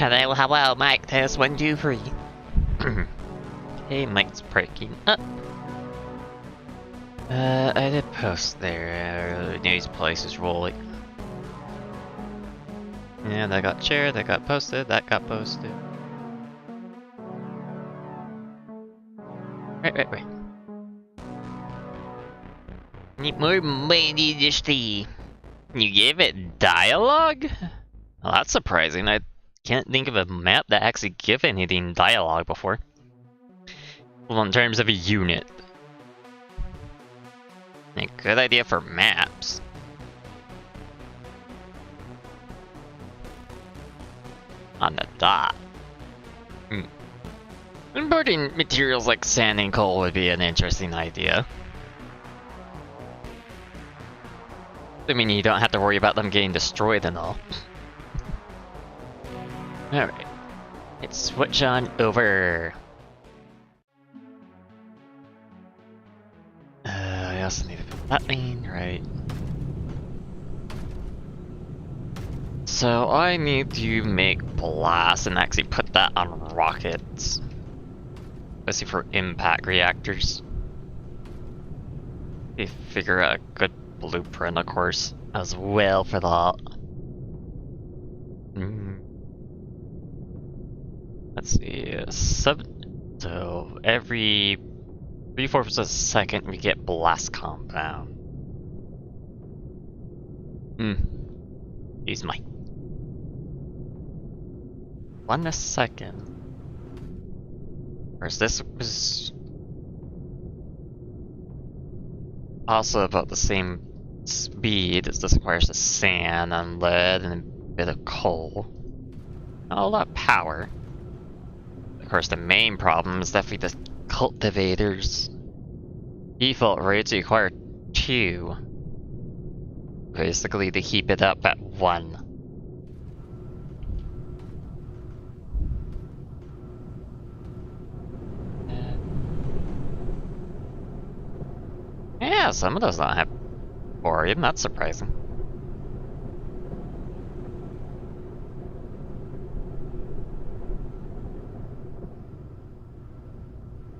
Hello, hello, Mike. Test 1, 2, 3. Hey, Mike's breaking up. I did post there. News places rolling. Yeah, that got shared, that got posted, that got posted. Right. Need more Mindustry. You gave it dialogue? Well, that's surprising. I can't think of a map that actually gave anything dialogue before. Well, in terms of a unit. A good idea for maps. On the dot. Importing materials like sand and coal would be an interesting idea. I mean, you don't have to worry about them getting destroyed and all. Alright. Let's switch on over. I also need to put that lane, right? So I need to make blast and actually put that on rockets. Especially for impact reactors. We figure out a good blueprint, of course, as well for that. Let's see, so every 3/4 of a second we get blast compound. Use my 1 a second. Whereas this was also about the same speed. It just requires the sand and lead and a bit of coal. Not a lot of power. Of course, the main problem is definitely the cultivators. Default rates require 2. Basically, to keep it up at 1. Yeah, some of those don't have thorium, that's surprising.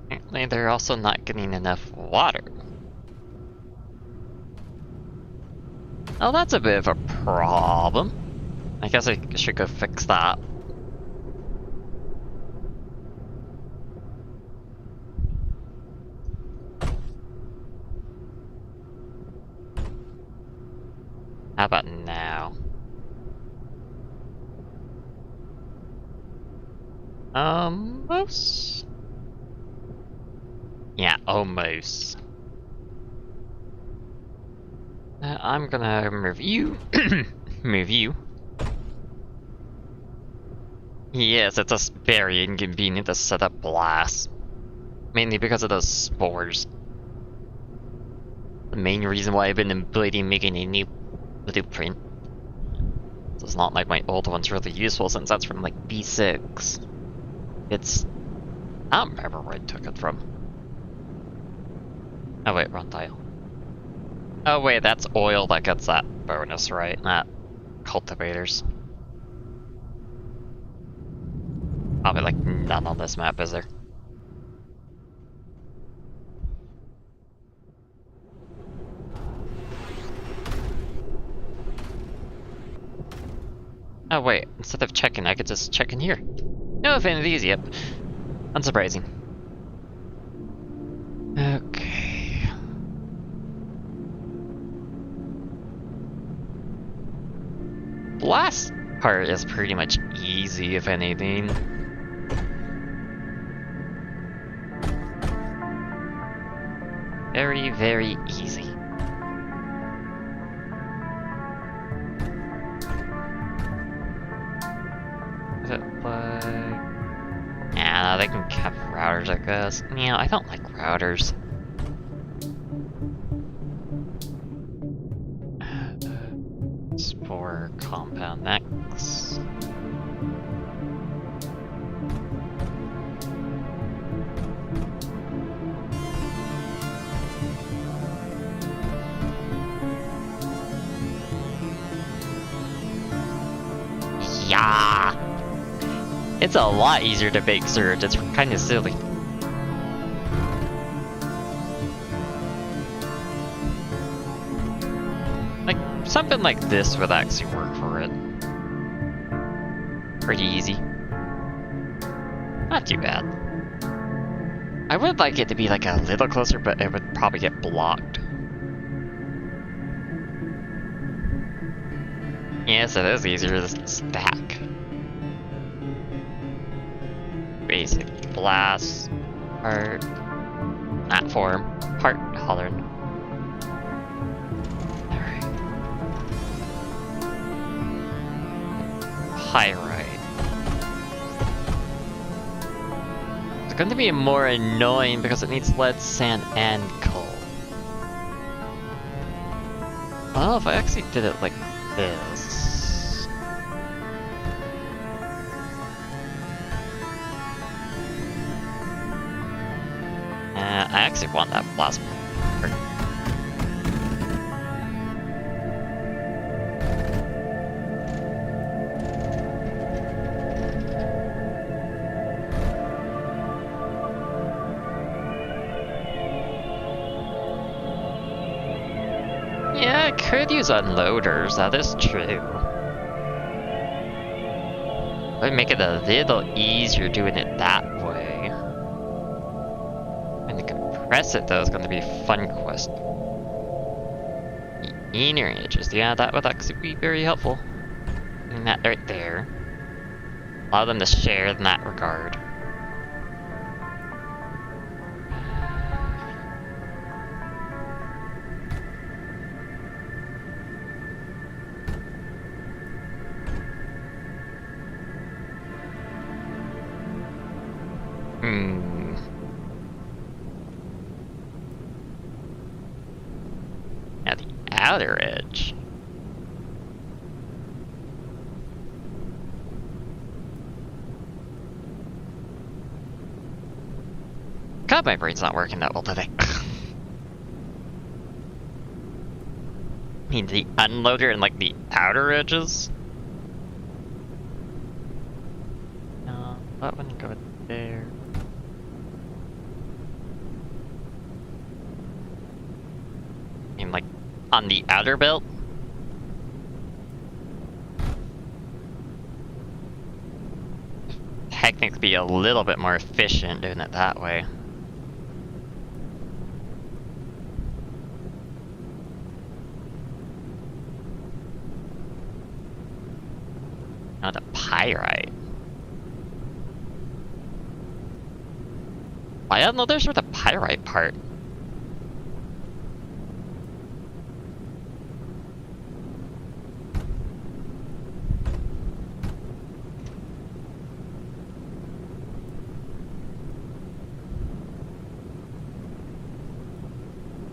Apparently they're also not getting enough water. Oh, that's a bit of a problem. I guess I should go fix that. How about now? Almost? Yeah, almost. I'm gonna move you. Move you. Yes, it's just very inconvenient to set up blasts. Mainly because of those spores. The main reason why I've been avoiding making a new blueprint. It's not like my old one's really useful since that's from like B6. It's... I don't remember where I took it from. Oh wait, wrong tile. Oh wait, that's oil that gets that bonus, right? Not cultivators. Probably like none on this map, is there? Oh wait, instead of checking, I could just check in here. No affinities, yep. Unsurprising. Okay. The last part is pretty much easy, if anything. Very, very easy. Is it like... Yeah, they can have routers, I guess. Yeah, I don't like routers. Spore compound next. Yeah. It's a lot easier to bake surge. It's kind of silly. Like, something like this would actually work for it. Pretty easy. Not too bad. I would like it to be like a little closer, but it would probably get blocked. Yes, it is easier to stack. Basic blast, part, not form, part Halloran. Alright. Pyrite. It's going to be more annoying because it needs lead, sand, and coal. Well, if I actually did it like this. I actually want that blast part. Yeah, I could use unloaders, that is true. It would make it a little easier doing it that way. Press it though is going to be a fun quest. The inner edges, yeah, that would actually be very helpful. And that right there. Allow them to share in that regard. Now the outer edge. God, my brain's not working that well today. I mean, the unloader and like the outer edges? No, that wouldn't go there. I mean, like, on the outer belt? Technically be a little bit more efficient doing it that way. Now the pyrite. I don't know, there's where the pyrite part.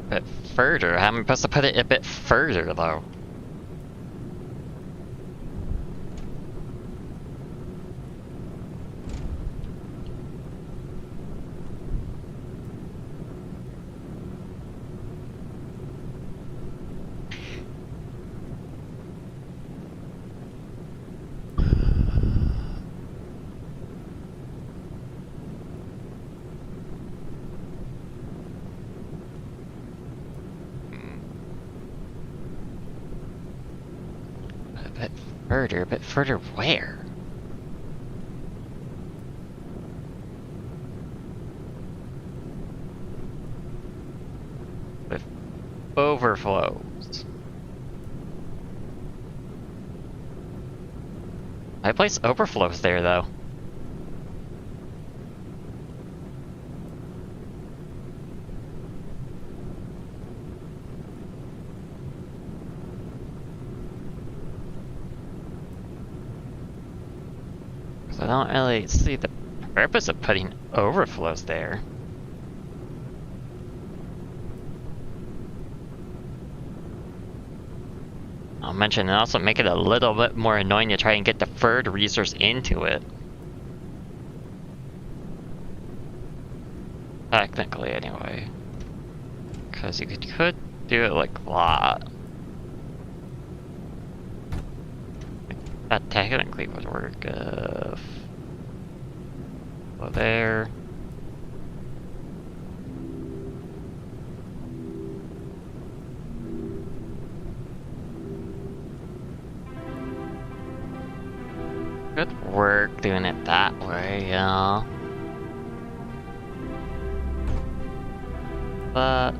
A bit further. How am I supposed to put it a bit further though? A bit further where? With overflows. I place overflows there though. I don't really see the purpose of putting overflows there. I'll mention and also make it a little bit more annoying to try and get the third resource into it. Technically, anyway. Because you could do it like that. That technically would work if... Go there. Good work doing it that way, yeah. But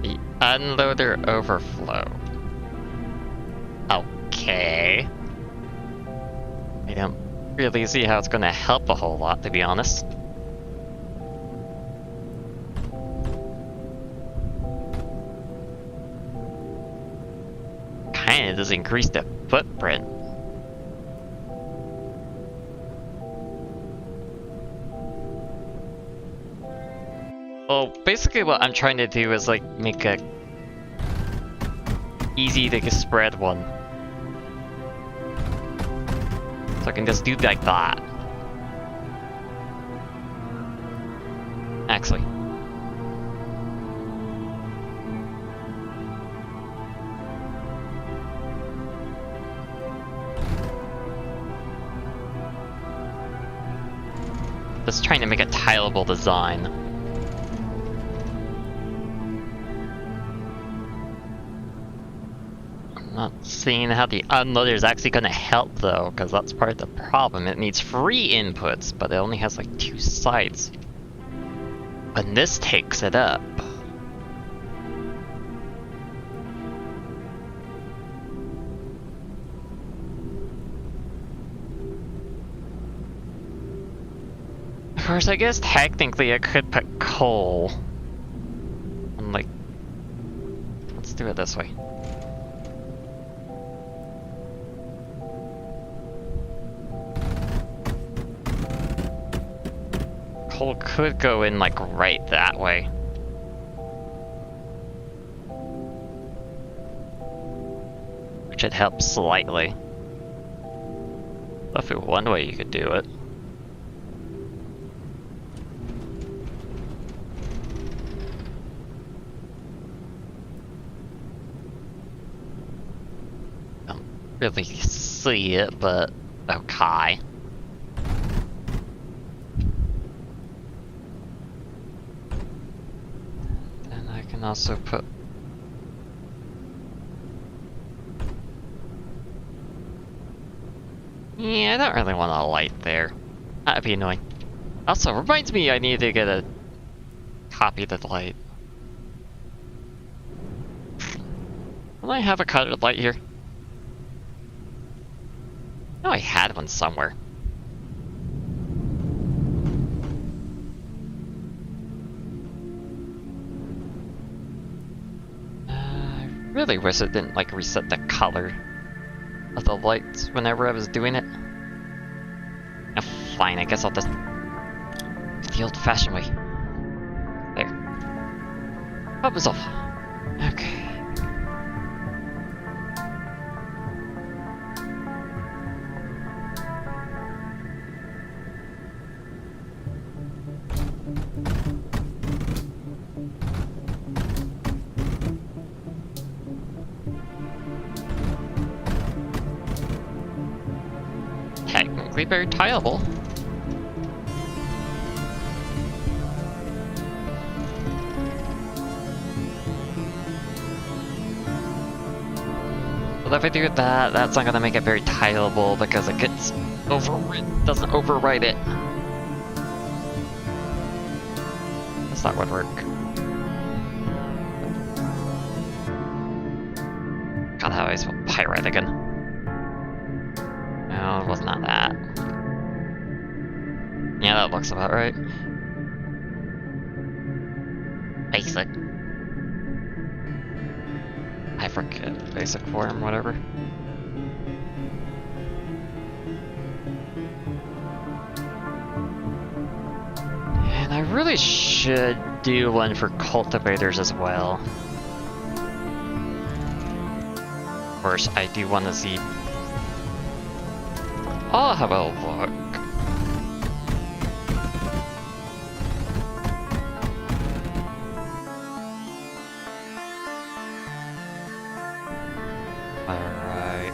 the unloader overflow. Okay. I don't really see how it's gonna help a whole lot, to be honest. Kinda does increase the footprint. Well, basically what I'm trying to do is like make a easy to spread one. So I can just do like that. Actually. Just trying to make a tileable design. I'm not seeing how the unloader is actually going to help though, because that's part of the problem. It needs 3 inputs, but it only has like 2 sides. And this takes it up. Of course, I guess technically I could put coal. And like, let's do it this way. Coal could go in like right that way. Which would help slightly. That's one way you could do it. Really see it, but okay. Then I can also put yeah, I don't really want a light there. That'd be annoying. Also, reminds me I need to get a copy of the light. Don't I have a colored light here? No, I had one somewhere. I really wish it didn't like reset the color of the lights whenever I was doing it. Oh, fine, I guess I'll just do the old-fashioned way. There. That was off. Okay. Technically very tileable. But if I do that, that's not gonna make it very tileable because it gets doesn't overwrite it. That would work. God, how I spell pyrite again? No, it was not that. Yeah, that looks about right. Basic. I forget basic form, whatever. And I really should do one for cultivators as well. Of course, I do want to see. I'll have a look. Alright.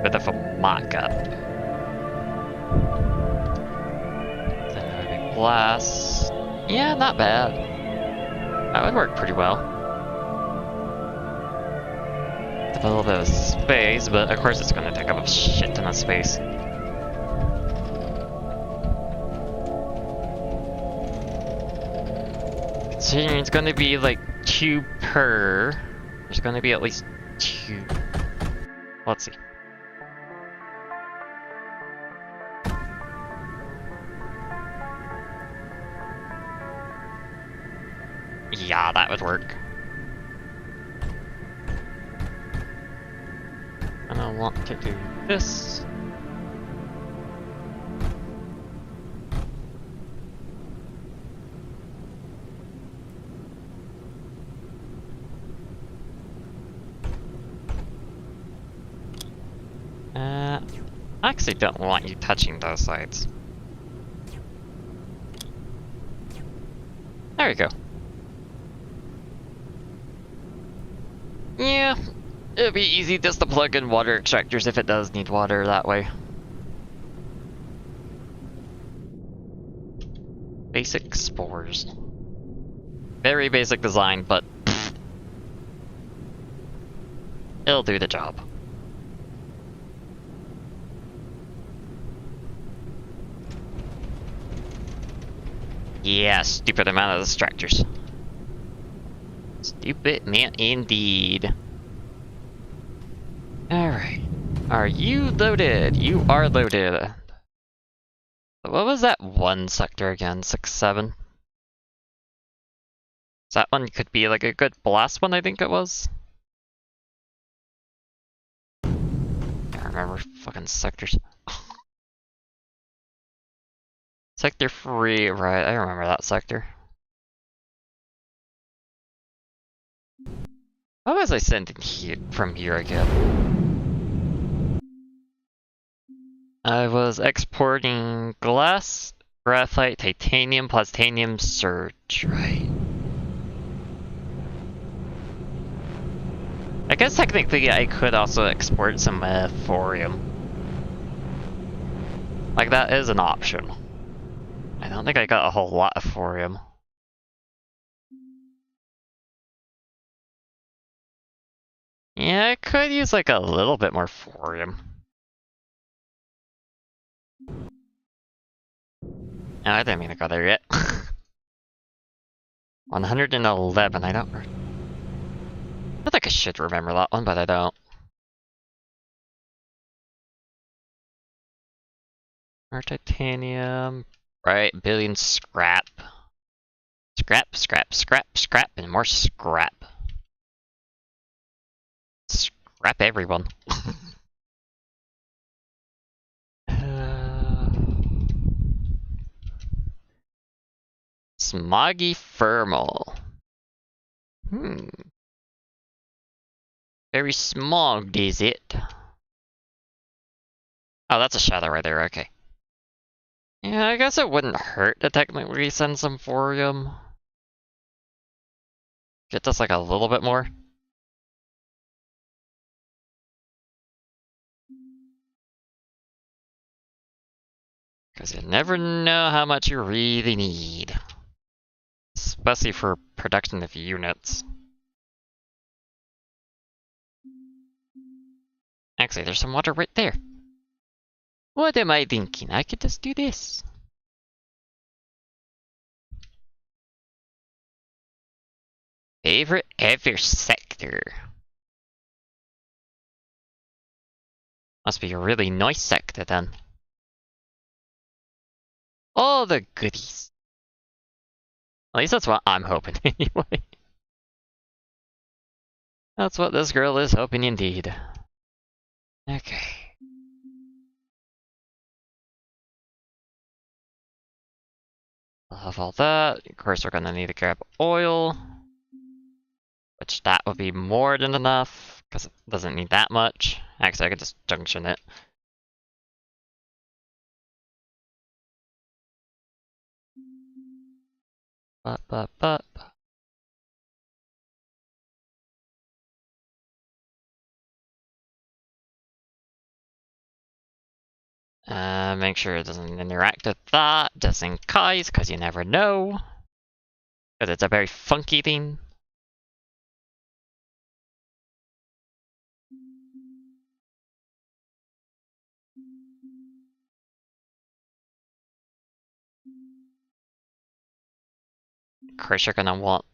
bit of a mock-up. Then a big blast. Yeah, not bad. That would work pretty well. A little bit of space, but of course it's gonna take up a shit ton of space. Considering it's gonna be like 2 per, there's gonna be at least 2. Let's see. Yeah, that would work. And I want to do this. I actually don't want you touching those sides. There you go. Yeah, it'd be easy just to plug in water extractors if it does need water that way. Basic spores. Very basic design, but pfft, it'll do the job. Yeah, stupid amount of distractors. Stupid man indeed. Alright. Are you loaded? You are loaded. What was that one sector again? 6-7? That one could be like a good blast one, I think it was. I don't remember fucking sectors. Sector 3, right, I remember that sector. What was I sending here from here again? I was exporting glass, graphite, titanium, plastanium, surge, right? I guess technically I could also export some thorium. Like, that is an option. I don't think I got a whole lot of thorium. Yeah, I could use like a little bit more thorium. No, I didn't mean to go there yet. 111, I don't... I think I should remember that one, but I don't. More titanium. Right, billion scrap. Scrap, scrap, scrap, scrap, and more scrap. Scrap everyone. Smoggy thermal. Very smogged, is it? Oh, that's a shadow right there, okay. Yeah, I guess it wouldn't hurt to technically send some thorium. Get us like a little bit more. Because you never know how much you really need. Especially for production of units. Actually, there's some water right there. What am I thinking? I could just do this. Favorite ever sector. Must be a really nice sector then. All the goodies. At least that's what I'm hoping anyway. That's what this girl is hoping indeed. Okay. I'll have all that. Of course, we're gonna need to grab oil. Which that would be more than enough, because it doesn't need that much. Actually, I could just junction it. But. Make sure it doesn't interact with that, just in case, because you never know. Because it's a very funky thing. Of course, you're gonna want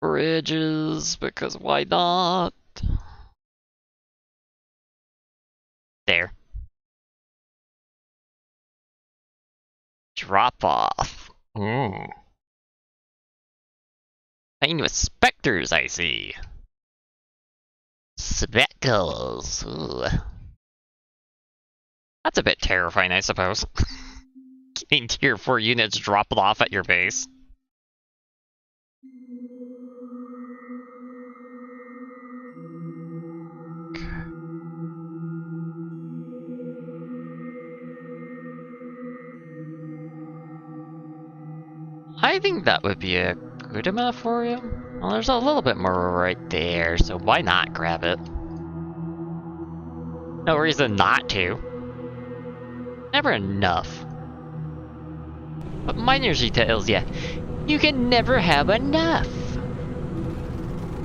bridges, because why not? There. Drop off. Ooh. Playing with specters, I see. Speckles. Ooh. That's a bit terrifying, I suppose. Getting tier 4 units dropped off at your base. I think that would be a good amount for you. Well, there's a little bit more right there, so why not grab it? No reason not to. Never enough. But Mindustry tells you, you can never have enough.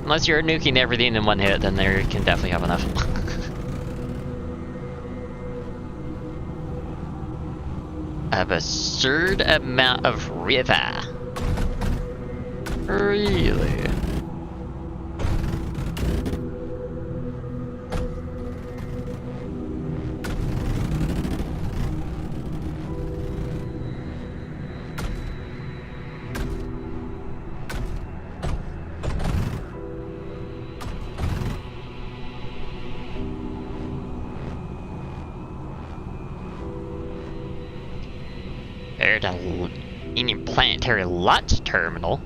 Unless you're nuking everything in one hit, then there you can definitely have enough. An absurd amount of river. Really? There's a interplanetary launch terminal.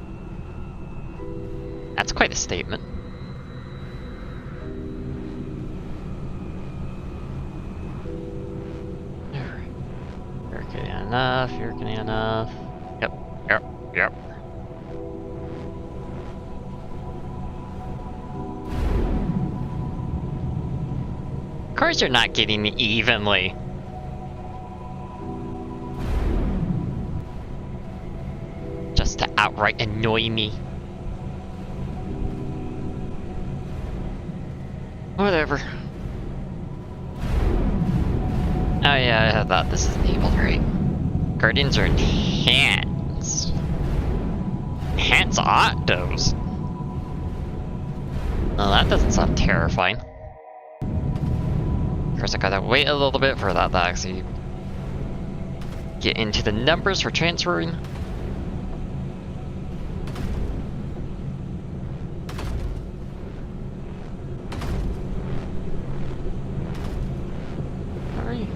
That's quite a statement. You're getting enough, you're getting enough. Yep. Of course you're not getting evenly. Just to outright annoy me. Whatever. Oh yeah, I thought this is enabled, right? Guardians are enhanced. Enhanced octos? Well, that doesn't sound terrifying. Of course, I gotta wait a little bit for that to actually get into the numbers for transferring.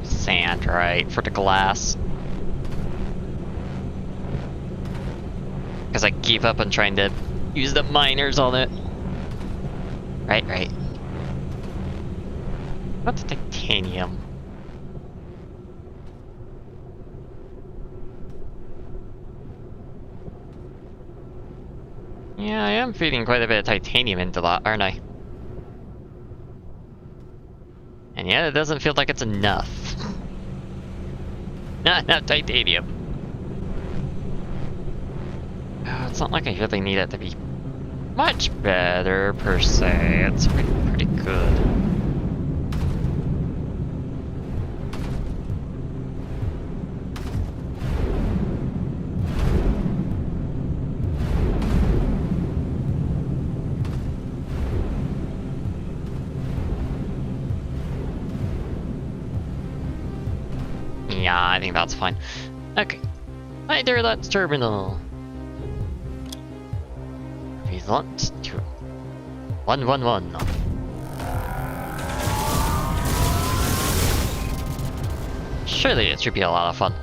Sand, right, for the glass. Because I keep up on trying to use the miners on it. Right. What's titanium? Yeah, I am feeding quite a bit of titanium into that, aren't I? And yet it doesn't feel like it's enough. Not enough titanium. It's not like I really need it to be much better, per se. It's pretty good. Yeah, I think that's fine. Okay. Hi there, that's terminal. Result to 111. Surely it should be a lot of fun.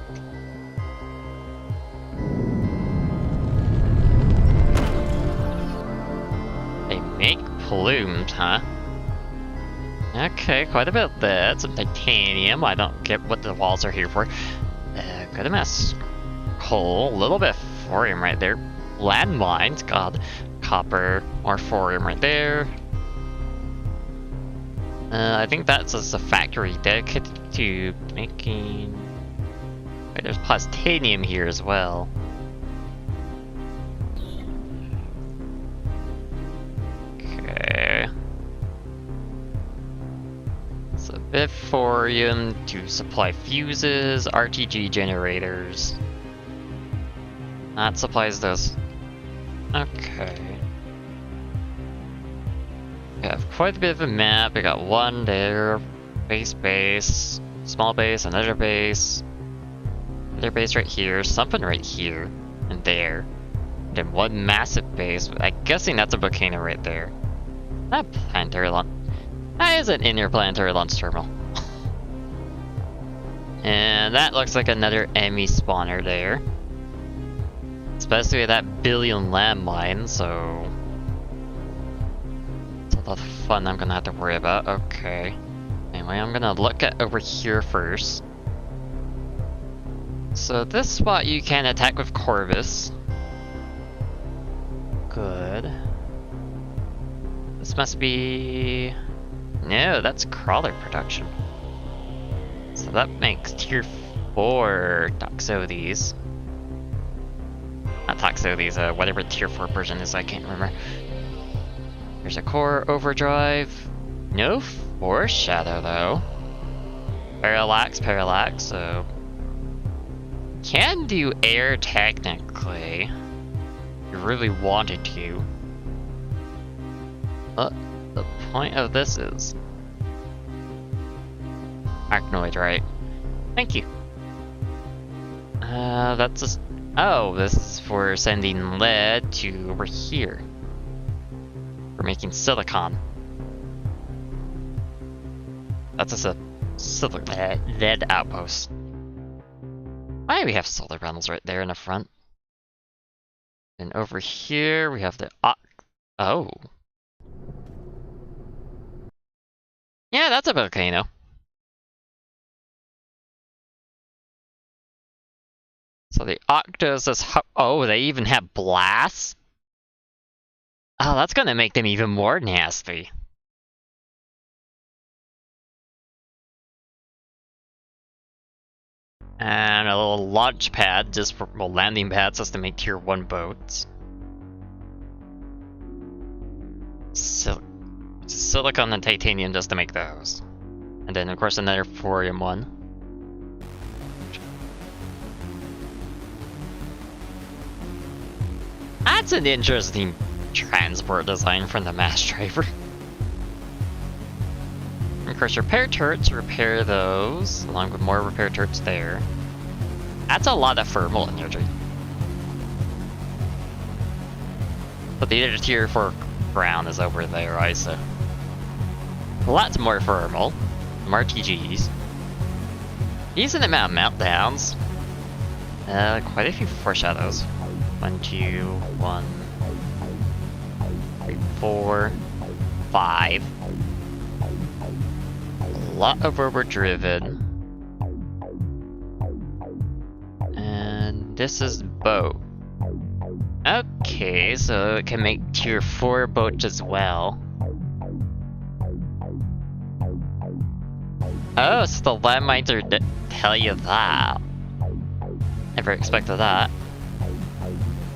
They make plumes, huh? Okay, quite a bit there. Some titanium. I don't get what the walls are here for. Good amount of coal. A little bit of thorium right there. Landmines. God. Copper. More thorium right there. I think that's just a factory dedicated to making... Wait, there's titanium here as well. Okay. It's a bit thorium to supply fuses, RTG generators. That supplies those. Okay. We have quite a bit of a map. We got one there, base, small base, another base right here, something right here, and there. And then one massive base. I'm guessing that's a volcano right there. That planetary launch. That is an interplanetary launch terminal. And that looks like another enemy spawner there. Especially with that billion landmine, so... it's a lot of fun I'm gonna have to worry about. Okay. Anyway, I'm gonna look at over here first. So this spot you can attack with Corvus. Good. This must be... no, that's crawler production. So that makes tier 4 Toxotes. Not Toxotes, whatever tier 4 version is, I can't remember. There's a core overdrive. No foreshadow though. Parallax, so... can do air technically. If you really wanted to. But the point of this is... Arachnoid, right? Thank you. That's just... oh, this is for sending lead to over here. For making silicon. That's just a lead outpost. Why do we have solar panels right there in the front? And over here we have the... oh. Yeah, that's a volcano. So the Octos is... oh, they even have blasts? Oh, that's gonna make them even more nasty. And a little launch pad, just for, well, landing pads just to make tier 1 boats. Silicon and titanium just to make those. And then of course another thorium one. That's an interesting transport design from the mass driver. Of course, repair turrets, repair those, along with more repair turrets there. That's a lot of thermal energy. But the other tier 4 ground is over there, right? So lots more thermal, more RTGs. Decent amount of meltdowns. Quite a few foreshadows. 1, 2, 1, 3, 4, 5. A lot of overdriven. And this is boat. Okay, so it can make tier 4 boats as well. Oh, so the landmines are tell you that. Never expected that.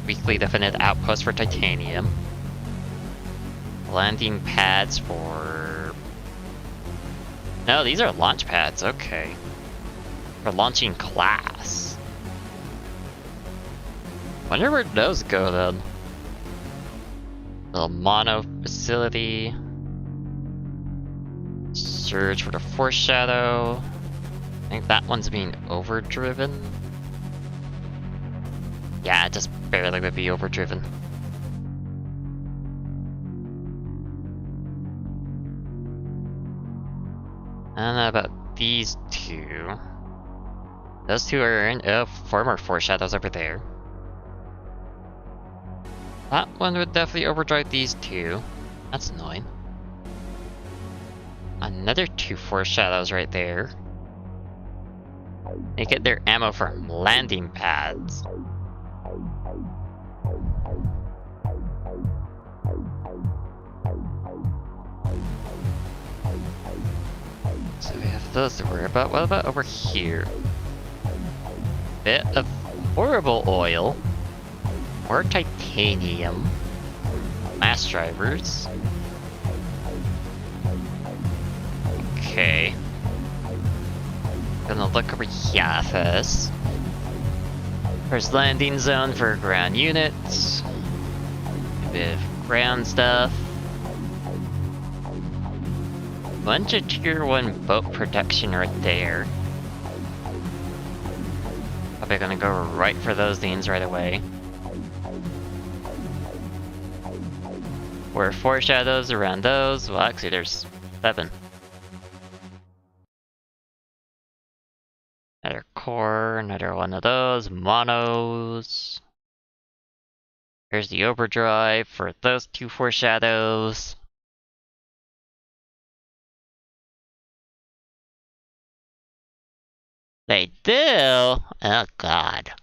Weakly definite outpost for titanium. Landing pads for... no, these are launch pads, okay. For launching class. Wonder where those go then. Little mono facility. Surge for the foreshadow. I think that one's being overdriven. Yeah, it just barely would be overdriven. And about these two. Those two are in former foreshadows over there. That one would definitely overdrive these two. That's annoying. Another 2 foreshadows right there. They get their ammo from landing pads. So we have those to worry about. What about over here? Bit of horrible oil. More titanium. Mass drivers. Okay. Gonna look over here first. First landing zone for ground units. A bit of ground stuff. Bunch of tier 1 boat production right there. Probably gonna go right for those things right away. Or foreshadows around those. Well, actually, there's 7. Another core, another one of those. Monos. Here's the overdrive for those 2 foreshadows. They do? Oh god.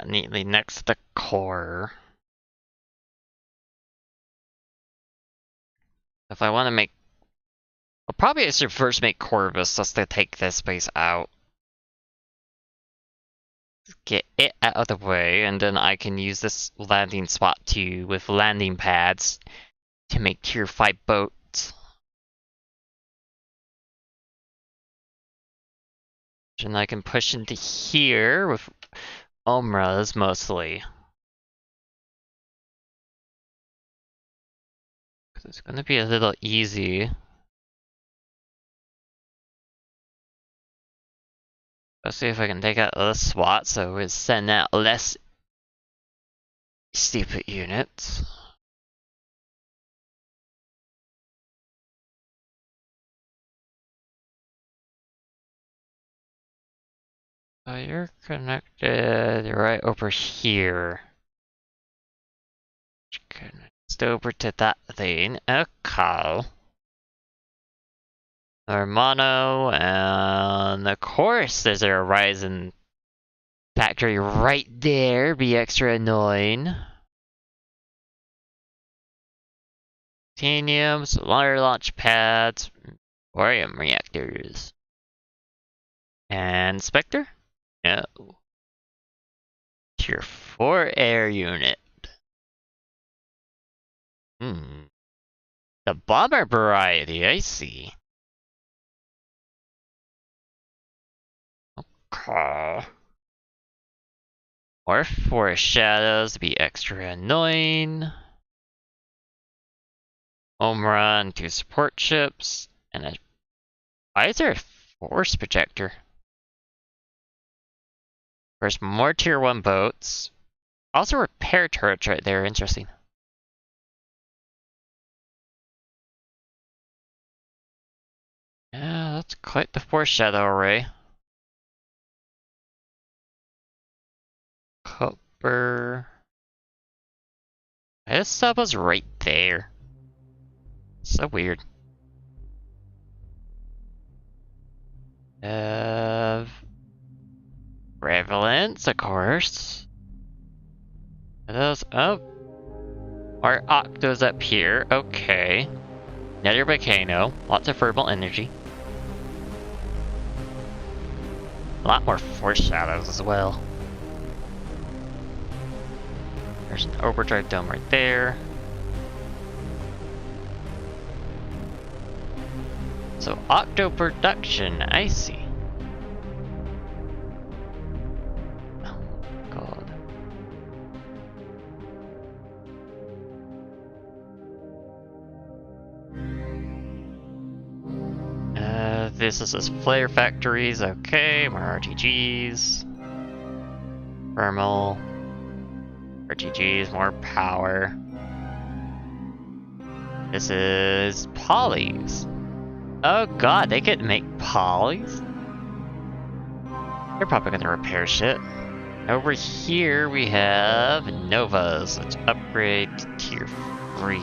Neatly next to the core. If I want to make... Well, probably I should first make Corvus just to take this space out. Get it out of the way, and then I can use this landing spot too, with landing pads, to make tier 5 boats. And I can push into here with Omras mostly. Because it's gonna be a little easy. Let's see if I can take out the SWAT so we send out less stupid units. So you're connected right over here. Connect over to that thing. Okay. Our mono, and of course there's a Horizon factory right there. Be extra annoying. Titanium, solar launch pads, thorium reactors. And Spectre? No. Tier 4 air unit. The bomber variety, I see. Okay. Or foreshadows to be extra annoying. Home run, 2 support ships, and a... Why is there a force projector? There's more tier 1 boats. Also repair turrets right there, interesting. Yeah, that's quite the foreshadow array. Copper. This sub was right there. So weird. Prevalence, of course. Are those up? Our octos up here, okay. Another volcano, lots of thermal energy. A lot more foreshadows as well. There's an overdrive dome right there. So octo production, I see. Oh god. This is his flare factories, okay, more RTGs. Thermal. RTGs, more power. This is polys. Oh god, they could make polys? They're probably gonna repair shit. Over here we have Novas. Let's upgrade to tier 3.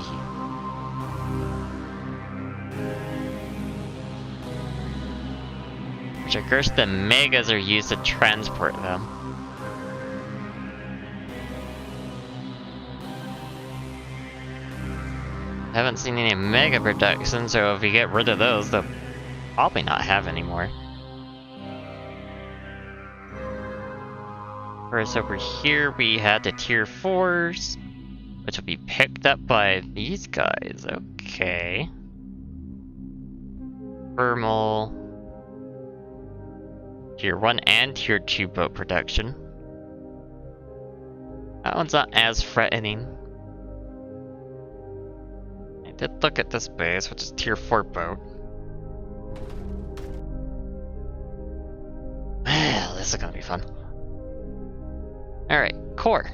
Which of course the megas are used to transport them. Haven't seen any mega production, so if we get rid of those, they'll probably not have any more. Whereas over here, we had the tier 4s, which will be picked up by these guys. Okay. Thermal. Tier 1 and tier 2 boat production. That one's not as threatening. I did look at this base, which is tier 4 boat. Well, this is gonna be fun. Alright, core.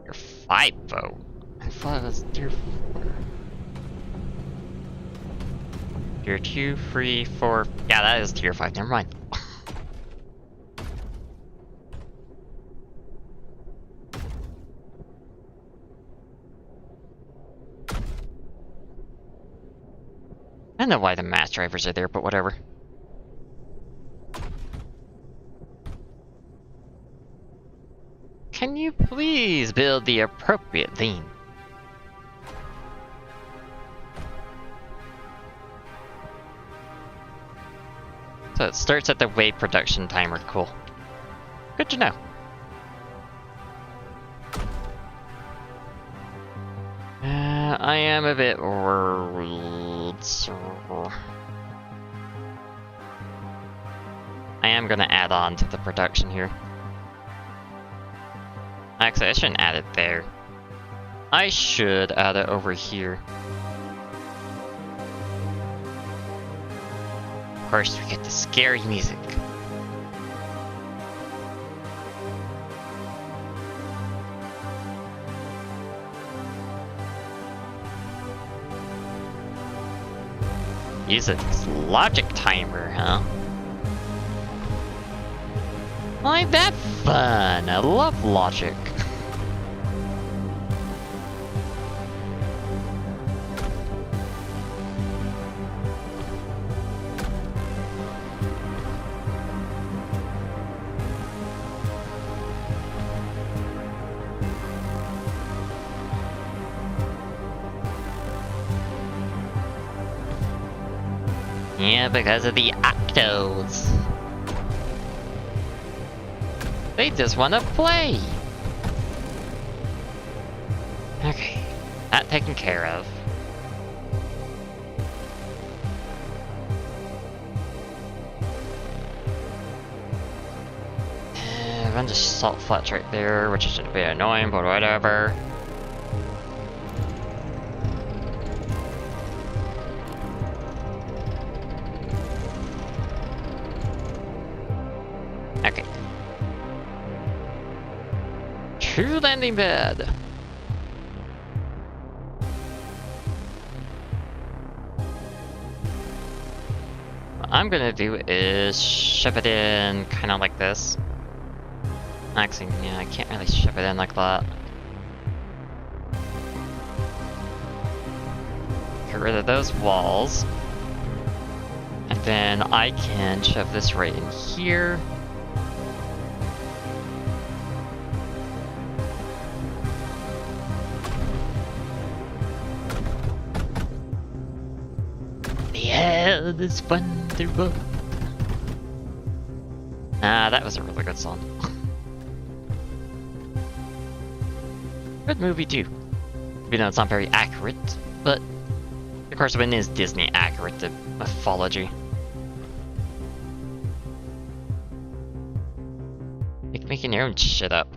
Tier 5 boat? I thought it was tier 4. Tier 2, 3, 4. Yeah, that is tier 5, never mind. I don't know why the mass drivers are there, but whatever. Can you please build the appropriate theme? So it starts at the wave production timer, cool. Good to know. I am a bit worried, so I am gonna add on to the production here. Actually, I shouldn't add it there. I should add it over here. Of course, we get the scary music. Use a logic timer, huh? Ain't that fun? I love logic. Yeah, because of the octos. They just want to play. Okay, that taken care of. Run the salt flats right there, which is a bit annoying, but whatever. Okay. True landing pad. What I'm gonna do is shove it in kind of like this. Actually, yeah, I can't really shove it in like that. Get rid of those walls. And then I can shove this right in here. Yeah, this wonderful. Ah, that was a really good song. Good movie too. Even though it's not very accurate, but of course when is Disney accurate to mythology? Like making your own shit up.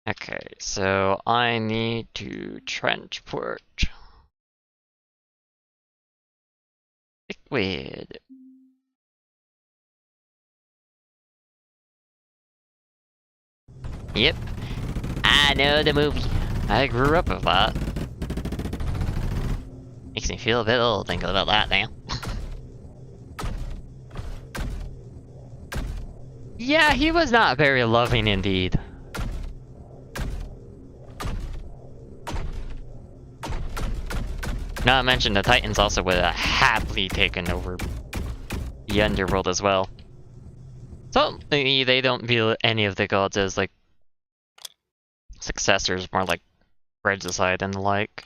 Okay, so I need to transport liquid. Yep, I know the movie. I grew up with that. Makes me feel a bit old thinking about that now. Yeah, he was not very loving indeed. Not to mention the Titans also would have happily taken over the underworld as well. So they don't view any of the gods as like successors, more like regicide and the like.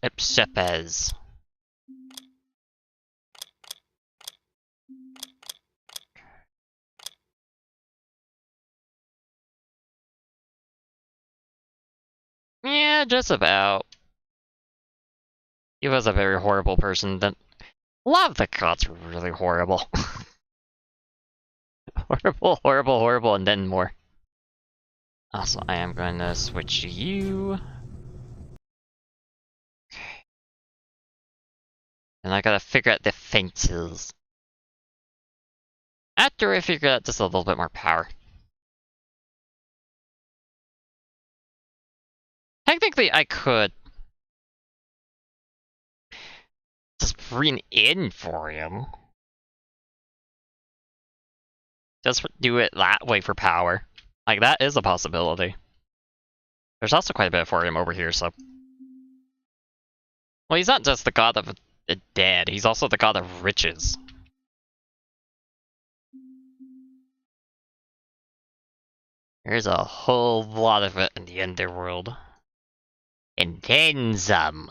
Ipsepes. Yeah, just about. He was a very horrible person. A lot of the gods were really horrible. Horrible, horrible, horrible, and then more. Also, I am going to switch you. Okay. And I gotta figure out the fences. After I figure out just a little bit more power. Technically, I could just bring in for him. Just do it that way for power. Like, that is a possibility. There's also quite a bit of thorium over here, so... Well, he's not just the god of the dead, he's also the god of riches. There's a whole lot of it in the underworld. And then some.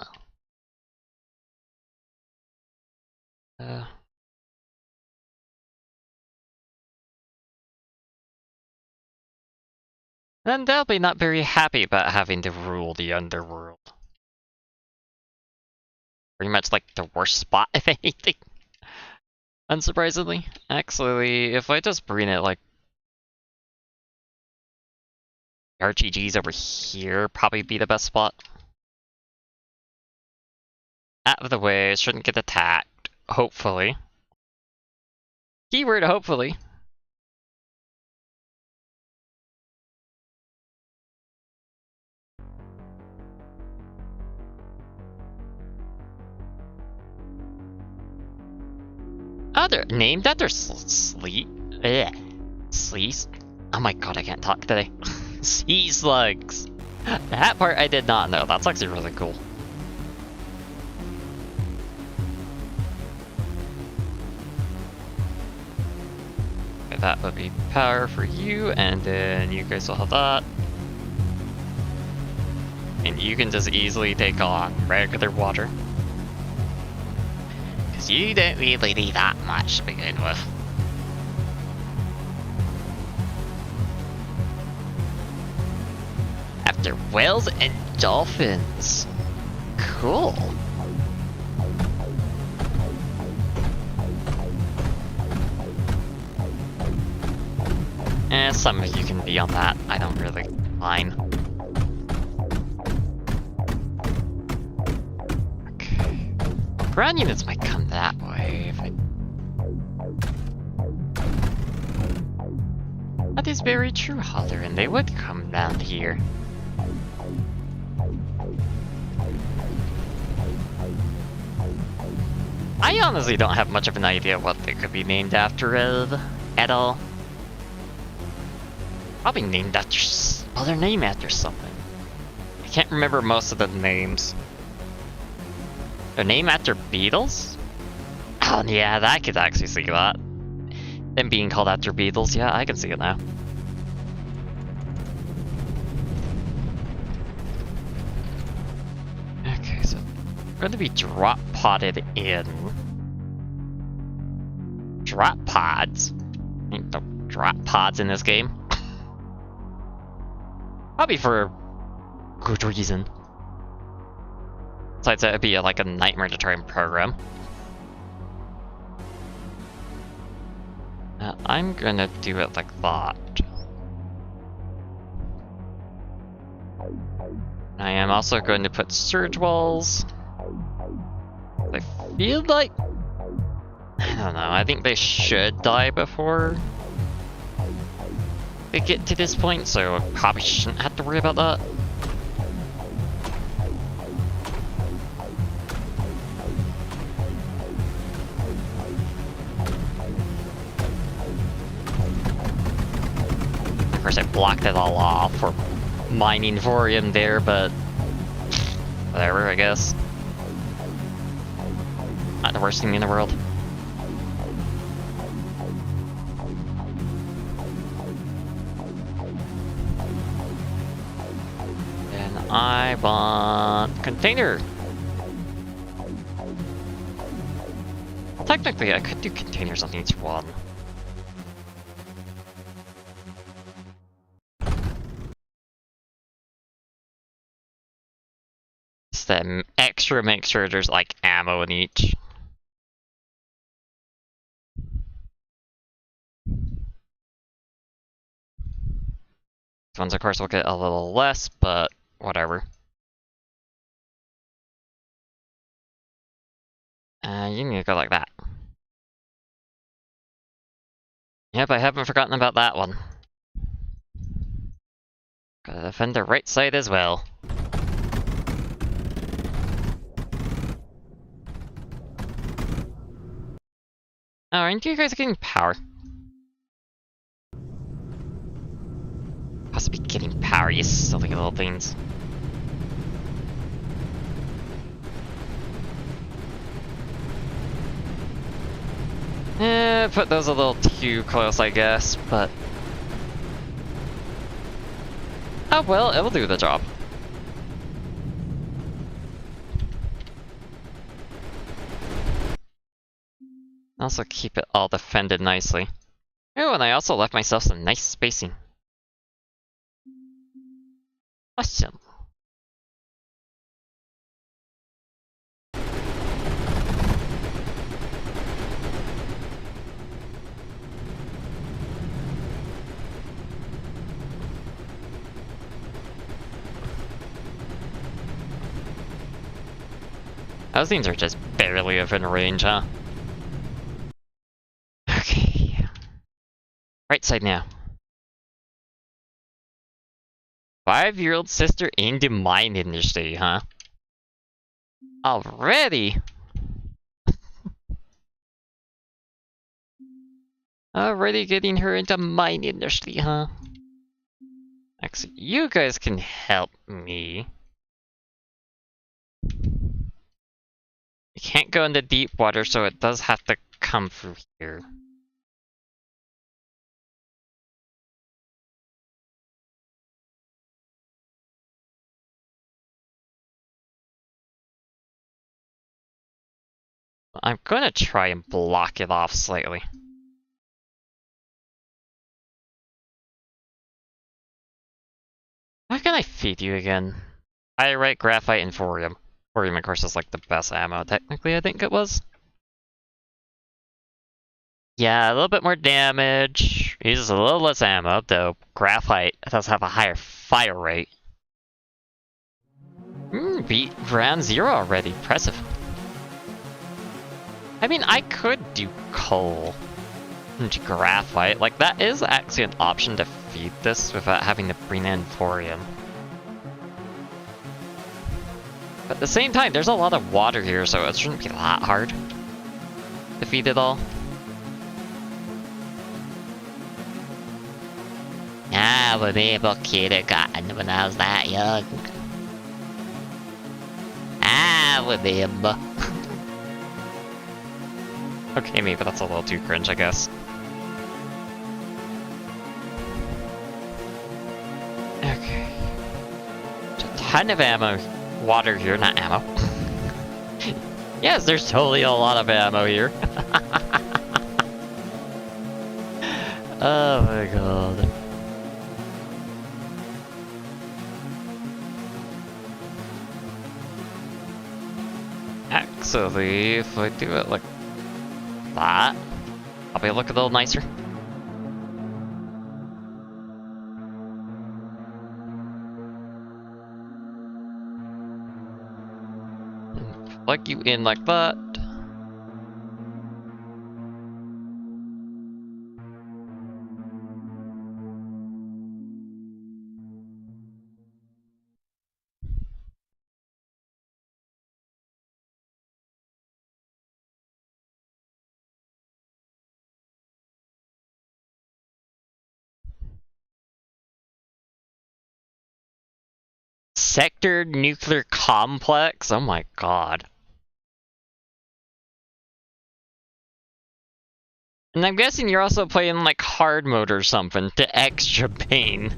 Then they'll be not very happy about having to rule the underworld. Pretty much like the worst spot, if anything. Unsurprisingly. Actually, if I just bring it like... RGG's over here, probably be the best spot. Out of the way, shouldn't get attacked. Hopefully. Keyword hopefully. Oh, they're named after Sleet. Sleet. Oh my god, I can't talk today. Sea slugs. That part I did not know. That's actually really cool. Okay, that would be power for you, and then you guys will have that. And you can just easily take on regular water. Because you don't really need that much to begin with. After whales and dolphins. Cool. Some of you can be on that. I don't really mind. Okay. Ground units might come that way if I... That is very true, Halloran. They would come down here. I honestly don't have much of an idea what they could be named after at all. Probably named after... Well, they're named after something. I can't remember most of the names. They're named after beetles? Oh yeah, I could actually see that. Them being called after beetles, yeah, I can see it now. Okay, so we're going to be drop podded in. Drop pods? Ain't no drop pods in this game. Probably for good reason. Besides, that would be like a nightmare to try and program. I'm gonna do it like that. I am also going to put surge walls. I feel like... I don't know, I think they should die before they get to this point, so I probably shouldn't have to worry about that. course, I blocked it all off for mining thorium there, but whatever, I guess. Not the worst thing in the world. And I want container. Well, technically, I could do containers on each one. Just to extra make sure there's like ammo in each. These ones, of course, will get a little less, but whatever. You need to go like that. Yep, I haven't forgotten about that one. Gotta defend the right side as well. Oh, aren't you guys getting power? Possibly getting power, you silly little things. Put those a little too close, I guess, but... oh well, it'll do the job. Also keep it all defended nicely. Oh, and I also left myself some nice spacing. Awesome. Those things are just barely within range, huh? Okay. Right side now. 5-year-old sister into mine industry, huh? Already? Already getting her into mine industry, huh? Actually, you guys can help me. You can't go into deep water, so it does have to come through here. I'm gonna try and block it off slightly. How can I feed you again? Iorite, graphite, and thorium. Thorium, of course, is like the best ammo, technically, I think it was. Yeah, a little bit more damage. Uses a little less ammo, though graphite does have a higher fire rate. Beat round 0 already. Impressive. I mean, I could do coal and graphite. Like, that is actually an option to feed this without having to bring in thorium. But at the same time, there's a lot of water here, so it shouldn't be that hard to feed it all. I would be able to kindergarten when I was that young. I would be able. Okay, maybe that's a little too cringe, I guess. Okay. There's a ton of ammo. Water here, not ammo. Yes, there's totally a lot of ammo here. Oh my god. Actually, if I do it like that, probably look a little nicer. And plug you in like that. sector nuclear complex? Oh my god. And I'm guessing you're also playing like hard mode or something to extra pain.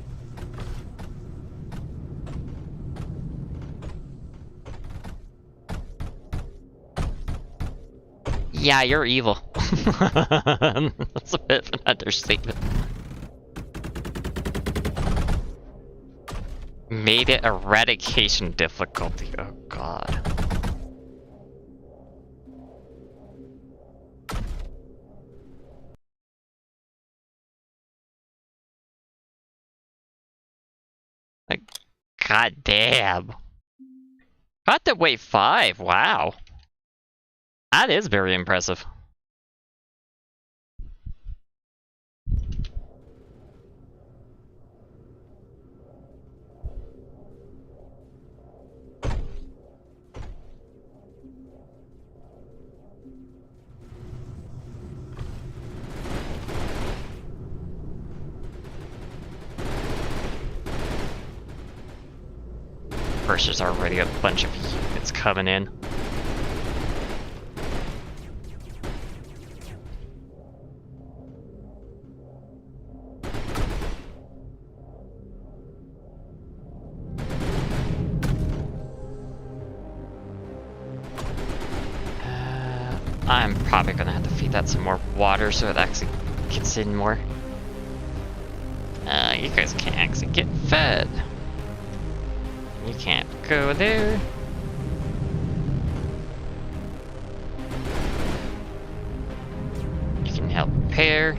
Yeah, you're evil. That's a bit of an understatement. Made it eradication difficulty. Oh god. Like, god damn. Got to wave 5, wow. That is very impressive. First, there's already a bunch of units coming in. I'm probably gonna have to feed that some more water so it actually gets in more. You guys can't actually get fed. You can't go there. You can help repair.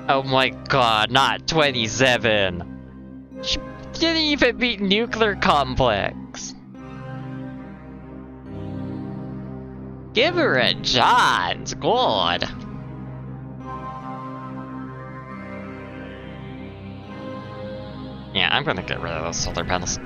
Oh my god, not 27! She didn't even beat Nuclear Complex! Give her a chance, god! Yeah, I'm gonna get rid of those solar panels.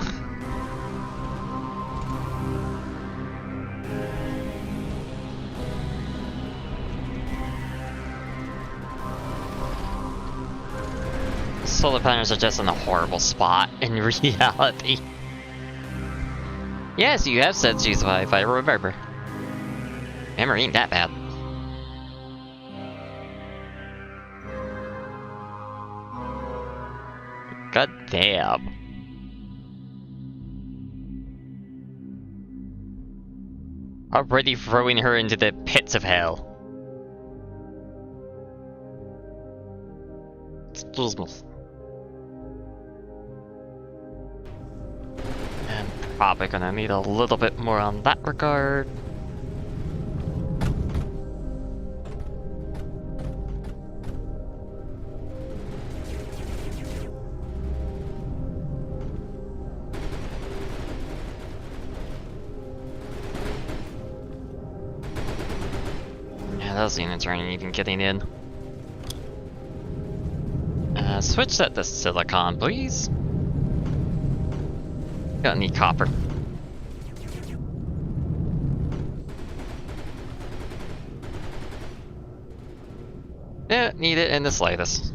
Solar panels are just in a horrible spot in reality. Yes, you have said she's 5, I remember. Hammer ain't that bad. God damn. Already throwing her into the pits of hell. Excuse. And probably gonna need a little bit more on that regard. Yeah, those units aren't even getting in. Switch that to silicon, please. Don't need copper. Don't need it in the slightest.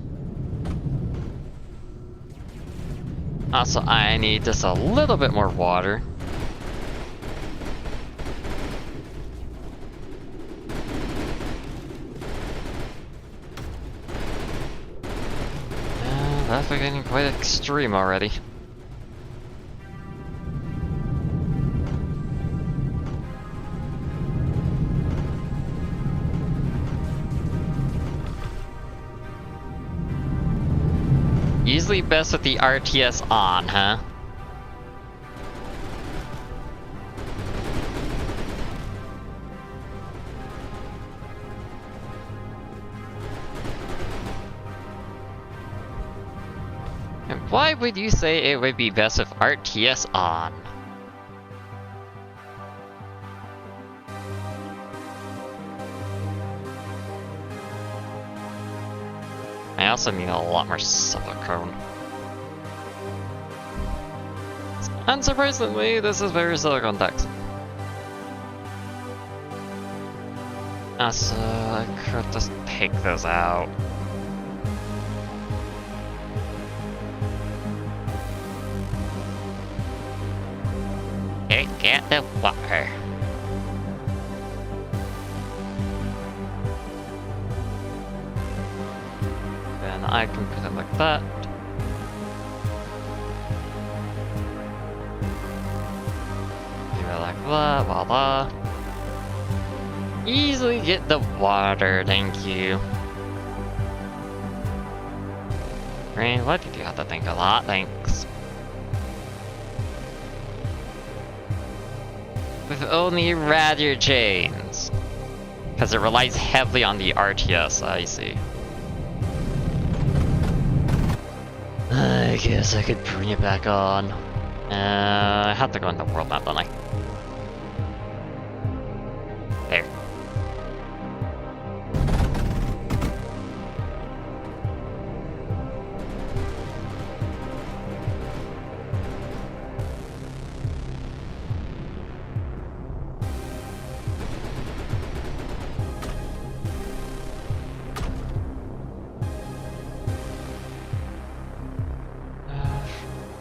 Also, I need just a little bit more water. That's getting quite extreme already. Usually best with the RTS on, huh? And why would you say it would be best with RTS on? I also need a lot more silicone. Unsurprisingly, this is very silicon text. So I could just take those out. Get the water. Then I can put it like that. Do it like that, voila. Easily get the water, thank you. Rain, what did you have to think a lot? Thanks. With only radiator chains. Because it relies heavily on the RTS, I see. I guess I could bring it back on. I have to go in the world map, don't I? There.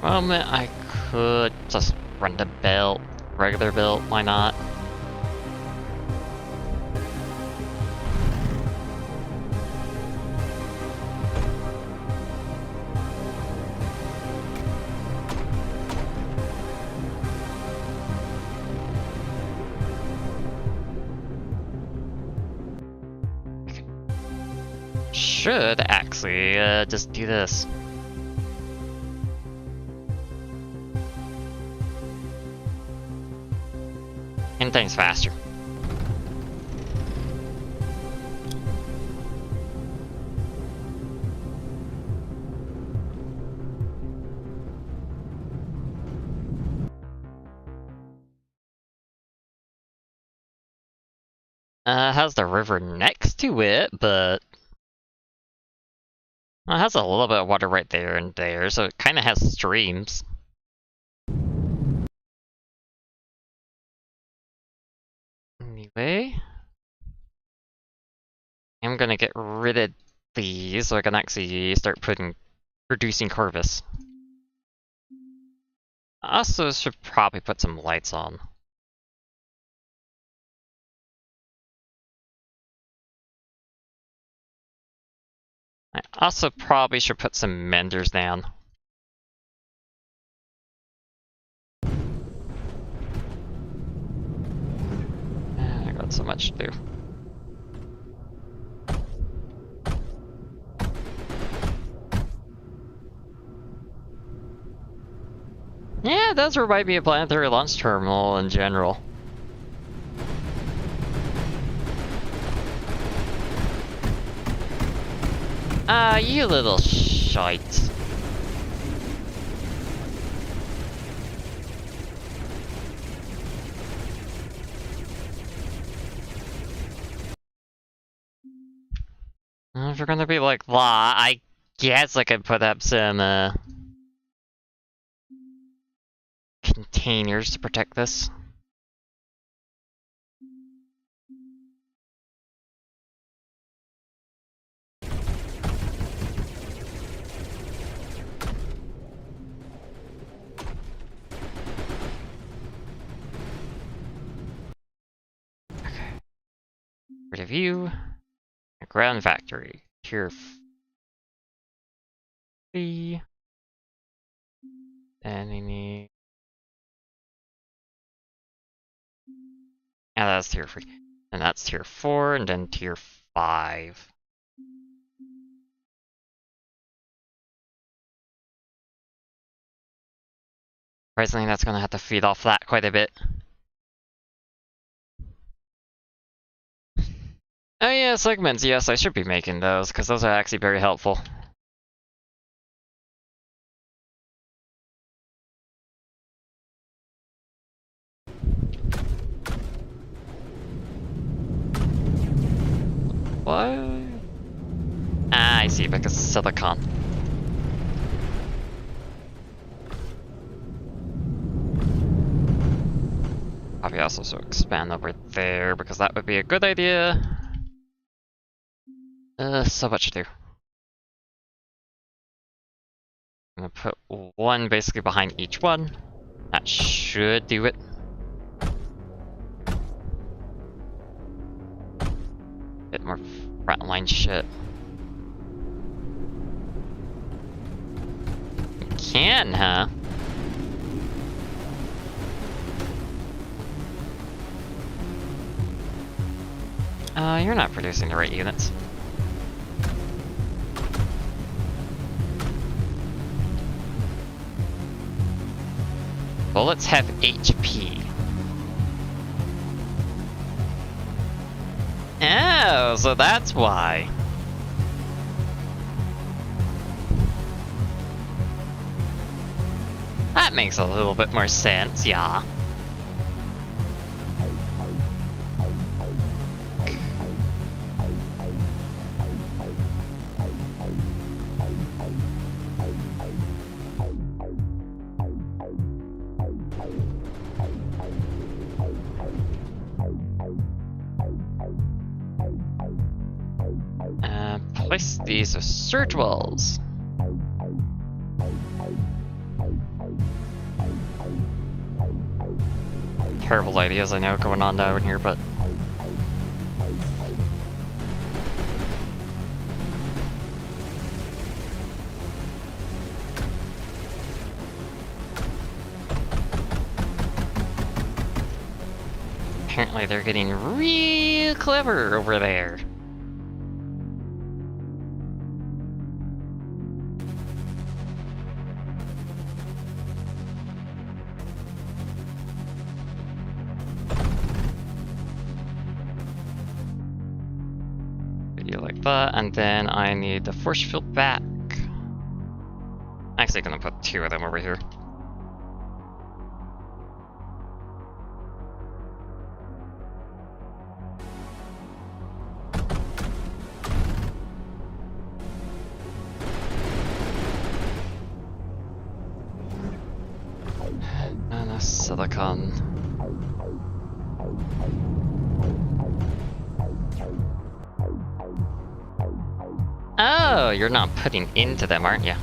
Moment, I could just run the belt, regular belt, why not? Should actually just do this. And things faster. Has the river next to it, but it has a little bit of water right there and there, so it kind of has streams. Anyway, I'm gonna get rid of these so I can actually start producing Corvus. I also should probably put some lights on. I also probably should put some menders down. I got so much to do. Yeah, it does remind me of Planetary Launch Terminal in general. Ah, you little shite. If you're gonna be like that, I guess I could put up some, containers to protect this. Okay. Rid of you. A ground factory. Tier 3. And we need... Yeah, that's tier 3. And that's tier 4, and then tier 5. Surprisingly, that's gonna have to feed off that quite a bit. Oh yeah, segments, yes, I should be making those, because those are actually very helpful. What? Ah, I see, because silicon. Maybe also expand over there, because that would be a good idea. So much to do. I'm gonna put one basically behind each one. That should do it. Bit more frontline shit. You can, huh? You're not producing the right units. Bullets have HP. Oh, so that's why. That makes a little bit more sense, yeah. Place these as surge walls. Terrible ideas I know going on down here, but apparently they're getting real clever over there. Like that, and then I need the force field back. Actually, gonna put two of them over here. Silicon. Oh, you're not putting into them, aren't you?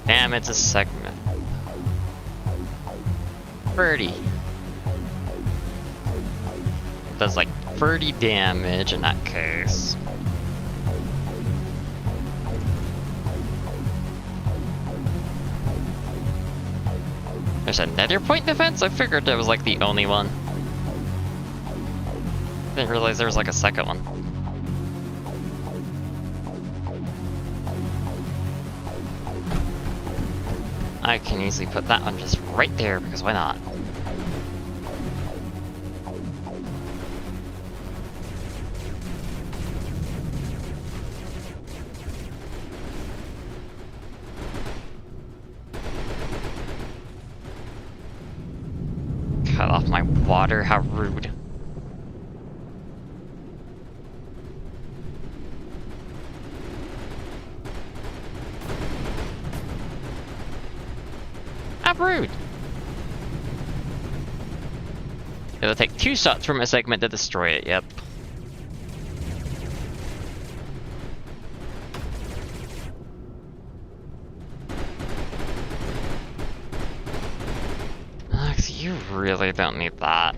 Damage a segment. 30. Does like 30 damage in that case. There's a nether point defense? I figured that was like the only one. Didn't realize there was like a second one. I can easily put that one just right there, because why not? Cut off my water, how rude. How rude. It'll take 2 shots from a segment to destroy it, yep. Alex, you really don't need that.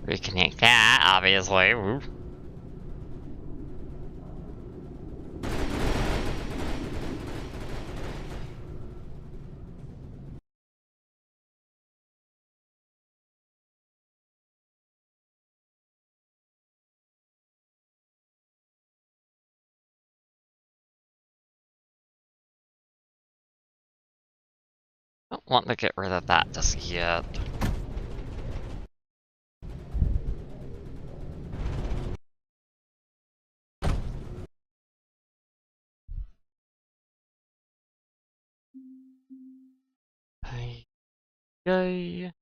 We can take that, obviously. Ooh. Don't want to get rid of that just yet. Yay.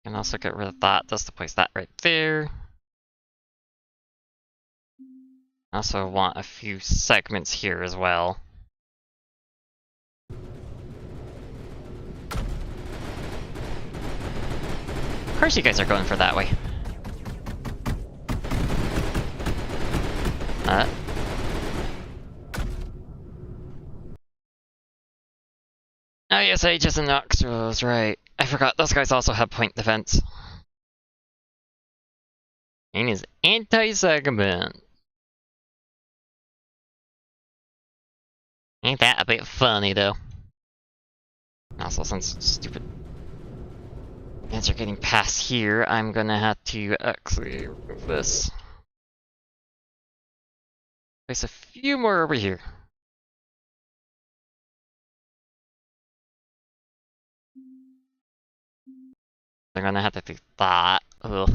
Can also get rid of that just to place that right there. Also want a few segments here as well. Of course you guys are going for that way. Oh yes, Aegis and Noxtros, right. I forgot, those guys also have point defense. And is anti-segment. Ain't that a bit funny though? Also, since stupid ants are getting past here, I'm gonna have to actually remove this. Place a few more over here. They're gonna have to do that. Ugh.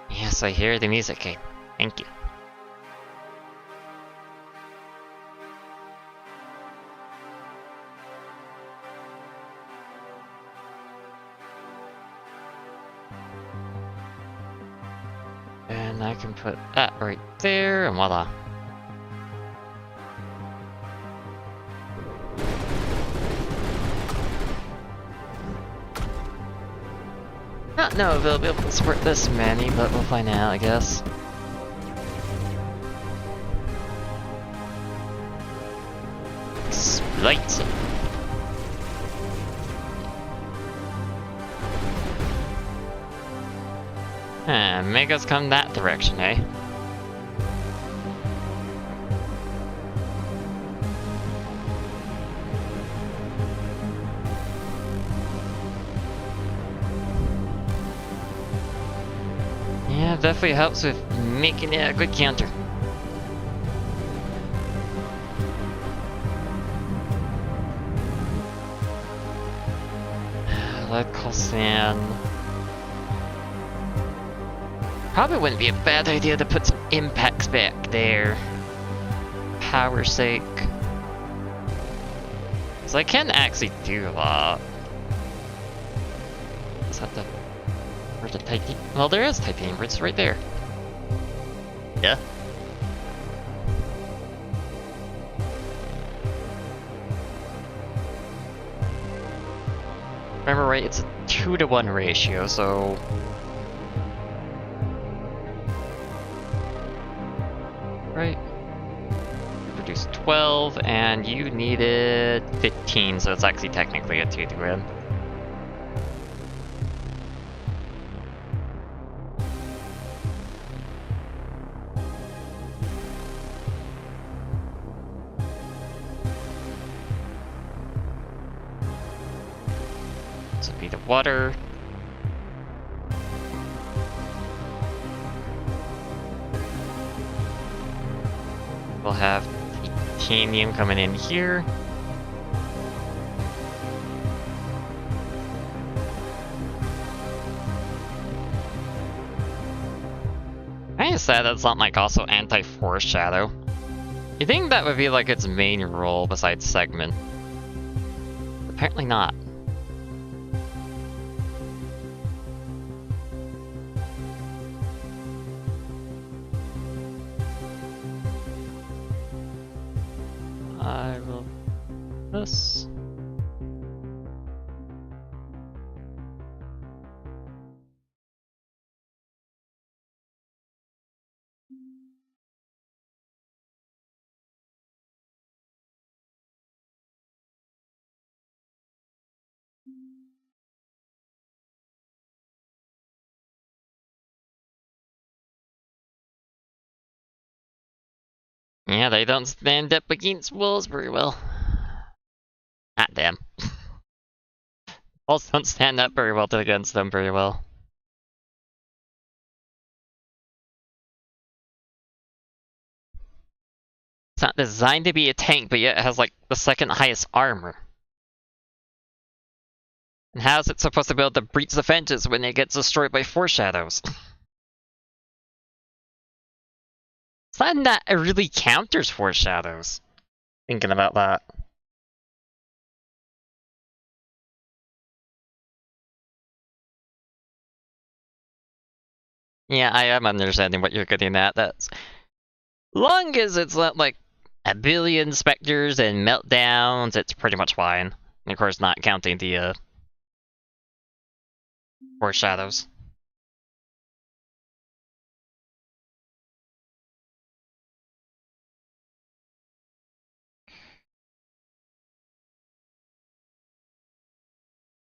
Yes, I hear the music game. Thank you. And I can put that right there, and voila. Not know if they'll be able to support this many, but we'll find out, I guess. Lights. Megas come that direction, eh? Yeah, definitely helps with making it a good counter. Lead coal sand. Probably wouldn't be a bad idea to put some impacts back there. Power's sake. So I can actually do a lot. Just have to... Where's the titanium? Well, there is titanium, it's right there. Yeah. Remember right, it's a 2-to-1 ratio, so... Right. You produced 12, and you needed 15, so it's actually technically a 2-to-1. This would be the water. We'll have titanium coming in here. I said that's not like also anti-foreshadow. You think that would be like its main role besides segment? Apparently not. I will this. Yeah, they don't stand up against walls very well. Not them. Walls don't stand up very well against them very well. It's not designed to be a tank, but yet it has like the second highest armor. And how is it supposed to be able to breach the fences when it gets destroyed by foreshadows? It's not that it really counters foreshadows. Thinking about that. Yeah, I am understanding what you're getting at. That's long as it's not like a billion specters and meltdowns, it's pretty much fine. And of course, not counting the foreshadows.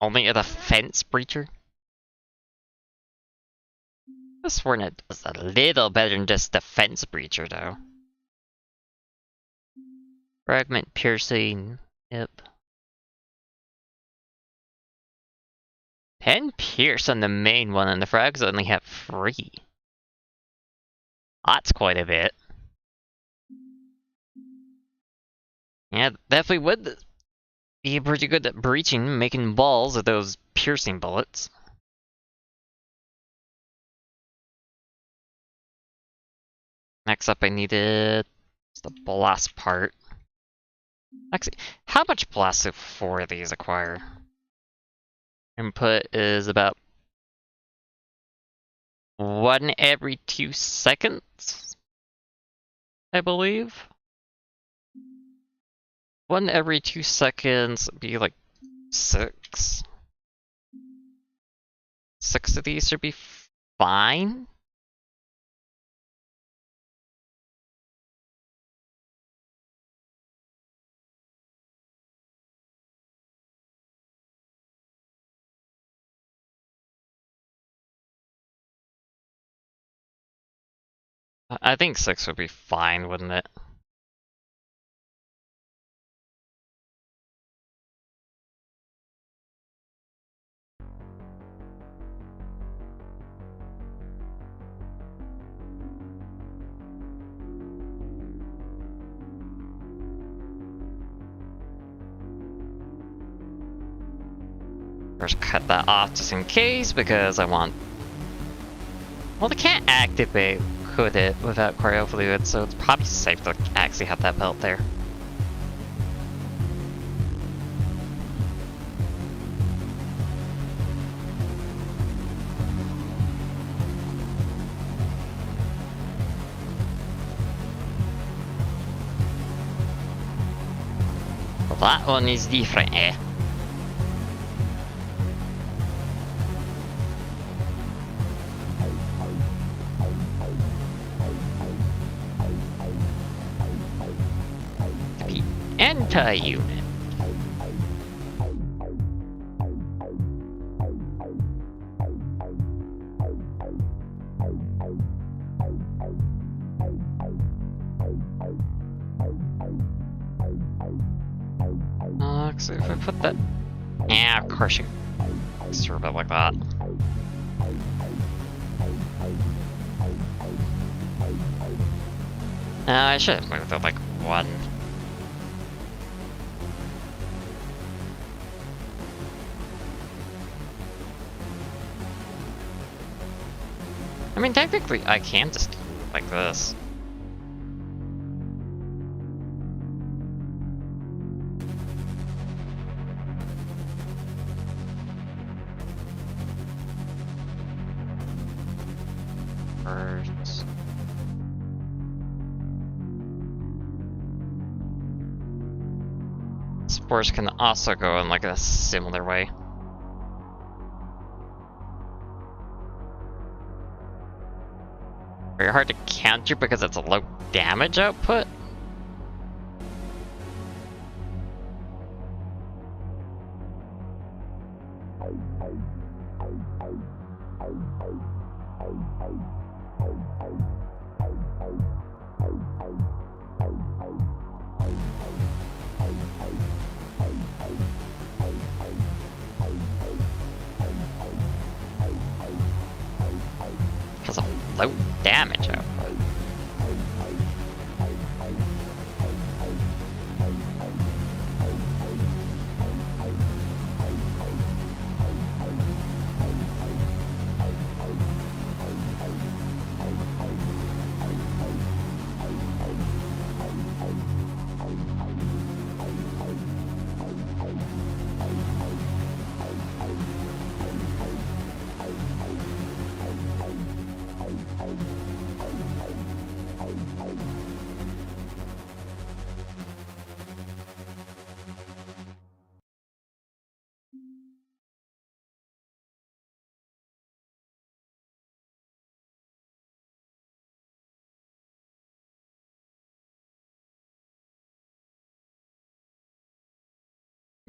Only a defense breacher? I could have sworn it was a little better than just defense breacher, though. Fragment piercing. Yep. 10 pierce on the main one, and the frags only have 3. That's quite a bit. Yeah, definitely would be pretty good at breaching, making balls of those piercing bullets. Next up, I needed the blast part. Actually, how much blast do 4 of these acquire? Input is about 1 every 2 seconds, I believe. 1 every 2 seconds would be like 6. 6 of these should be fine. I think 6 would be fine, wouldn't it? First, cut that off just in case, because I want... Well, they can't activate, could it, without cryo fluid, so it's probably safe to actually have that belt there. Well, that one is different, eh? Anti-unit. So if I put that... Yeah, of course you serve it like that. I should have moved it like 1. I mean, technically, I can just do it like this. First. Spores can also go in like a similar way. Very hard to counter because it's a low damage output. Because of low damage output.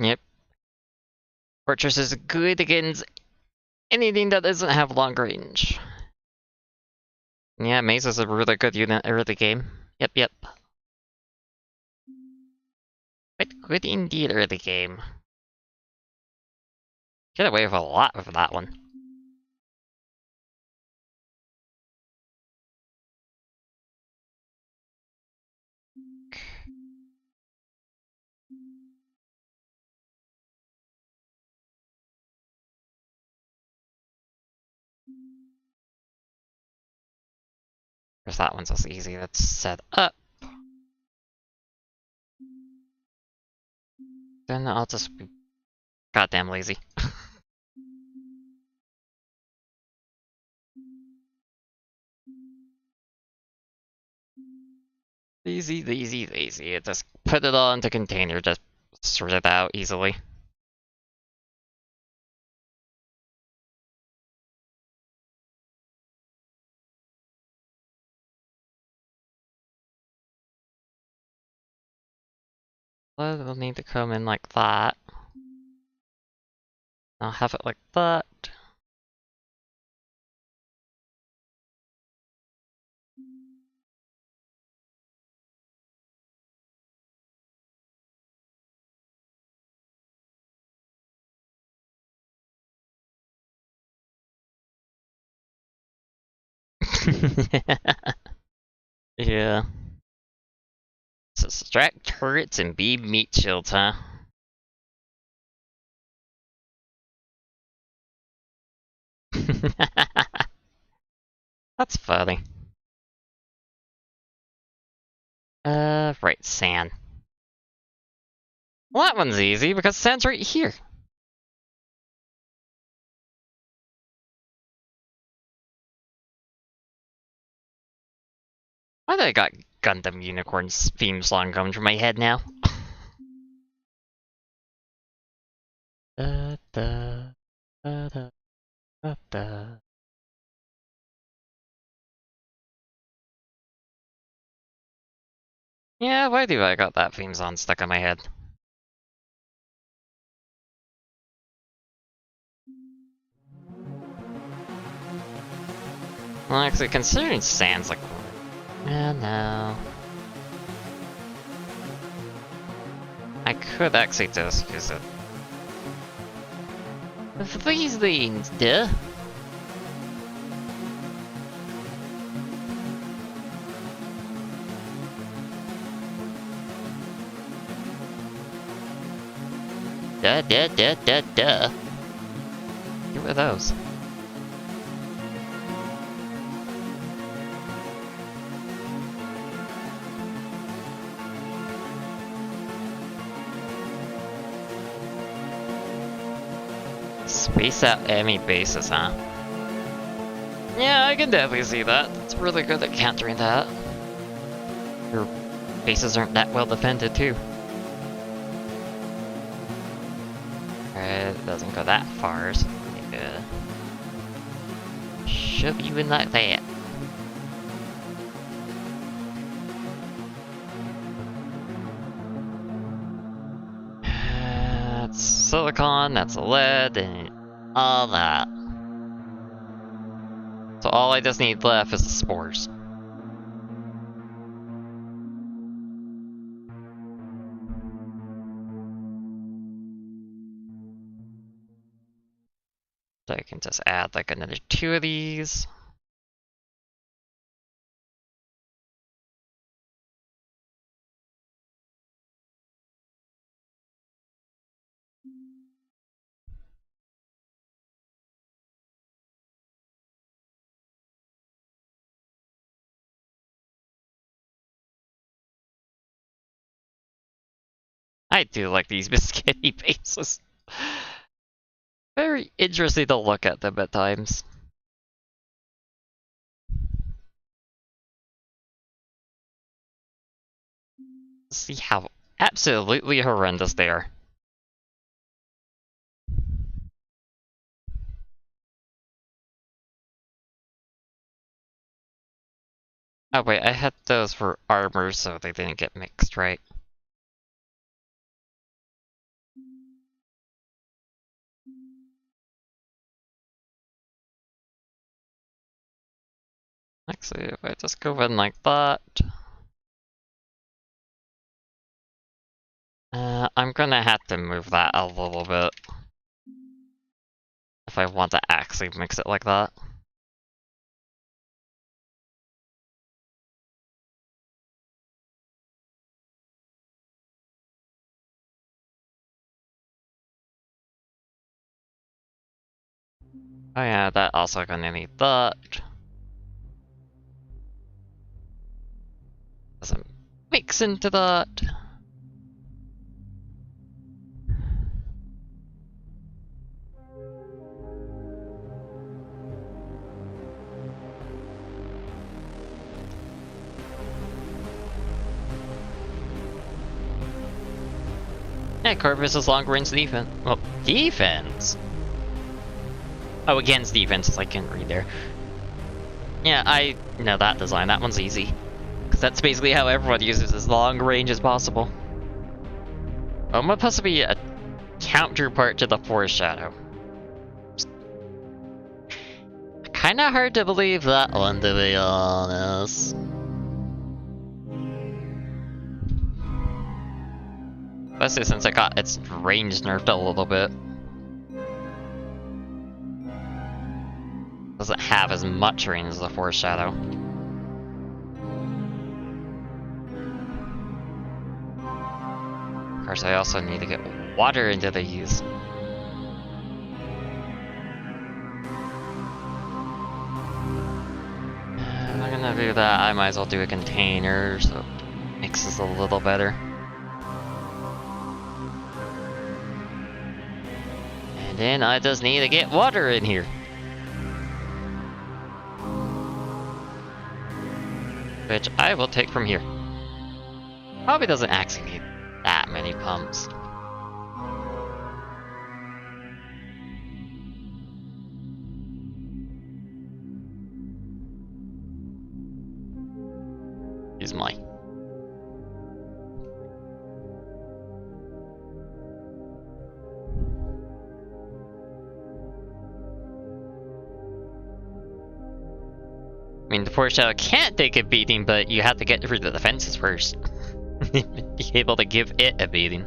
Yep. Fortress is good against anything that doesn't have long range. Yeah, Maze is a really good unit early game. Yep. Quite good indeed early game. Get away with a lot with that one. Because that one's just easy. That's set up. Then I'll just be goddamn lazy. Lazy. Just put it all into container, just sort it out easily. Well, it'll need to come in like that. I'll have it like that. Yeah. So distract turrets and be meat shields, huh? That's funny. Right, sand. Well, that one's easy because sand's right here. Why did I got Gundam Unicorns theme song coming through my head now? Da, da, da, da, da, da. Yeah, why do I got that theme song stuck in my head? Well, actually, considering sand's like... no. I could actually just use it. These things, duh. Duh. Get rid of those. Space out enemy bases, huh? Yeah, I can definitely see that. It's really good at countering that. Your bases aren't that well defended, too. It doesn't go that far, so maybe shove you in like that. That's silicon, that's lead, and all that. So all I just need left is the spores. So I can just add like another 2 of these. I do like these biscuity bases. Very interesting to look at them at times. See how absolutely horrendous they are. Oh wait, I had those for armor so they didn't get mixed, right? Actually, if I just go in like that... I'm gonna have to move that a little bit. If I want to actually mix it like that. Oh yeah, that also gonna need that. Doesn't mix into that. Yeah, Corvus is long range defense. Well, defense? Oh, against defense, I can't read there. Yeah, I know that design. That one's easy. Because that's basically how everyone uses as long range as possible. Oh, might possibly be a counterpart to the Foreshadow. Kinda hard to believe that one, to be honest. Especially since it got its range nerfed a little bit. Doesn't have as much range as the Foreshadow. Of course, I also need to get water into these. If I'm gonna do that, I might as well do a container so it mixes a little better. And then I just need to get water in here. Which I will take from here. Probably doesn't actually need that many pumps. Use my. I mean, the Foreshadow can't take a beating, but you have to get through the defenses first. Be able to give it a beating.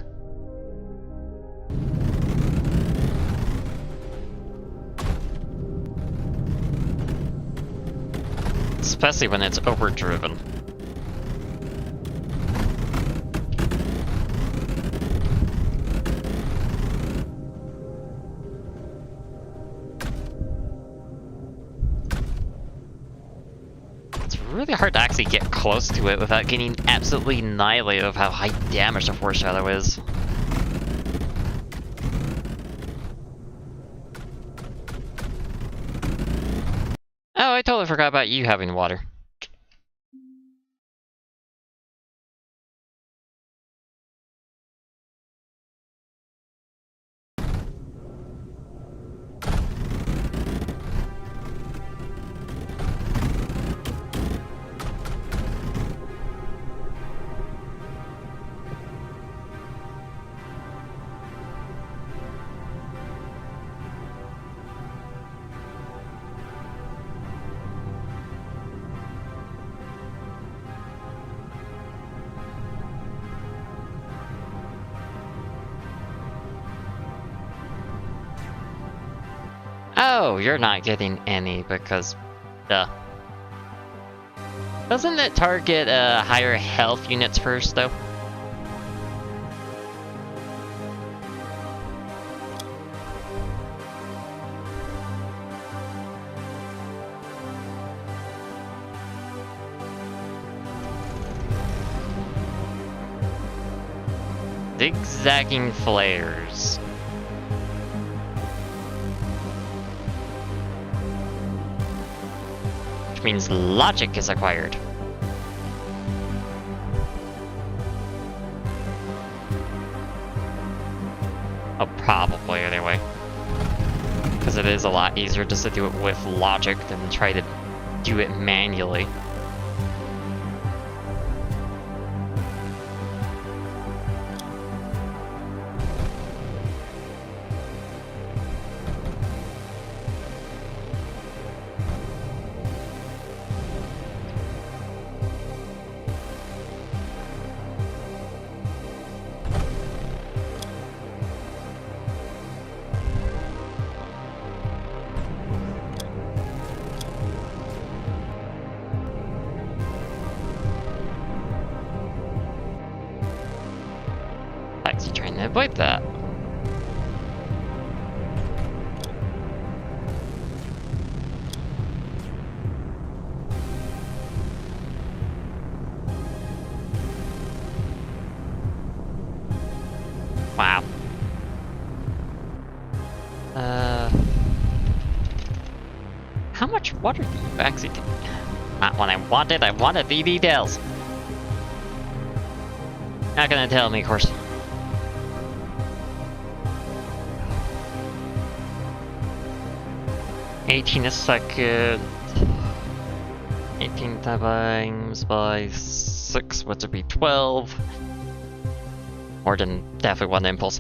Especially when it's overdriven. Really hard to actually get close to it without getting absolutely annihilated of how high damage the Foreshadow is. Oh, I totally forgot about you having water. Oh, you're not getting any because, duh. Doesn't it target higher health units first, though? Zigzagging flares. Which means logic is acquired. Oh, probably anyway. Because it is a lot easier just to do it with logic than try to do it manually. actually trying to avoid that. Wow. How much water do you actually take? Not what I wanted the details. Not gonna tell me, of course. $18 a second. 18 times by 6, which would be 12. More than definitely one impulse.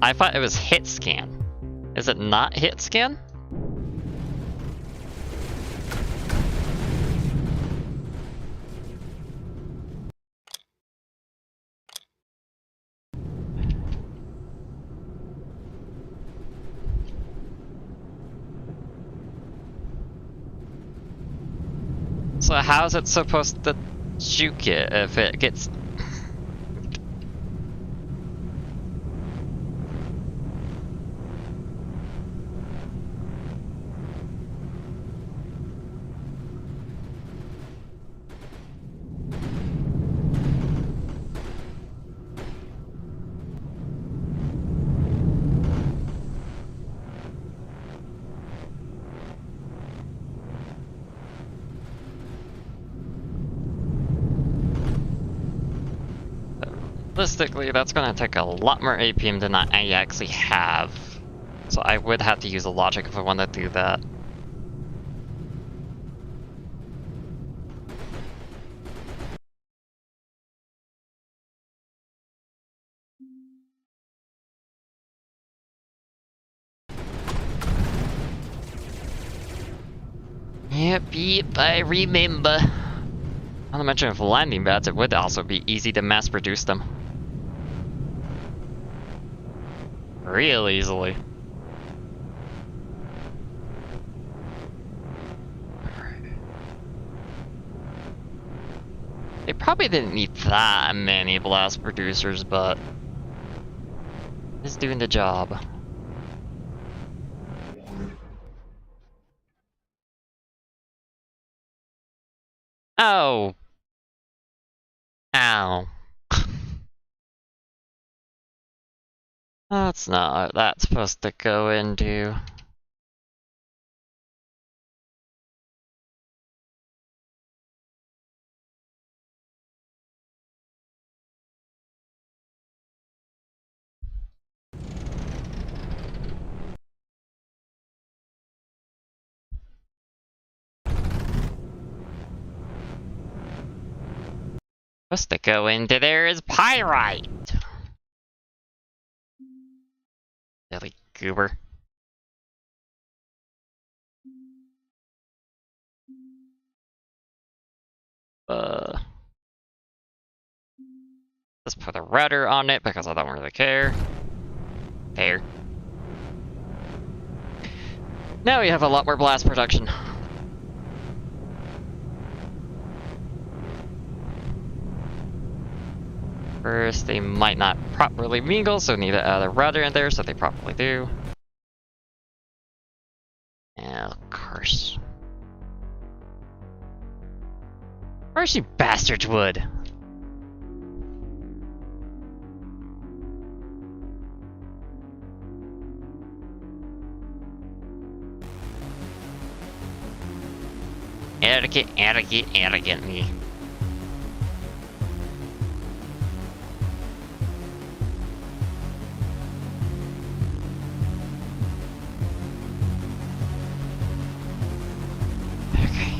I thought it was hit scan. Is it not hit scan? So how is it supposed to juke it if it gets... Realistically, that's gonna take a lot more APM than I actually have. So I would have to use a logic if I want to do that. Yep, I remember. Not to mention if landing pads, it would also be easy to mass produce them. Real easily. They probably didn't need that many blast producers, but it's doing the job. Oh. Ow. That's not what that's supposed to go into. Supposed to go into there is pyrite. Silly goober. Let's put a rudder on it because I don't really care. There. Now we have a lot more blast production. First, they might not properly mingle, so need to add a rudder in there, so they probably do. And of course. Of course you bastards would. Arrogant me. Okay.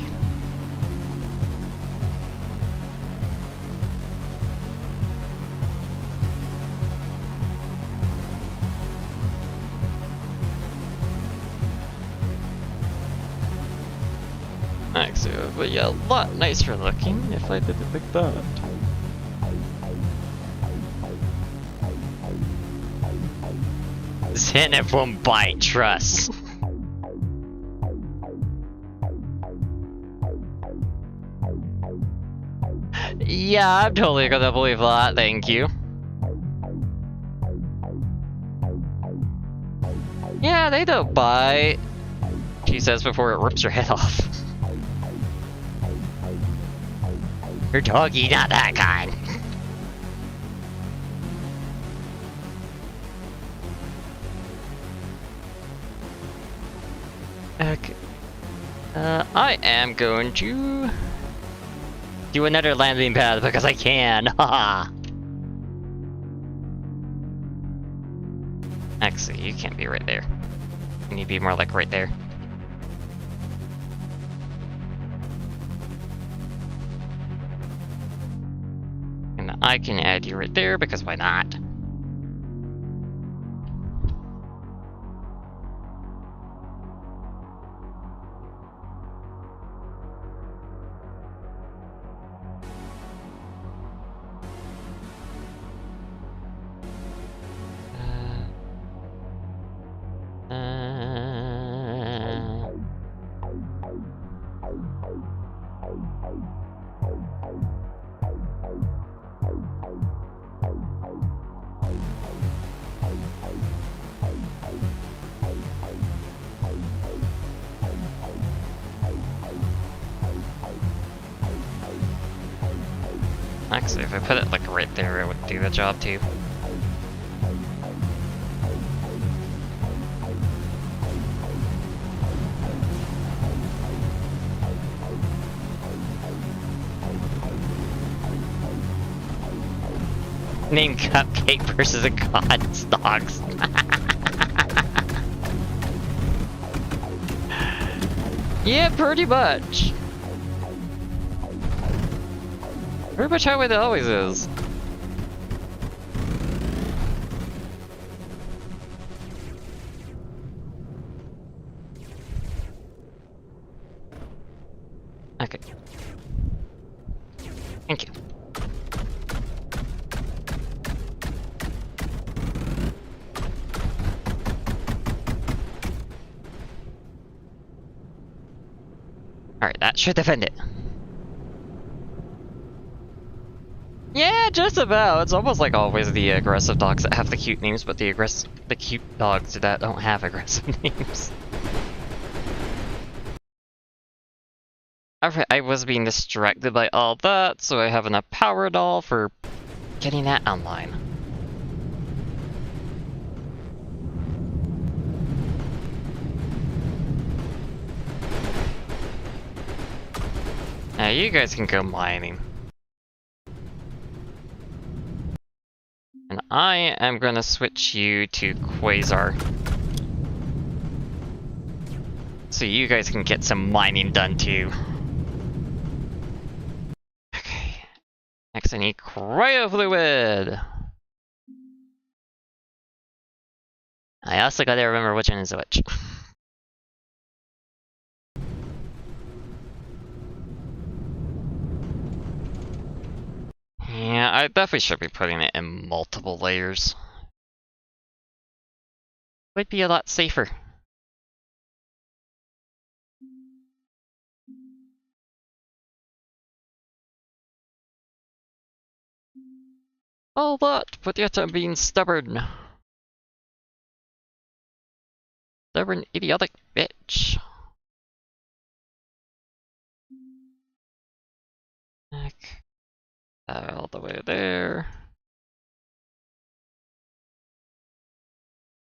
Actually, it would be a lot nicer looking if I did it like that. Xenith won't bite, trust. Yeah, I'm totally gonna believe that, thank you. Yeah, they don't bite, she says before it rips her head off. Your doggy, not that kind. Okay. I am going to do another landing pad because I can. Haha. Actually, you can't be right there. You need to be more like right there. And I can add you right there because why not? Actually, if I put it like right there, it would do the job too. Name Cupcake versus a God's dogs. Yeah, pretty much. Pretty much how it always is. Okay. Thank you. Alright, that should defend it. Yeah, just about. It's almost like always the aggressive dogs that have the cute names, but the cute dogs that don't have aggressive names. Alright, I was being distracted by all that, so I have enough power doll for getting that online. Now you guys can go mining. And I am gonna switch you to Quasar. So you guys can get some mining done too. Okay. Next I need cryofluid! I also gotta remember which one is which. Yeah, I definitely should be putting it in multiple layers. Would be a lot safer. All that, but yet I'm being stubborn. Stubborn, idiotic bitch. Back. All the way there.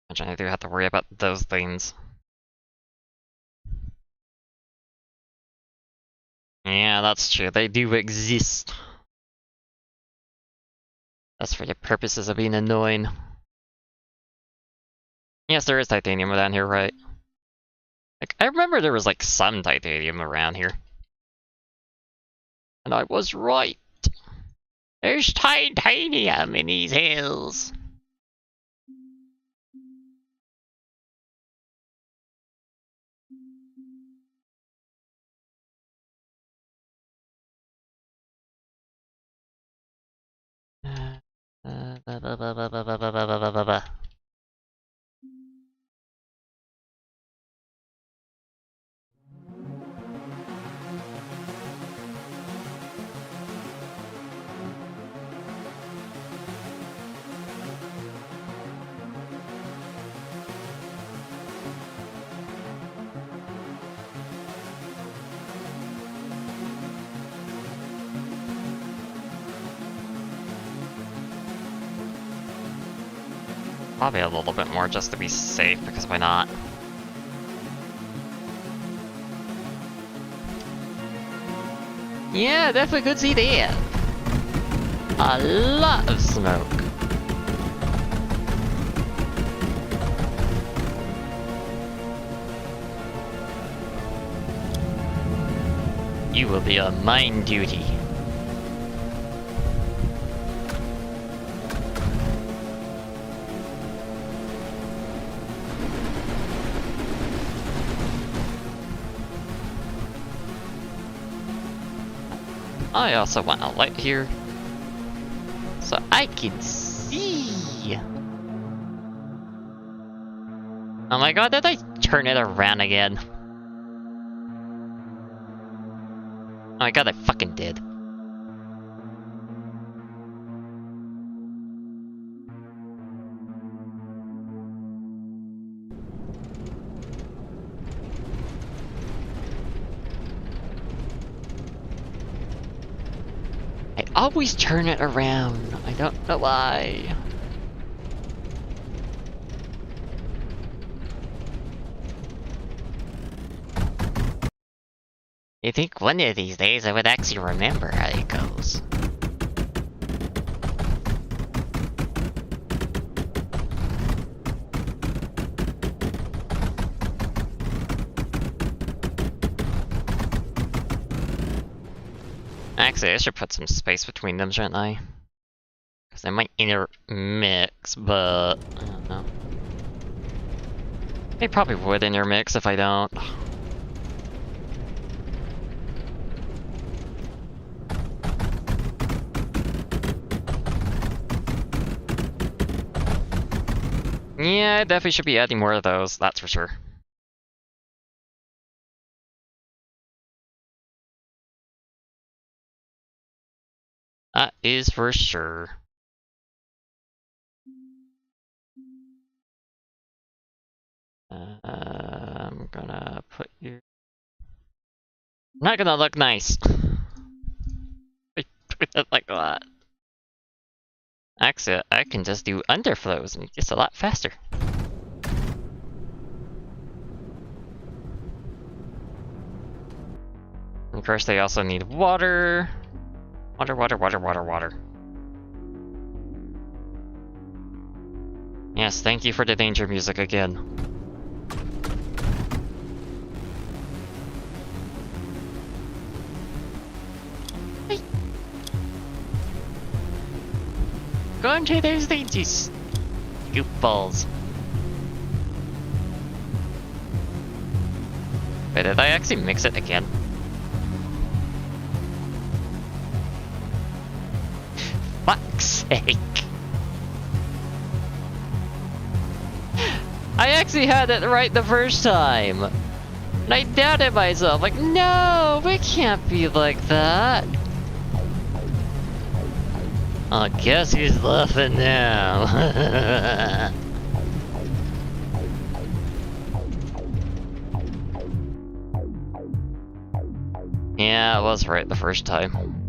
Imagine I do have to worry about those things. Yeah, that's true. They do exist. That's for the purposes of being annoying. Yes, there is titanium down here, right? Like, I remember there was like some titanium around here. And I was right. There's titanium in these hills. Probably a little bit more just to be safe, because why not? Yeah, definitely could see that. A lot of smoke. You will be on mine duty. I also want a light here, so I can see. Oh my god, did I turn it around again? Oh my god, I fucking did. I always turn it around. I don't know why. You think one of these days I would actually remember how it goes. Actually, I should put some space between them, shouldn't I? Because they might intermix, but I don't know. They probably would intermix if I don't. Yeah, I definitely should be adding more of those, that's for sure. That is for sure. I'm gonna put you... Not gonna look nice. I put it like that. Actually, I can just do underflows and it gets a lot faster. And of course, they also need water. Water, water, water, water, water. Yes, thank you for the danger music again. Hey. Go into those dangers, goofballs. Wait, did I actually mix it again? Fuck's sake. I actually had it right the first time. And I doubted myself, like, no, it can't be like that. Oh, guess who's laughing now? Yeah, I was right the first time.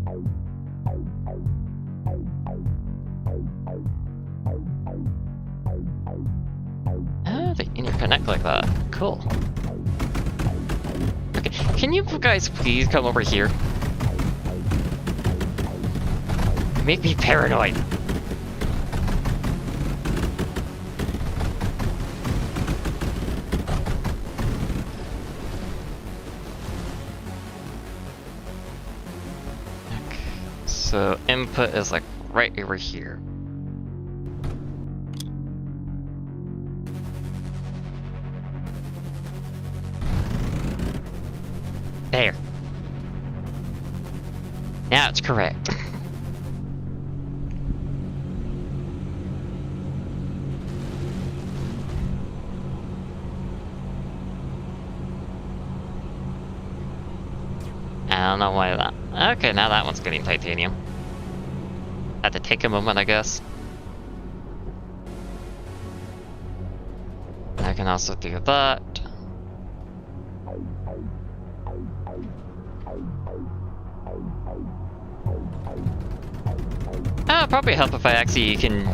Oh, they interconnect like that. Cool. Okay, can you guys please come over here? Make me paranoid. Okay, so input is like right over here. There. Now it's correct. I don't know why that... Okay, now that one's getting titanium. Had to take a moment, I guess. I can also do that. It'll probably help if I actually can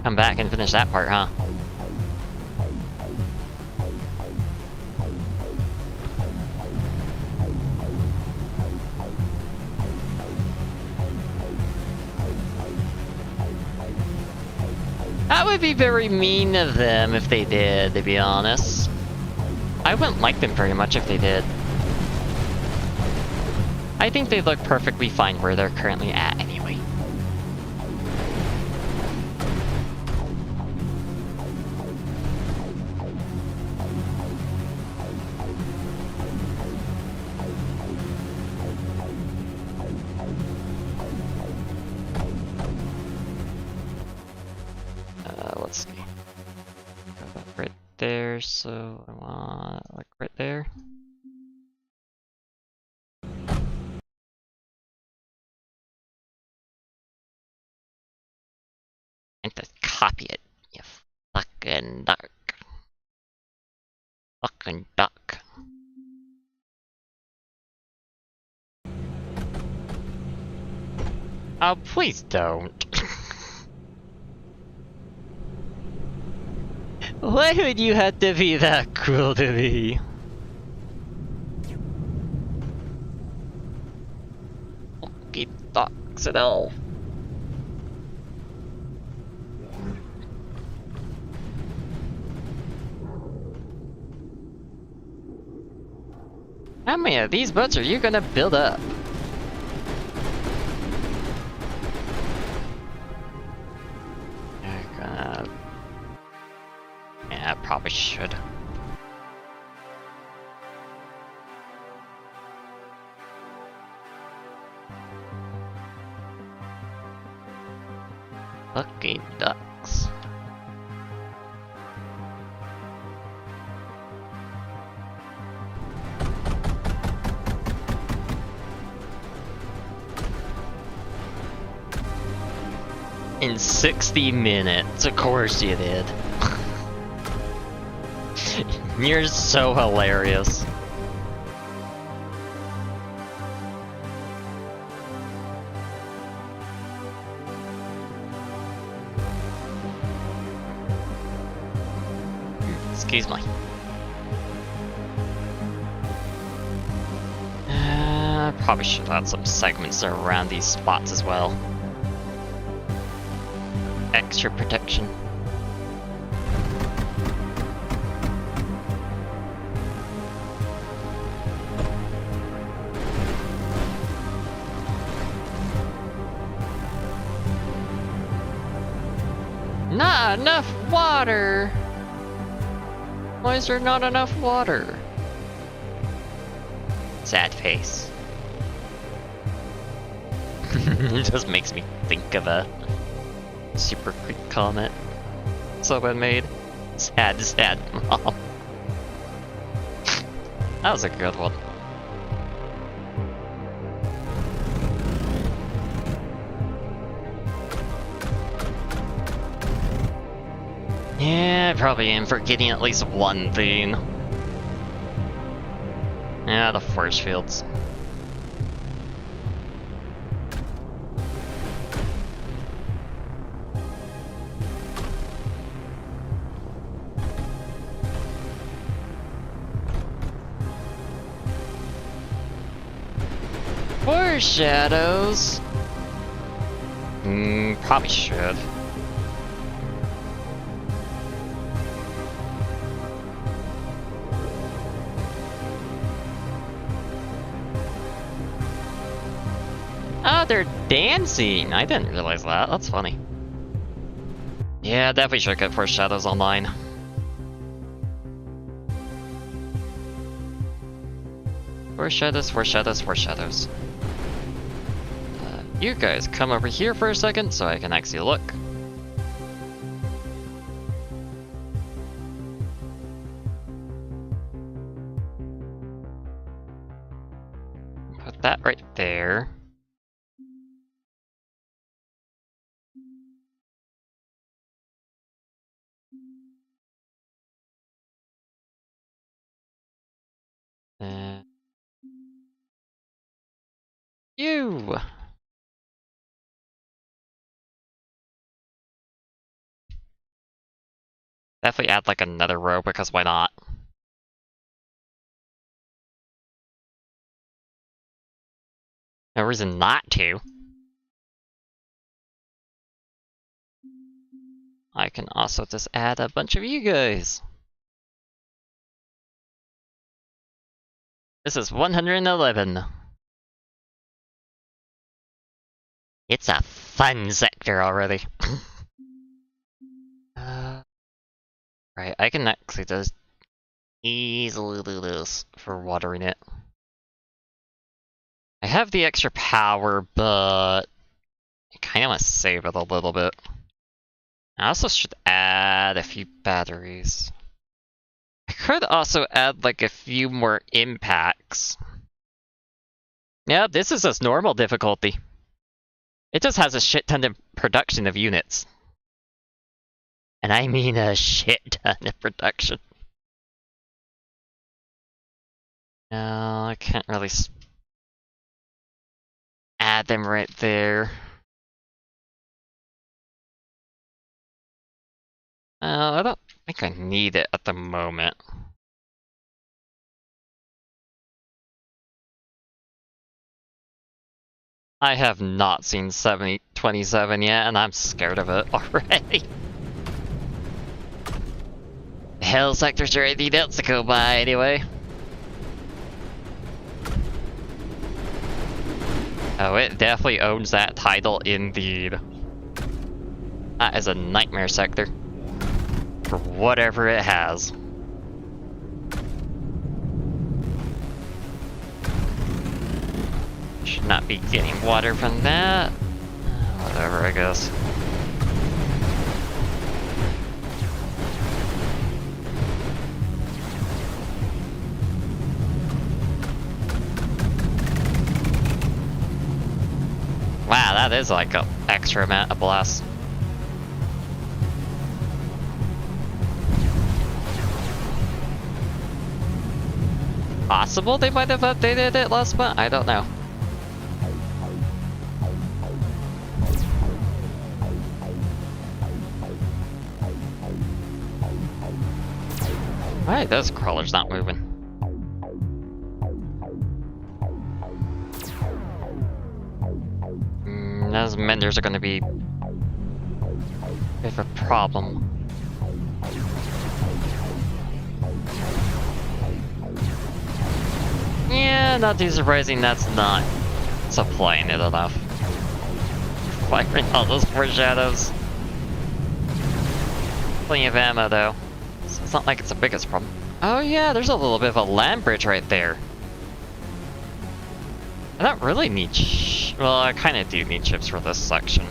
Come back and finish that part, huh? That would be very mean of them if they did, to be honest. I wouldn't like them very much if they did. I think they look perfectly fine where they're currently at anyway. Let's see. Right there, so I want like right there. And to copy it, you fucking duck. Fucking duck. Oh, please don't. Why would you have to be that cruel to me? Fucking ducks and all. How many of these boats are you gonna build up? Yeah, I probably should. Fucking ducks. In 60 minutes, of course you did. You're so hilarious. Excuse me. Probably should add some segments around these spots as well. Extra protection. Not enough water! Why is there not enough water? Sad face. It just makes me think of a super quick comment someone made. Sad, sad mom. That was a good one. Yeah, I probably am forgetting at least one thing. Yeah, the force fields. Foreshadows? Probably should. Oh, they're dancing! I didn't realize that. That's funny. Yeah, definitely should get foreshadows online. Foreshadows, foreshadows, foreshadows. You guys come over here for a second so I can actually look. Put that right there. You! Definitely add like another row, because why not? No reason not to. I can also just add a bunch of you guys. This is 111. It's a fun sector already. Right, I can actually just easily do this for watering it. I have the extra power, but I kind of want to save it a little bit. I also should add a few batteries. I could also add like a few more impacts. Yeah, this is just normal difficulty. It just has a shit ton of production of units. And I mean a shit ton of production. No, I can't really add them right there. I don't think I need it at the moment. I have not seen 7027 yet, and I'm scared of it already. Hell sector's already else to go by anyway. Oh, it definitely owns that title indeed. That is a nightmare sector. For whatever it has. Should not be getting water from that. Whatever, I guess. Wow, that is like an extra amount of blast. Possible they might have updated it last month? I don't know. Why are those crawlers not moving? Those menders are gonna be a bit of a problem. Yeah, not too surprising that's not supplying it enough. Firing all those poor shadows. Plenty of ammo though. So it's not like it's the biggest problem. Oh yeah, there's a little bit of a land bridge right there. I don't really need well, I kind of do need chips for this section.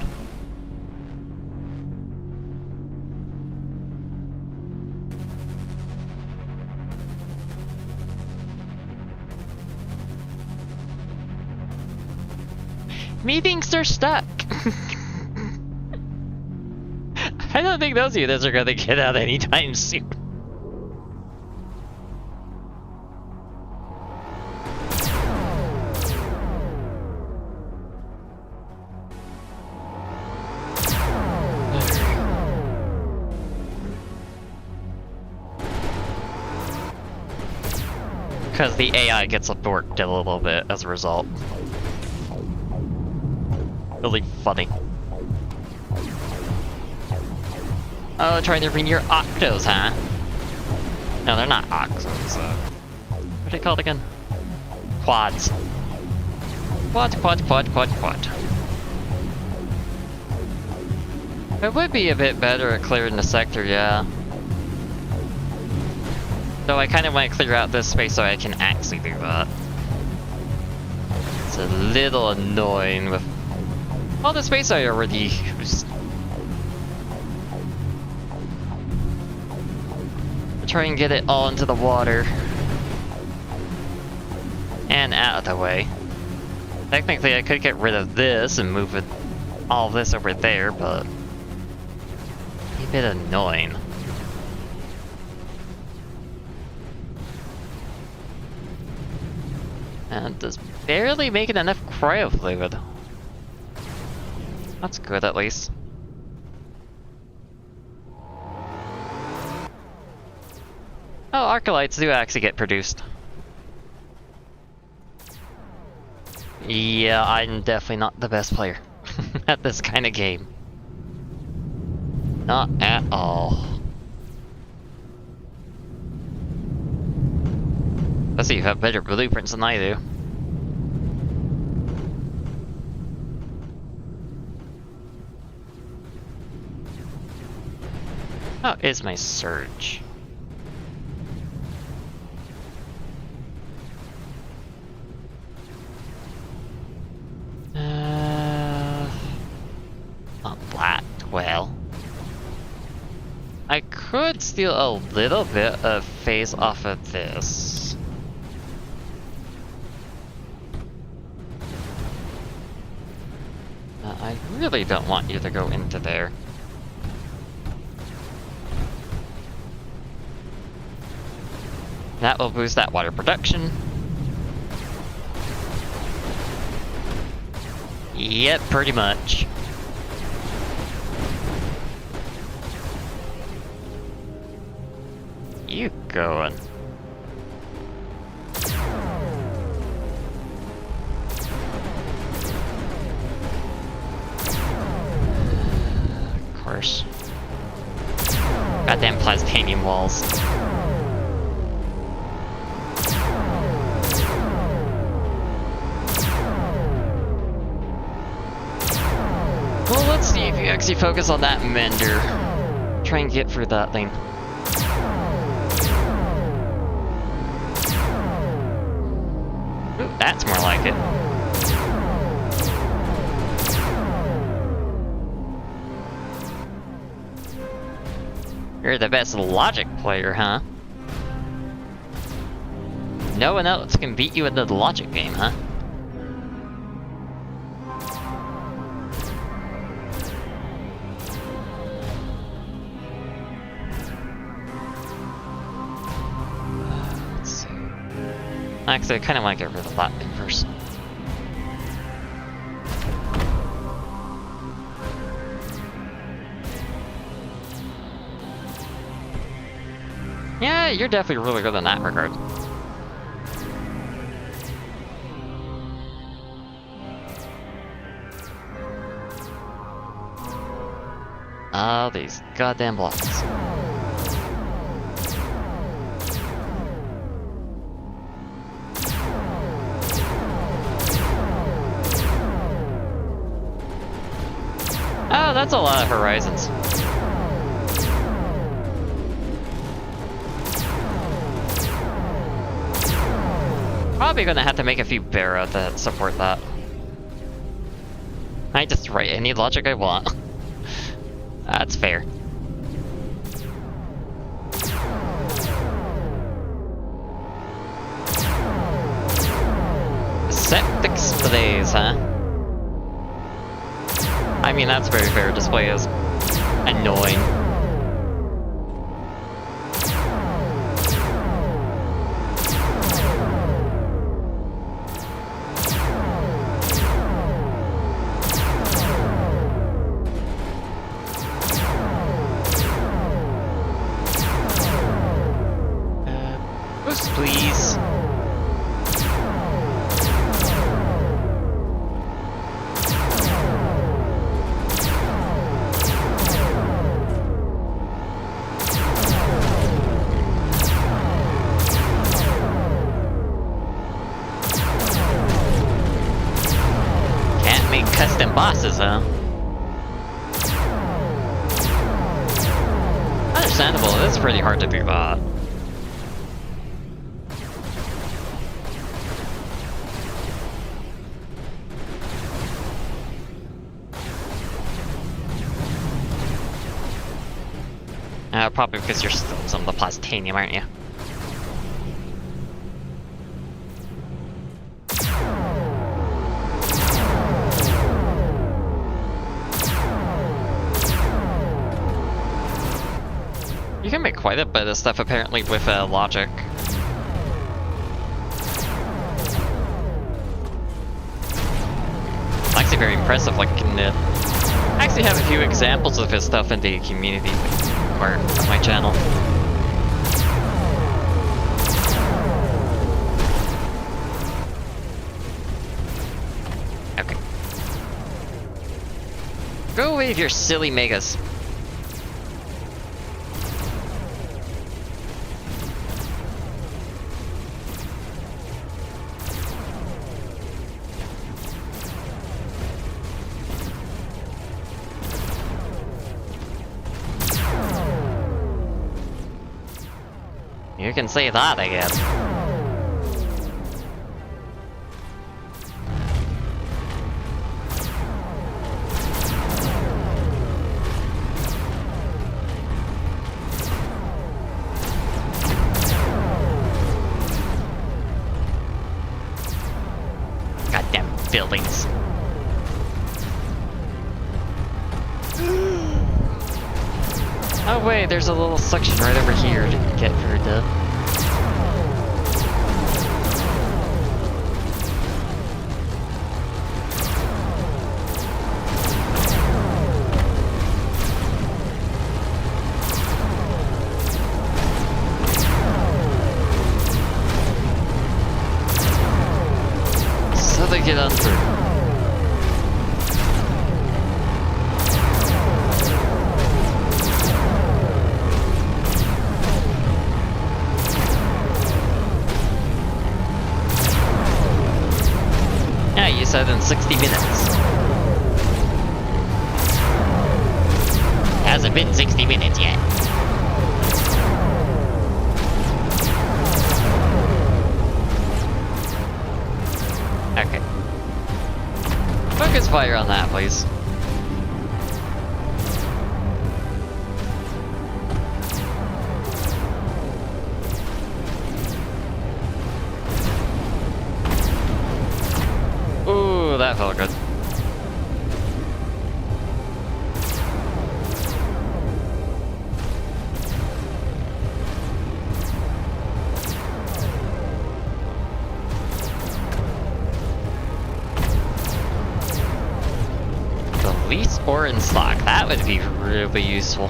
Meetings are stuck. I don't think those units are gonna get out anytime soon. Because the AI gets borked a little bit as a result. Really funny. Oh, trying to bring your octos, huh? No, they're not octos. What are they called again? Quads. Quad. It would be a bit better at clearing the sector, yeah. So I kind of want to clear out this space so I can actually do that. It's a little annoying with all the space I already used. Try and get it all into the water. And out of the way. Technically I could get rid of this and move it, all this over there, but a bit annoying. And just barely making enough cryo fluid. That's good at least. Oh, Arcalites do actually get produced. Yeah, I'm definitely not the best player at this kind of game. Not at all. Let's see, you have better blueprints than I do. How is my surge? Not that well. I could steal a little bit of phase off of this. I really don't want you to go into there. That will boost that water production. Yep, pretty much. You going? Of course. Goddamn plastanium walls. Well, let's see if you actually focus on that mender. Try and get through that thing. Ooh, that's more like it. You're the best logic player, huh? No one else can beat you in the logic game, huh? Let's see. Actually, I kind of want to get rid of that thing first. Yeah, you're definitely really good in that regard. Oh, these goddamn blocks. Oh, that's a lot of horizons. Probably gonna have to make a few Barra that support that. I just write any logic I want. That's fair. Septic displays, huh? I mean, that's very fair. Display is annoying. Boost, please. Can't make custom bosses, huh? Understandable, it's pretty hard to do that. Probably because you're still some of the plastanium, aren't you? You can make quite a bit of stuff apparently with logic. It's actually very impressive. Like, I actually have a few examples of his stuff in the community part of my channel. Go away with your silly megas. You can say that, I guess. Goddamn buildings. Oh wait, there's a little section right over here to get rid of. So they get on through. Yeah, you said in 60 minutes. Hasn't been 60 minutes yet. Okay. Focus fire on that, please. Ooh, that felt good. Police or in stock, that would be really useful.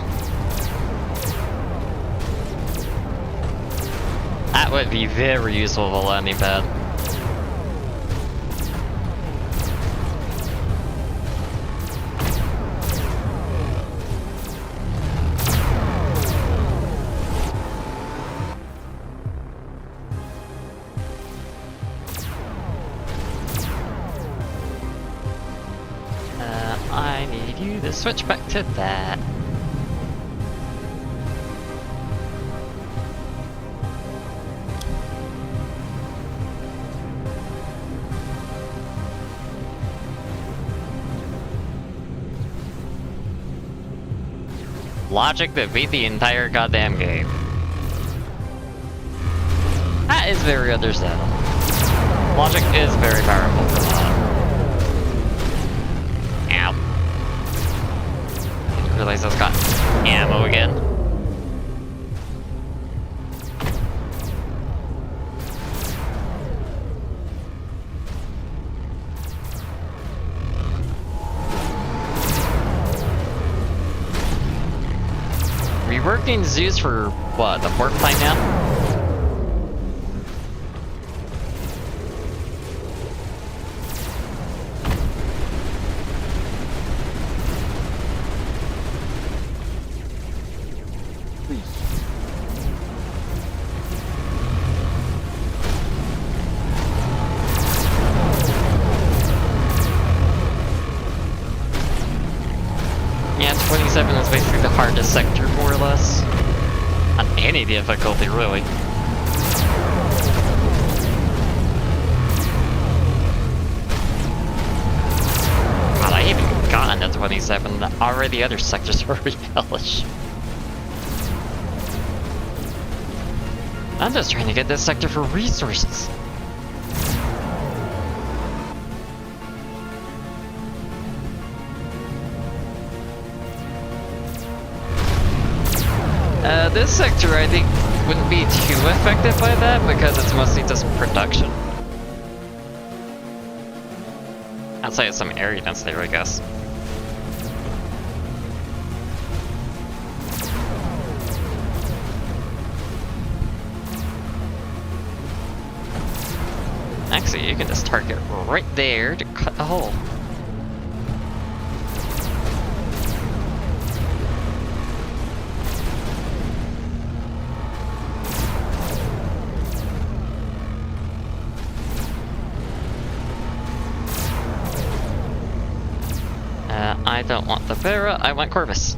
That would be very useful of a landing pad. I need you to switch back to that. Logic that beat the entire goddamn game. That is very understandable. Logic is very powerful for that. Ow. Didn't realize I was got ammo again. Reworking Zeus for what, the fourth time now? Yeah, 27 is basically the hardest sector, more or less. On any difficulty, really. God, I haven't gotten to 27. Already the other sectors are really hellish. I'm just trying to get this sector for resources. This sector, I think, wouldn't be too affected by that because it's mostly just production. Outside of some airiness there, I guess. Actually, you can just target right there to cut a hole. don't want the Vera, I want Corvus.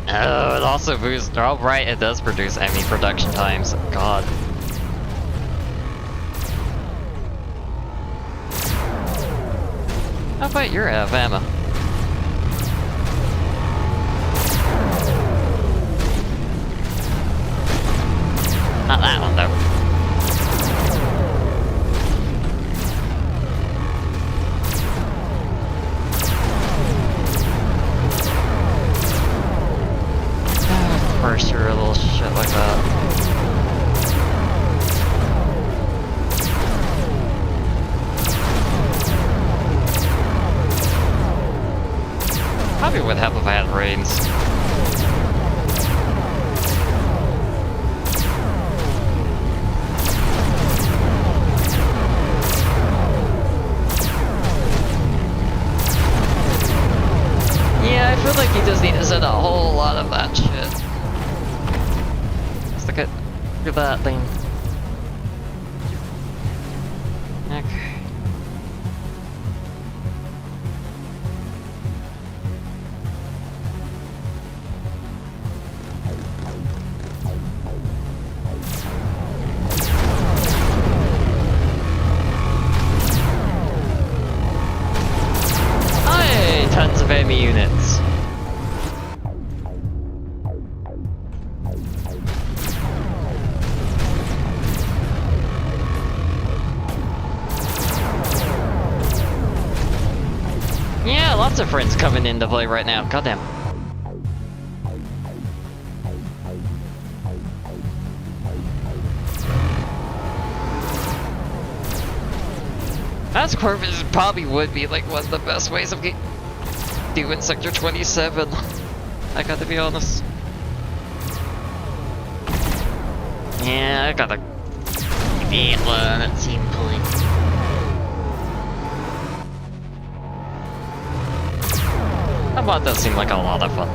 Oh, it also boosts. Oh, right, it does produce enemy production times. God. How about you're out of ammo? Not that one, though. Of course, you're a little shit like that. Probably would help if I had brains. Yeah, I feel like he just need to send a whole lot of that shit. Let's look at that thing. Okay. Tons of enemy units. Yeah, lots of friends coming into play right now. Goddamn. As Corvus probably would be like one of the best ways of doing Sector 27. I gotta be honest. Yeah, I gotta be one at some point. That mod does seem like a lot of fun.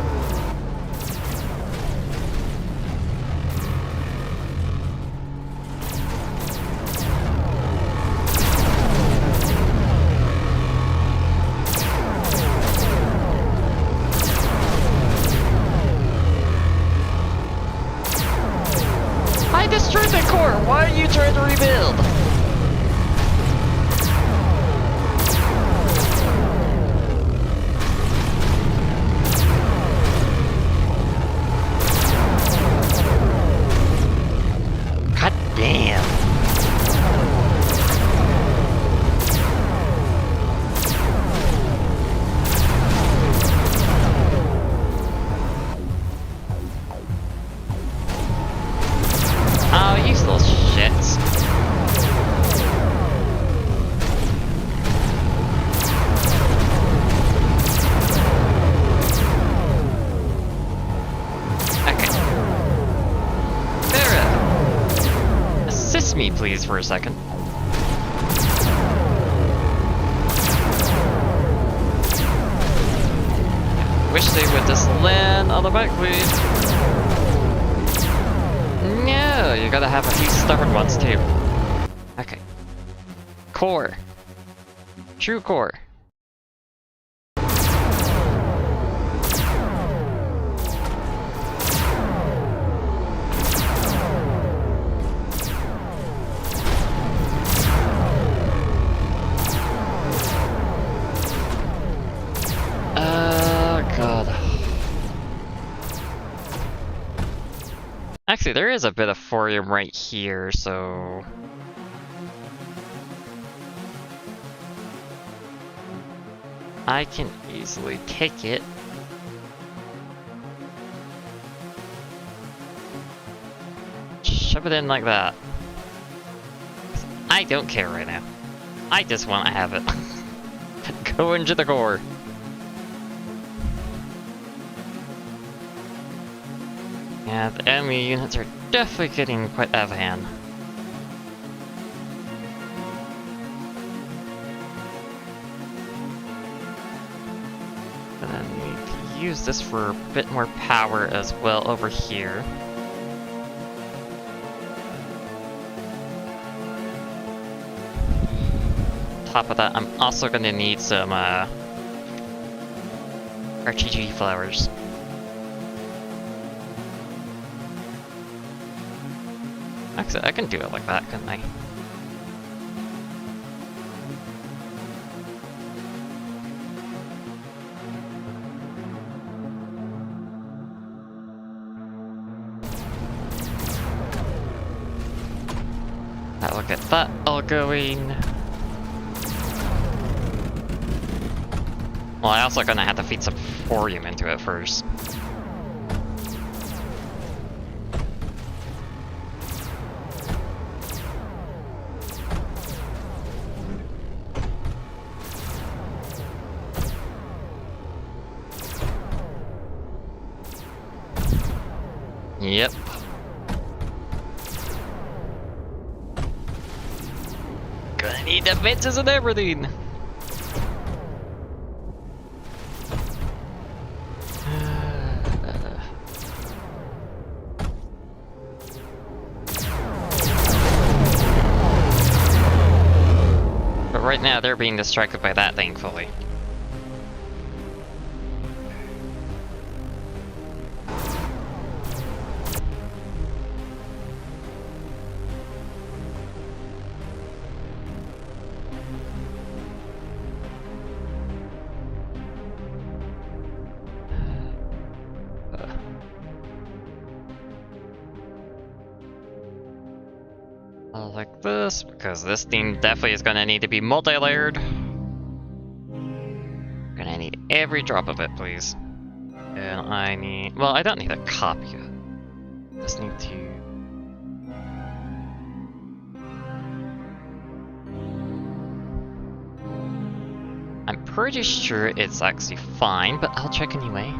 I destroyed the core! Why are you trying to rebuild? God damn. Oh, you little shits. Okay. Vera, assist me please for a second. Wish they would just land on the back, please. No, you gotta have a few stubborn ones too. Okay. Core. True core. God. Actually, there is a bit of thorium right here, so... I can easily take it. Shove it in like that. I don't care right now. I just want to have it. Go into the core. Yeah, the enemy units are definitely getting quite out of hand. And then we need to use this for a bit more power as well over here. top of that, I'm also gonna need some RTG flowers. Actually, I can do it like that, couldn't I? I'll get that all going. Well, I also gonna have to feed some thorium into it first. Yep. Gonna need the fences and everything. But right now they're being distracted by that, thankfully. Like this, because this thing definitely is gonna need to be multi-layered. Gonna need every drop of it, please. And I need... well, I don't need a copy of it. Just need to... I'm pretty sure it's actually fine, but I'll check anyway.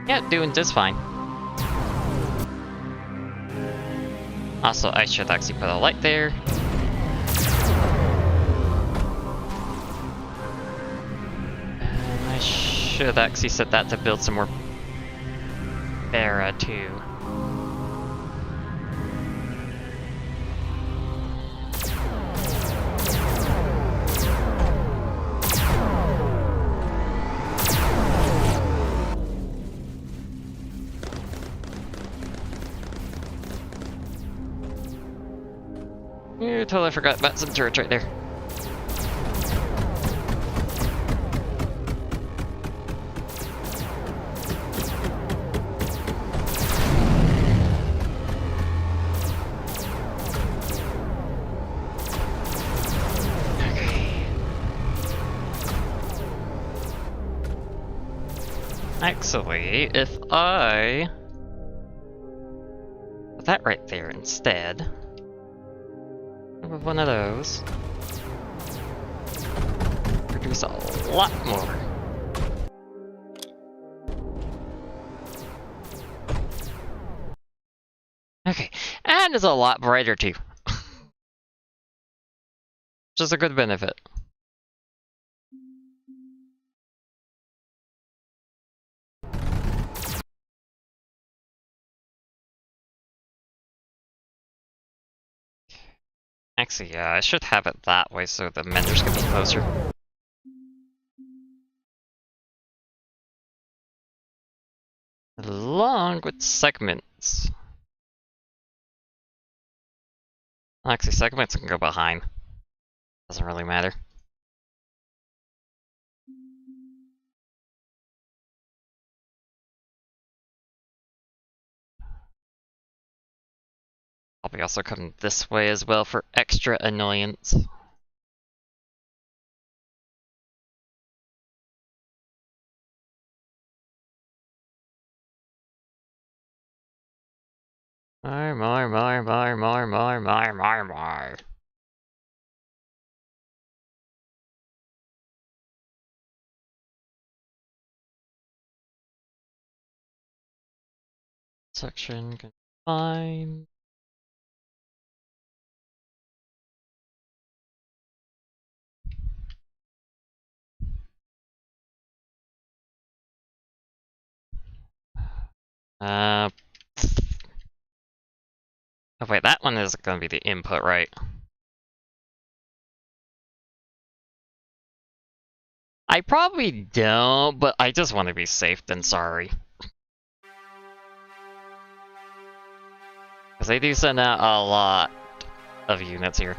Yeah, doing just fine. Also, I should actually put a light there. And I should actually set that to build some more Barra too. You totally forgot about some turrets right there. Okay. Actually, if I put that right there instead. With one of those, produce a lot more. Okay, and it's a lot brighter too. Just a good benefit. Actually, yeah, I should have it that way so the menders can be closer. Along with segments. Actually, segments can go behind. Doesn't really matter. Probably also come this way as well for extra annoyance. More. Section can fine. Oh wait, that one is gonna be the input, right? I probably don't, but I just want to be safe than sorry. Because they do send out a lot of units here.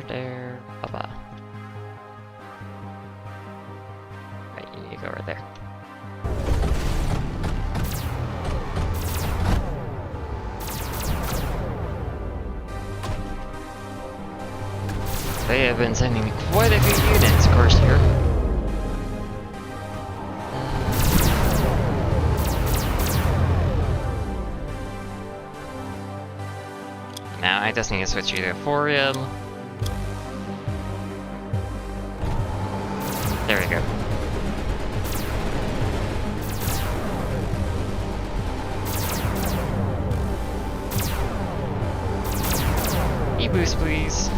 There, bye-bye. Right, you need to go right there. They have been sending me quite a few units, of course, here. Now I just need to switch you to Thorium. There we go. E-boost, please.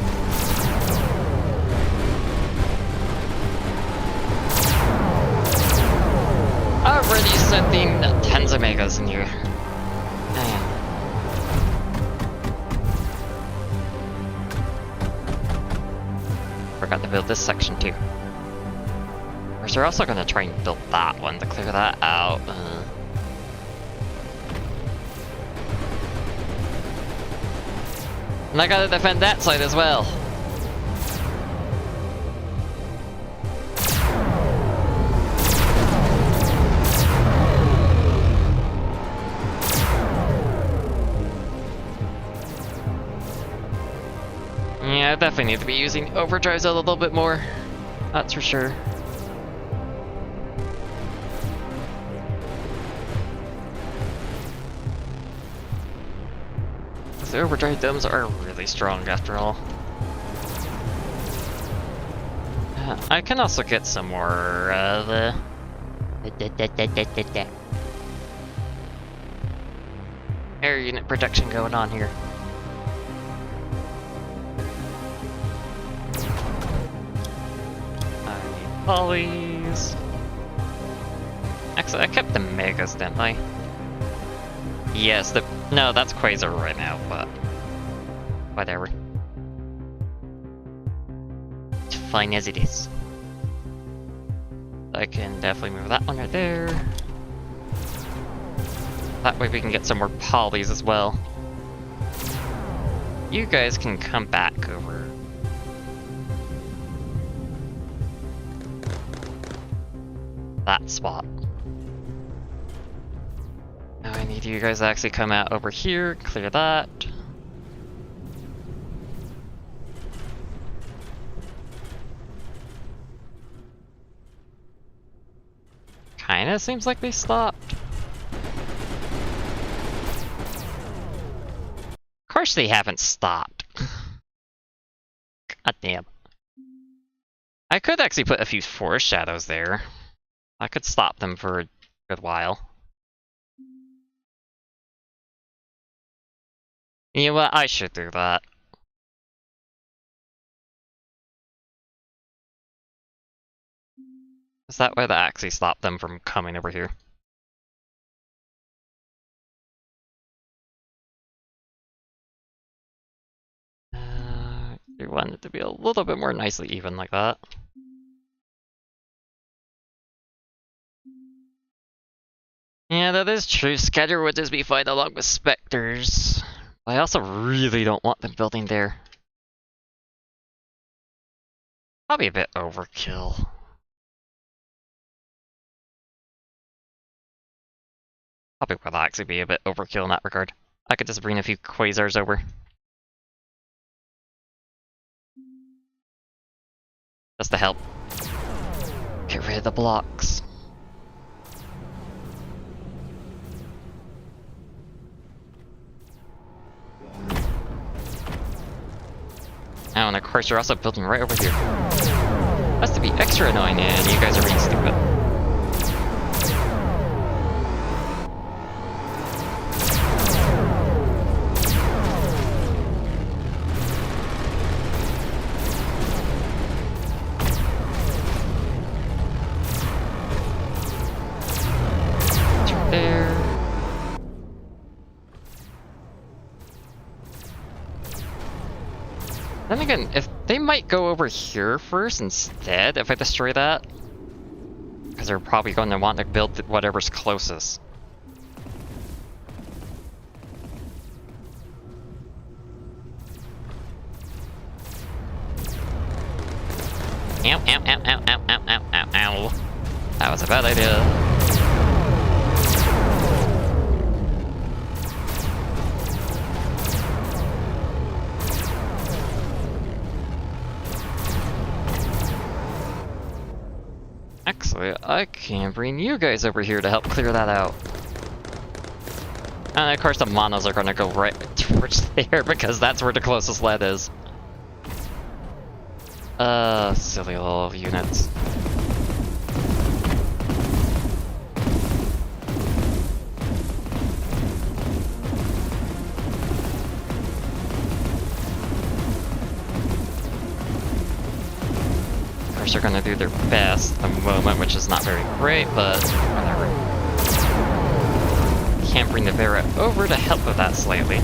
Already sending tens of megas in here. Man. Forgot to build this section too. Or they're also gonna try and build that one to clear that out. And I gotta defend that side as well. Yeah, I definitely need to be using overdrives a little bit more. That's for sure. The overdrive domes are really strong after all. I can also get some more air unit protection going on here. I need polys. Actually, I kept the megas, didn't I? Yes, no, that's Quasar right now, but whatever. It's fine as it is. I can definitely move that one right there. That way we can get some more polys as well. You guys can come back over. That spot. Now I need you guys to actually come out over here, clear that. Kinda seems like they stopped. Of course they haven't stopped. God damn. I could actually put a few forest shadows there. I could stop them for a good while. You know what? I should do that. Is that way that actually stop them from coming over here? You want it to be a little bit more nicely even like that. Yeah, that is true. Scatter would just be fine along with Spectres. I also really don't want them building there. Probably a bit overkill. Probably will actually be a bit overkill in that regard. I could just bring a few Quasars over. Just to help get rid of the blocks. Oh, and of course you're also building right over here. That's to be extra annoying, and you guys are being stupid. Then again, if they might go over here first instead if I destroy that. Because they're probably going to want to build whatever's closest. Ow, ow, ow, ow, ow, ow, ow, ow, ow. That was a bad idea. Actually, I can bring you guys over here to help clear that out. And of course the monos are gonna go right towards there because that's where the closest lead is. Silly little units. Of course they're gonna do their best at the moment, which is not very great, but whatever. Can't bring the Vera over to help with that slightly.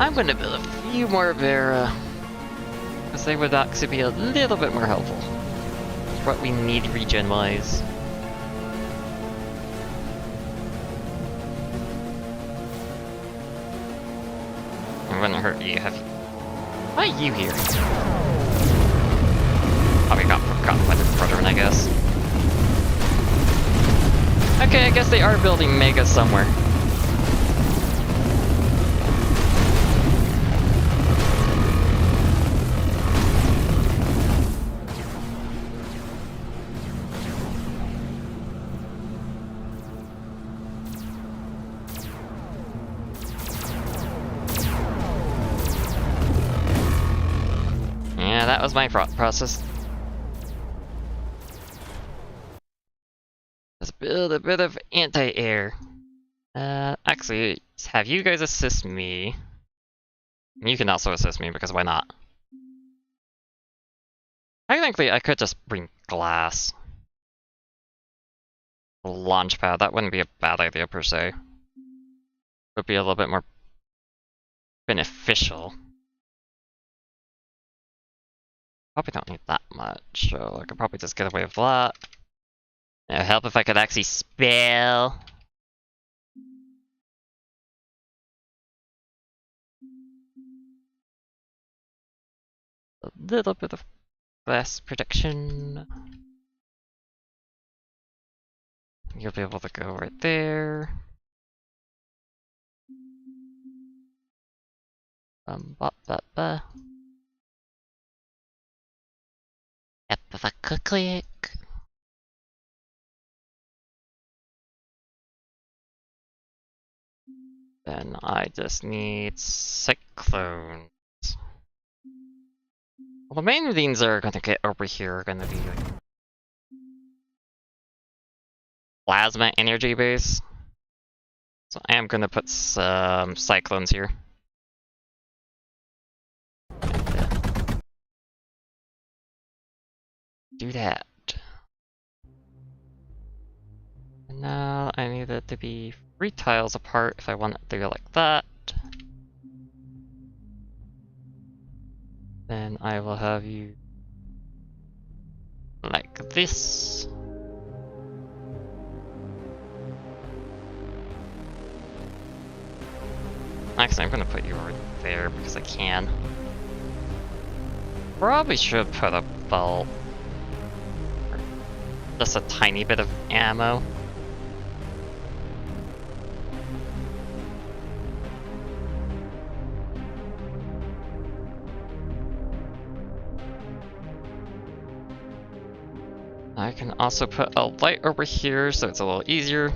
I'm gonna build a few more Vera, because they would actually be a little bit more helpful. What we need regen-wise. I'm gonna hurt you, have you? Why are you here? Probably got forgotten by the brethren, I guess. Okay, I guess they are building Mega somewhere. That was my process. Let's build a bit of anti-air. Actually, have you guys assist me. You can also assist me, because why not? Technically, I could just bring glass. A launch pad, that wouldn't be a bad idea per se. It would be a little bit more beneficial. Probably don't need that much, so I could probably just get away with that. It would help if I could actually spell. A little bit of less protection. You'll be able to go right there. Ba ba ba. Click. Then I just need cyclones. Well, the main things that are gonna get over here are gonna be like plasma energy base. So I am gonna put some cyclones here. Do that. And now I need it to be 3 tiles apart if I want it to go like that. Then I will have you like this. Actually, I'm gonna put you over there because I can. Probably should put a bolt. Just a tiny bit of ammo. I can also put a light over here so it's a little easier.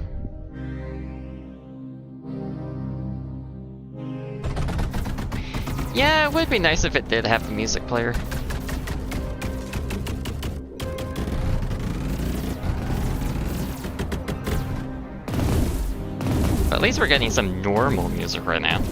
Yeah, it would be nice if it did have the music player. But At least we're getting some normal music right now.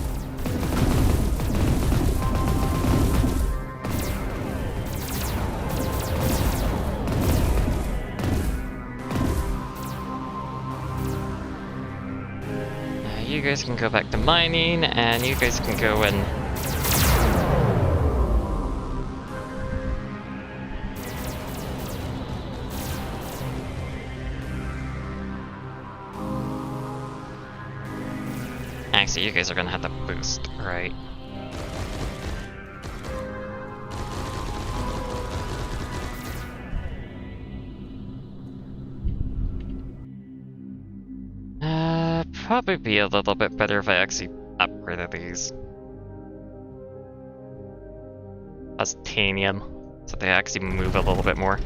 You guys can go back to mining, and you guys can go and... Actually, you guys are gonna have to boost, right? Probably be a little bit better if I actually upgraded these. Titanium, so they actually move a little bit more.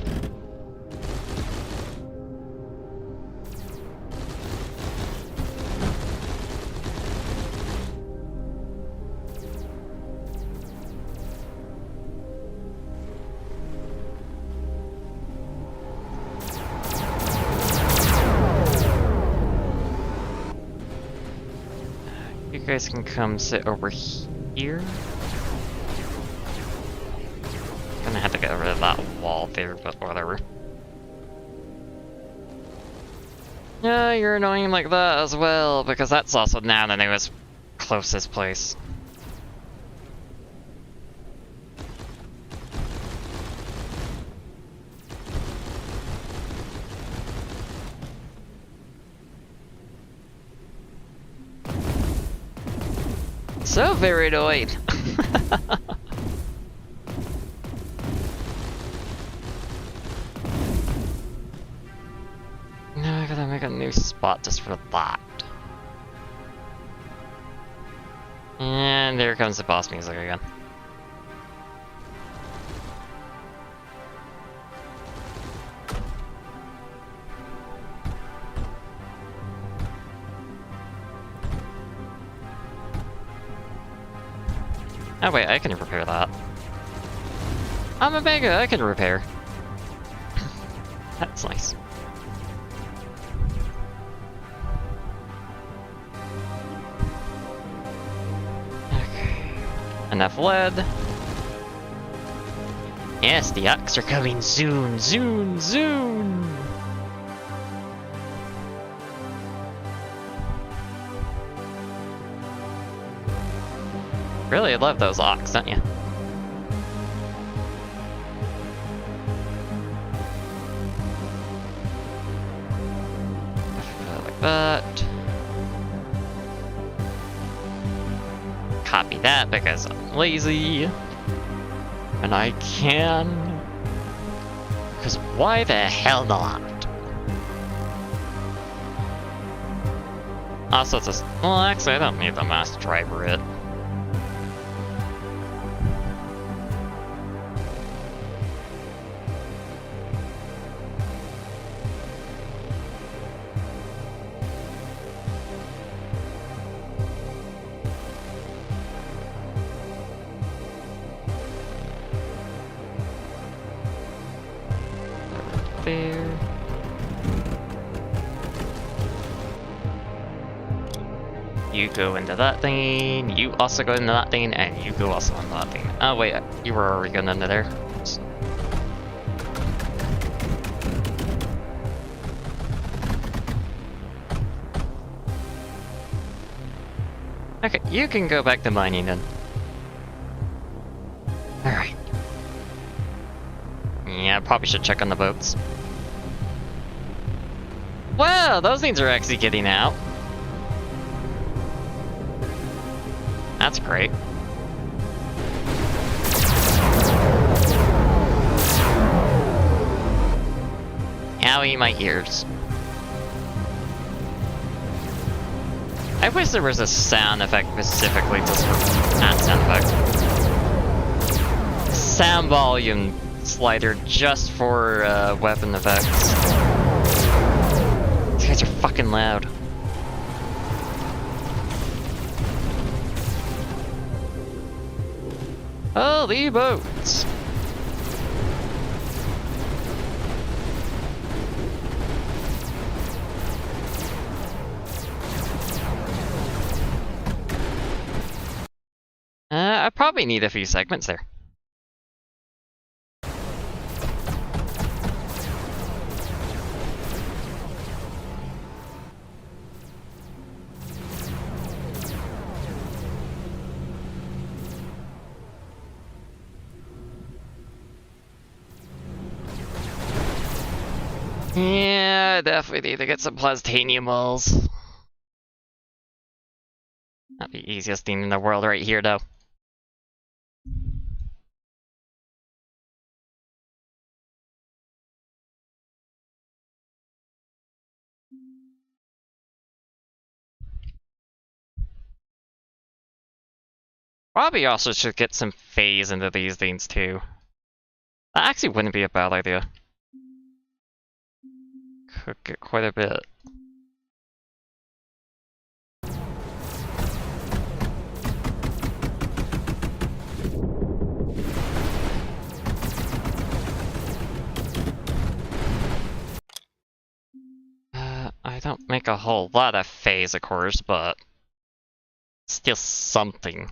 You guys can come sit over here. Gonna have to get rid of that wall there, but whatever. Yeah, you're annoying like that as well, because that's also now the newest closest place. So very annoyed. Now I gotta make a new spot just for that. And there comes the boss music again. Oh wait, I can repair that. I'm a mega, I can repair. That's nice. Okay. Enough lead. Yes, the Ox are coming soon, soon, soon! Really love those Ox, don't you? Like that. Copy that because I'm lazy. And I can. Because why the hell not? Also, it's a. Well, actually, I don't need the master driver it. There. You go into that thing, you also go into that thing, and you go also into that thing. Oh wait, you were already going into there. Okay, you can go back to mining then. Alright. Yeah, probably should check on the boats. Well, those things are actually getting out. That's great. Owie, my ears. I wish there was a sound effect specifically just for that sound effect. Sound volume slider just for weapon effects. These guys are fucking loud. Oh, the boats! I probably need a few segments there. Yeah, I definitely need to get some Plastaniumals. Not the easiest thing in the world right here, though. Probably also should get some phase into these things, too. That actually wouldn't be a bad idea. Could get quite a bit. I don't make a whole lot of phase, of course, but still something.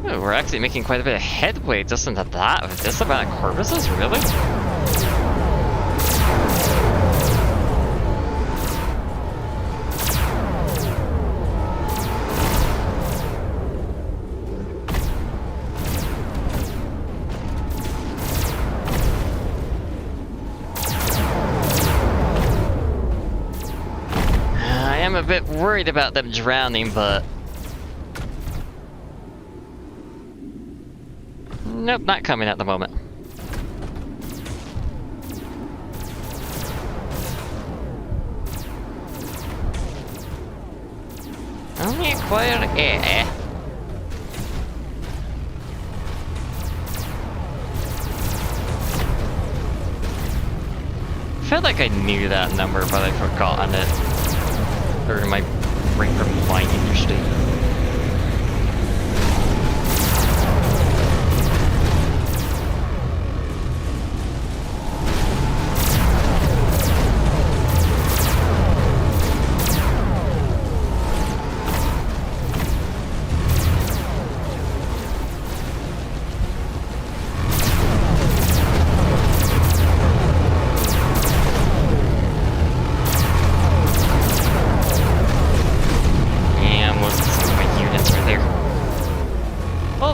Ooh, we're actually making quite a bit of headway just into that with this amount of corpuses, really? I am a bit worried about them drowning, but... Nope, not coming at the moment. Only acquired air. I felt like I knew that number, but I'd forgotten it. Or my brain from Mindustry.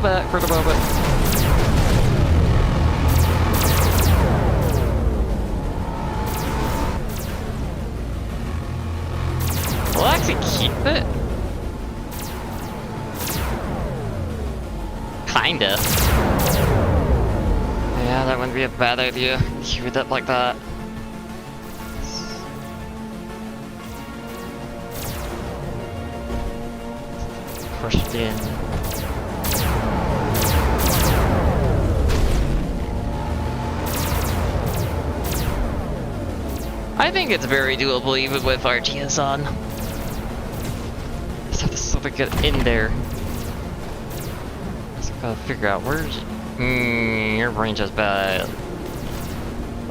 Back for the moment. We'll actually keep it. Kinda. Yeah, that wouldn't be a bad idea. Queue it up like that. Pushed in. I think it's very doable even with RTS on. Just have to sort of get in there. Just gotta figure out where's... your range is bad.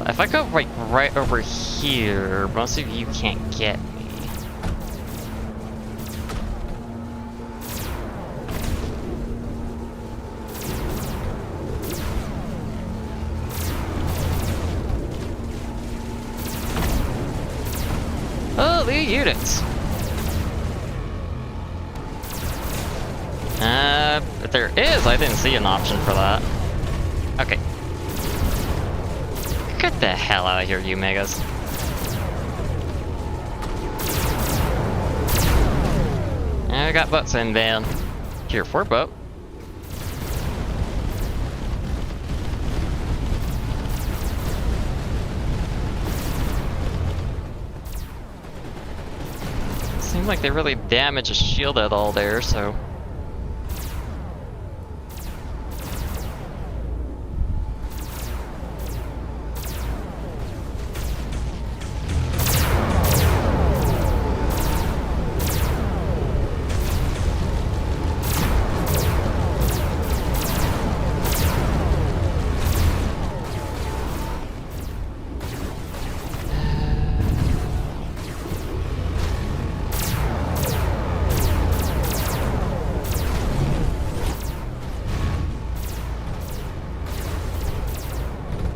If I go right over here, most of you can't get me. Oh, the units! If there is, I didn't see an option for that. Okay. Get the hell out of here, you megas. I got boats in van. Tier 4 boat. Seems like they really damaged a shield at all there, so...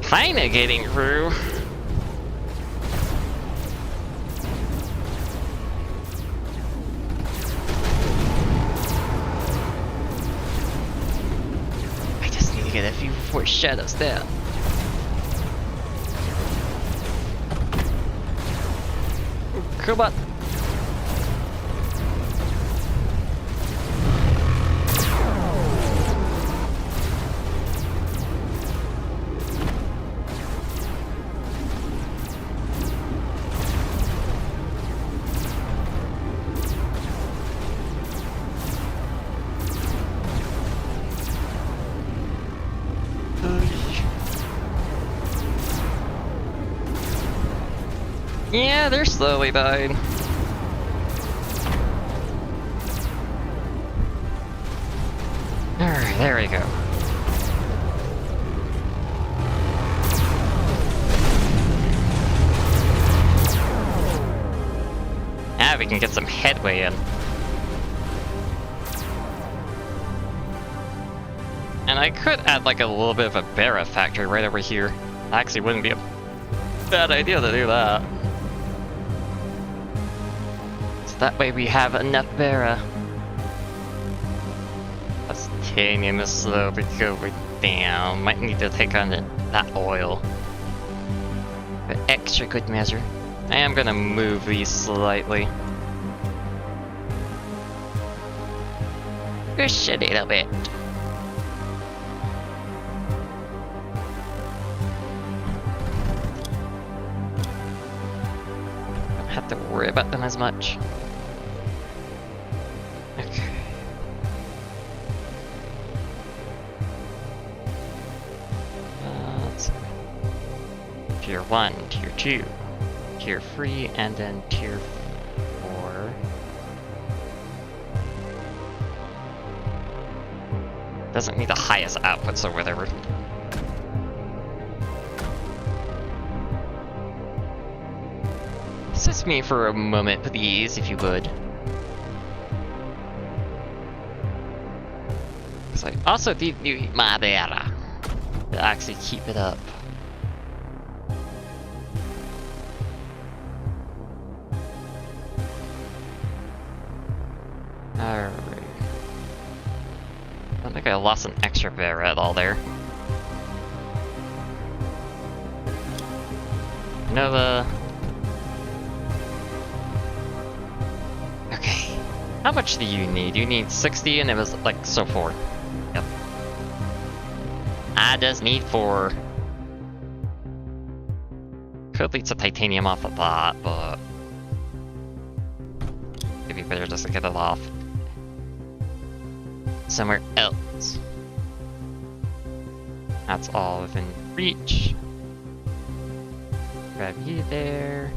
kinda getting through. I just need to get a few more shadows down. Come on. Yeah, they're slowly dying. Alright, there we go. Now we can get some headway in. And I could add like a little bit of a Barra factory right over here. Actually wouldn't be a bad idea to do that. So that way we have enough Barra. That's titanium is slowly going down. Might need to take on that oil. For extra good measure. I am gonna move these slightly. Just a little bit. Don't have to worry about them as much. Okay. Tier 1, Tier 2, Tier 3, and then Tier 4. Doesn't need the highest outputs or whatever. Assist me for a moment, please, if you would. Because I also need my data to actually keep it up. Alright. I don't think I lost an extra bear at all there. Nova. Okay. How much do you need? You need 60 and it was like so 4. Yep. I just need 4. Could lead some titanium off of that, but maybe better just to get it off somewhere else. That's all within reach. Grab you there.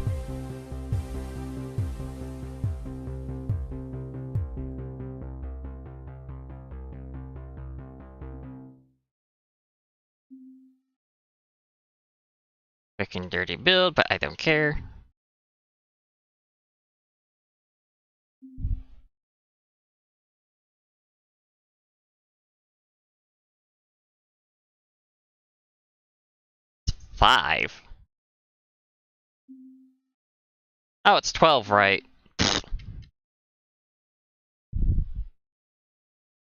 Quick and dirty build, but I don't care. It's 5. Oh, it's 12, right?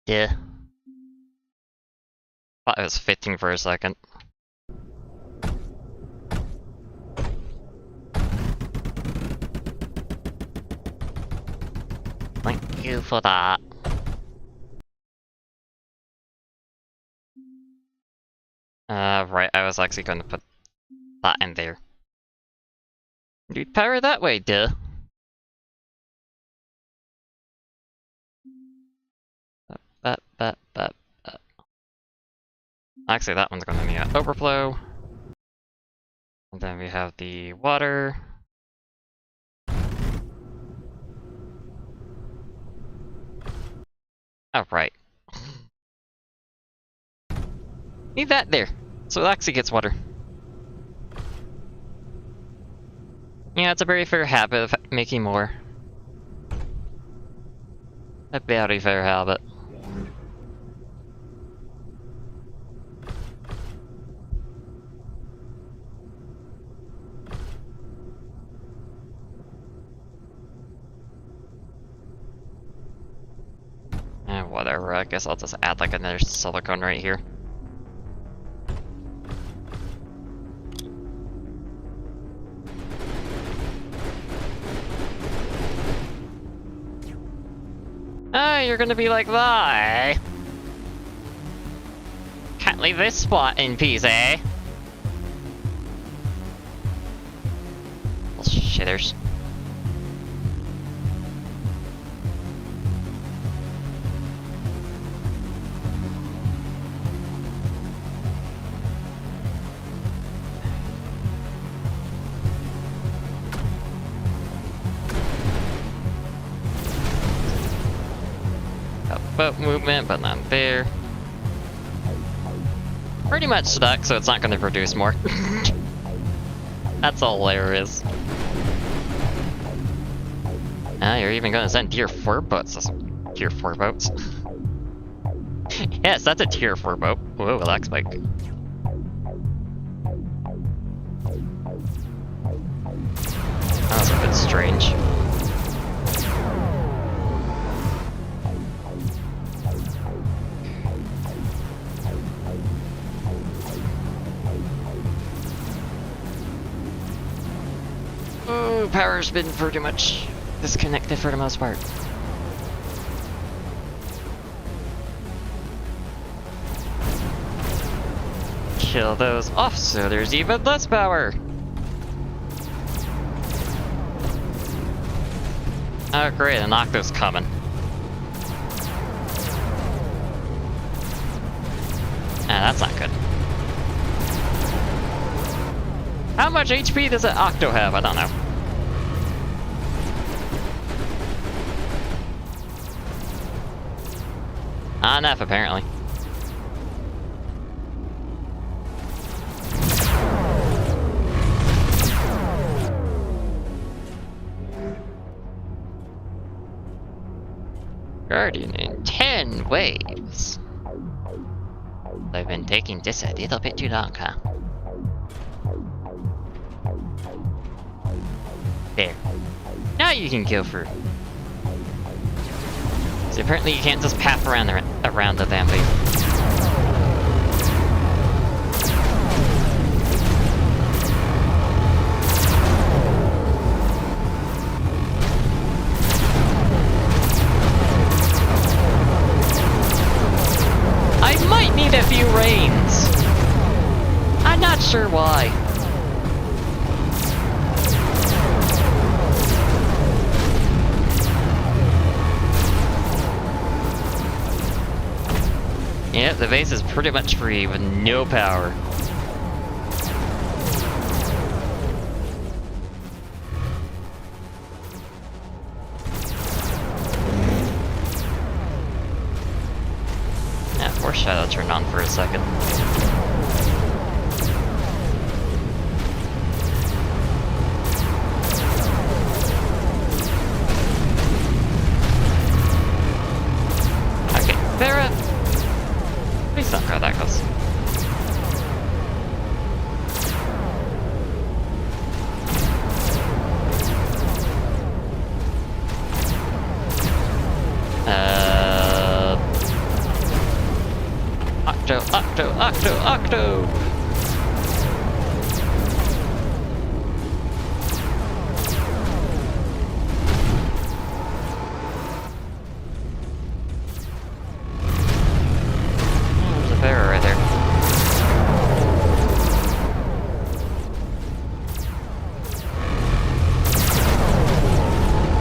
Yeah. Thought it was 15 for a second. Thank you for that. Right, I was actually going to put that in there. Need power that way, duh. Actually, that one's gonna need an overflow. And then we have the water. Oh, right. Need that there. So it actually gets water. Yeah, it's a very fair habit of making more. A very fair habit. whatever, I guess I'll just add like another silicone right here. Oh, you're gonna be like that, eh? Can't leave this spot in peace, eh? Little shitters. Boat movement, but not there. Pretty much stuck, so it's not going to produce more. That's all there is. Ah, you're even going to send tier 4 boats. Tier 4 boats. Yes, that's a tier 4 boat. Whoa, relax, Mike. That was a bit strange. Oh, power's been pretty much disconnected for the most part. Kill those off so there's even less power. Oh great, an octo's coming. Ah, that's not good. How much HP does an octo have? I don't know. Not enough, apparently. Guardian in 10 waves. I've been taking this a little bit too long, huh? There. Now you can go for. So apparently you can't just path around the damn thing. I might need a few rains. I'm not sure why. Yep, the base is pretty much free with no power. Yeah, Force Shadow turned on for a second. Okay, Vera. Please don't go that close. Octo! There's a bear right there.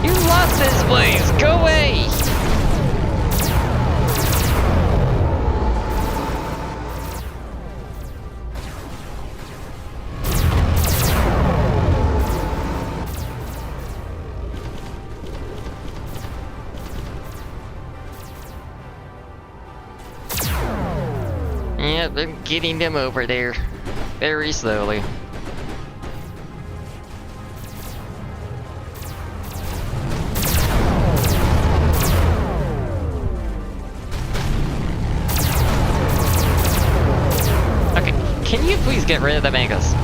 You lost this place! Go away! Yep, I'm getting them over there. Very slowly. Okay, can you please get rid of the mangas?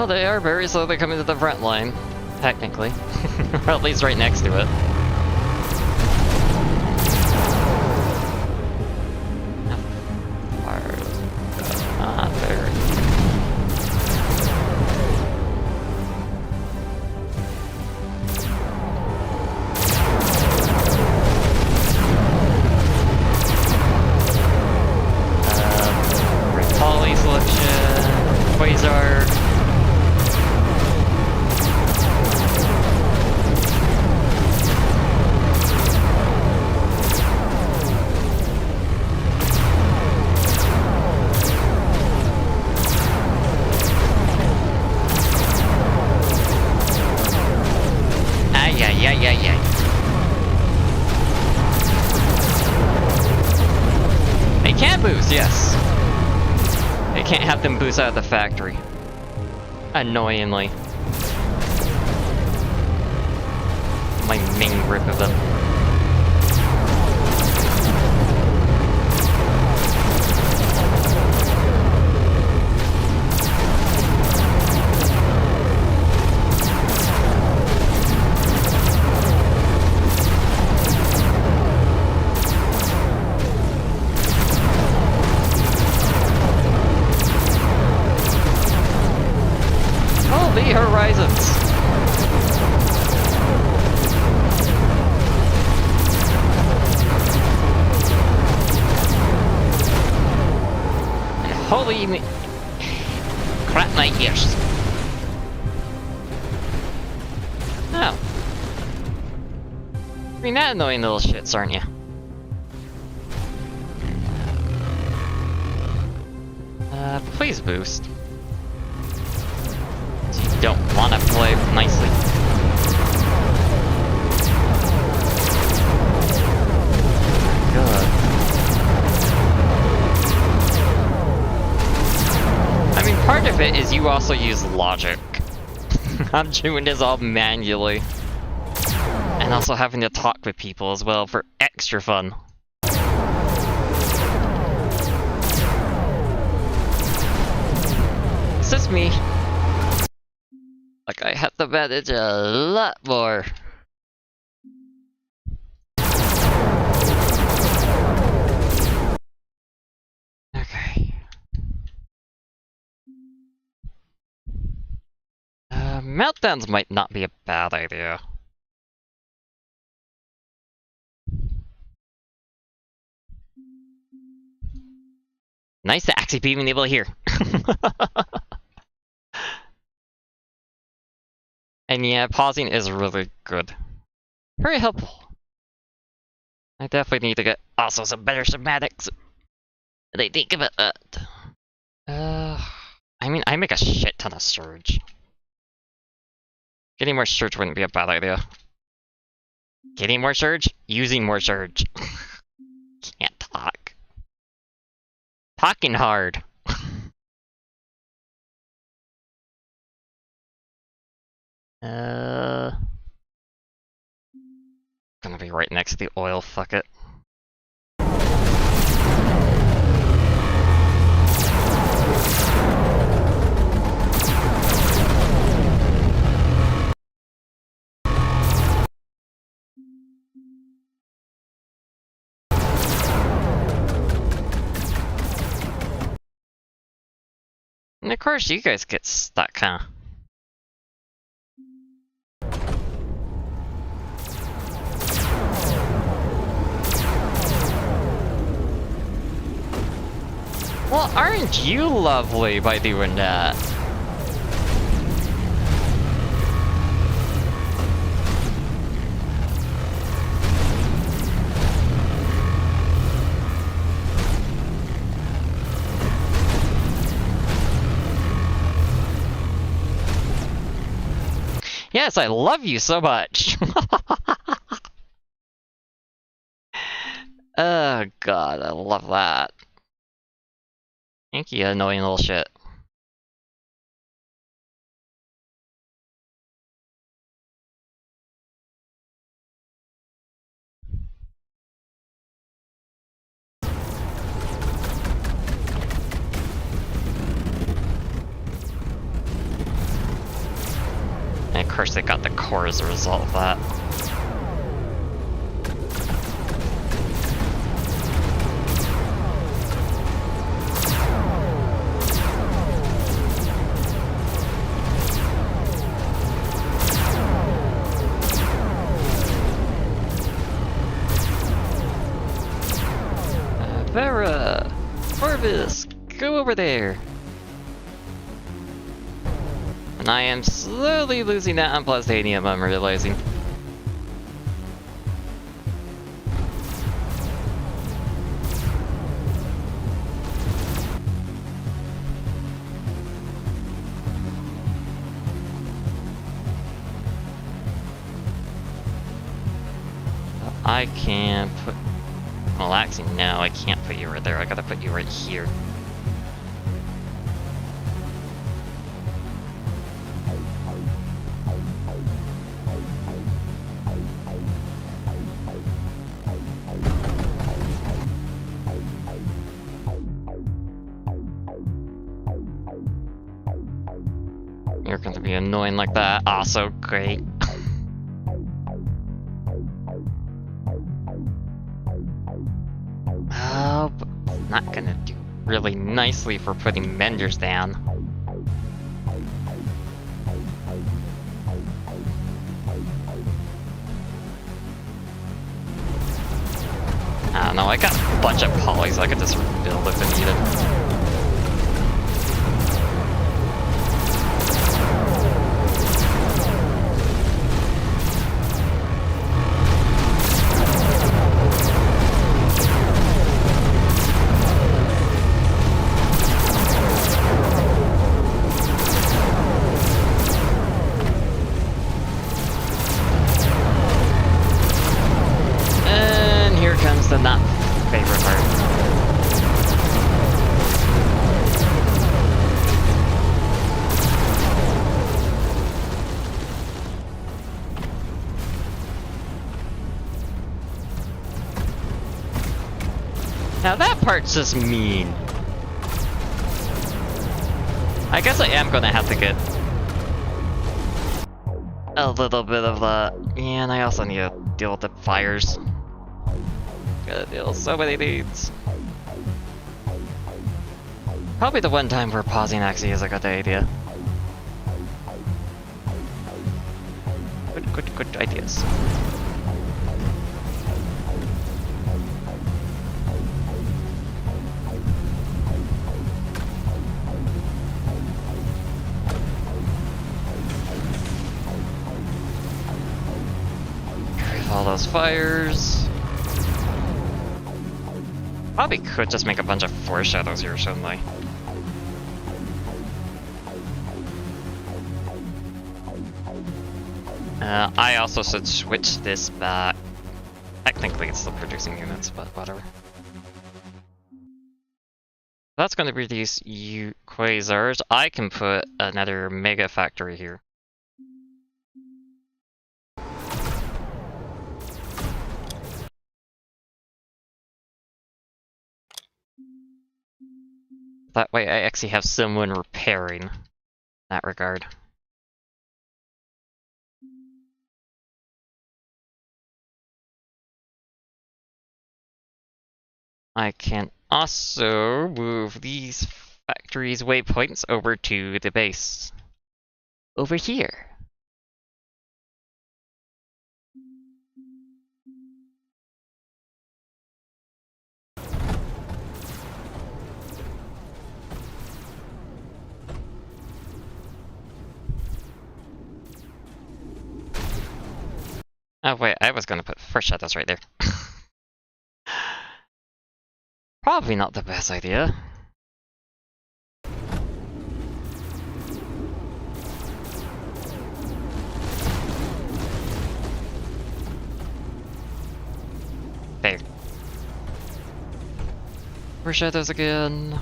Well, they are very slowly coming to the front line, technically. Or at least right next to it. Not very. Poly selection, Quasar. Ay. They can boost, yes. They can't have them boost out of the factory. Annoyingly. My main grip of them. Holy horizons! And holy crap my ears. Oh. You're not annoying little shits, aren't you? Please boost. You don't want to play nicely. Good. I mean, part of it is you also use logic. I'm doing this all manually. And also having to talk with people as well for extra fun. It's just me. Like, I have to manage a lot more. Okay. Meltdowns might not be a bad idea. Nice to actually be able to hear. And yeah, pausing is really good. Very helpful. I definitely need to get also some better schematics. They think about that. I mean, I make a shit ton of surge. Getting more surge wouldn't be a bad idea. Getting more surge? Using more surge. Can't talk. Talking hard. Gonna be right next to the oil, fuck it. And of course you guys get stuck, huh? Well, aren't you lovely by doing that? Yes, I love you so much. Oh god, I love that. Thank you, annoying little shit. course, they got the core as a result of that. Vera! Orvis! Go over there! And I am slowly losing that on Plastanium, I'm realizing. I can put... Well, actually, no, I can't put you right there. I gotta put you right here. You're gonna be annoying like that. Also great. Oh, but not gonna do really nicely for putting menders down. I don't know, I got a bunch of polys I could just rebuild if I needed. The not favorite part. Now that part's just mean. I guess I am gonna have to get a little bit of that. Yeah, and I also need to deal with the fires. Gotta deal with so many needs. Probably the one time where pausing actually is a good idea. Good ideas. All those fires. Probably could just make a bunch of foreshadows here, shouldn't I? I also should switch this back. Technically it's still producing units, but whatever. That's going to produce quasars. I can put another mega factory here. That way I actually have someone repairing in that regard. I can also move these factories' waypoints over to the base. Over here. Oh wait, I was gonna put foreshadows right there. Probably not the best idea. There. Foreshadows again.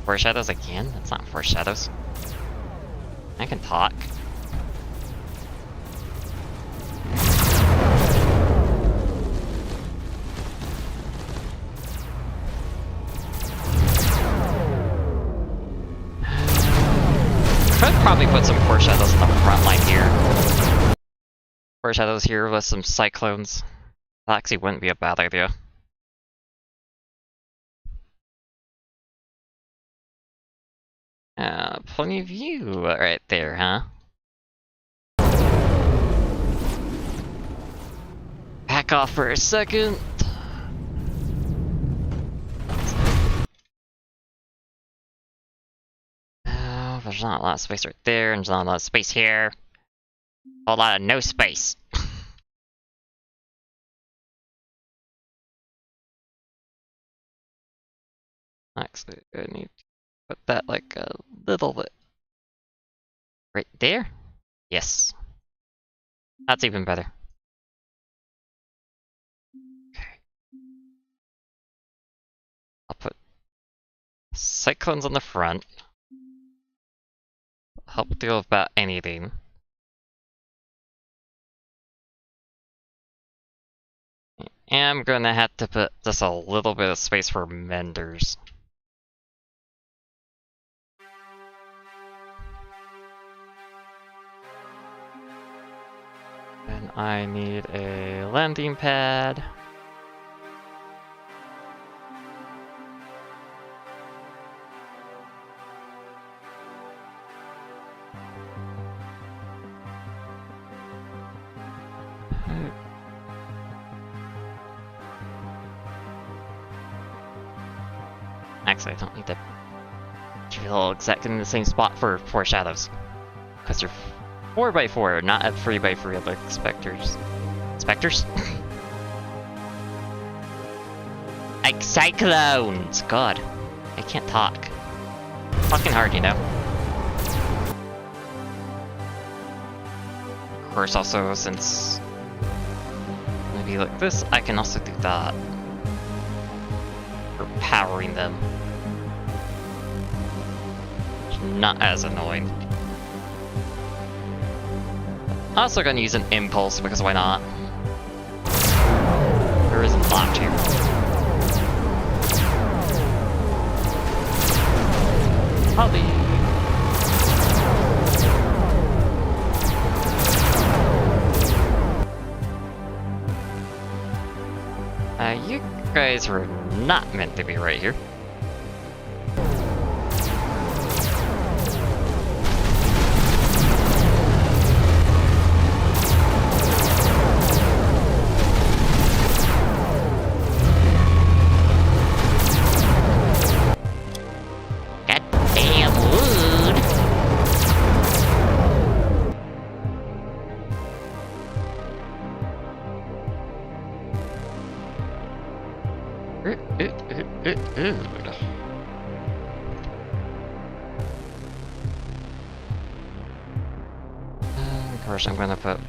Foreshadows again? That's not foreshadows. I can talk. Could probably put some foreshadows in the front line here. foreshadows here with some cyclones. That actually wouldn't be a bad idea. Plenty of view right there, huh? Back off for a second. There's not a lot of space right there, and there's not a lot of space here. A whole lot of no space. Actually, I need to put that like a little bit right there. Yes, that's even better. Okay, I'll put cyclones on the front. Help deal with about anything. And I'm gonna have to put just a little bit of space for menders. And I need a landing pad. Actually, I don't need to drill exactly in the same spot for foreshadows. Because they're 4x4, not at 3x3 like specters. Specters? Like cyclones! God, I can't talk. Fucking hard, you know? Of course, also, since maybe like this, I can also do that. For powering them. Not as annoying. Also gonna use an impulse because why not? There isn't a lot here. Hobby. You guys were not meant to be right here. Of course, I'm gonna put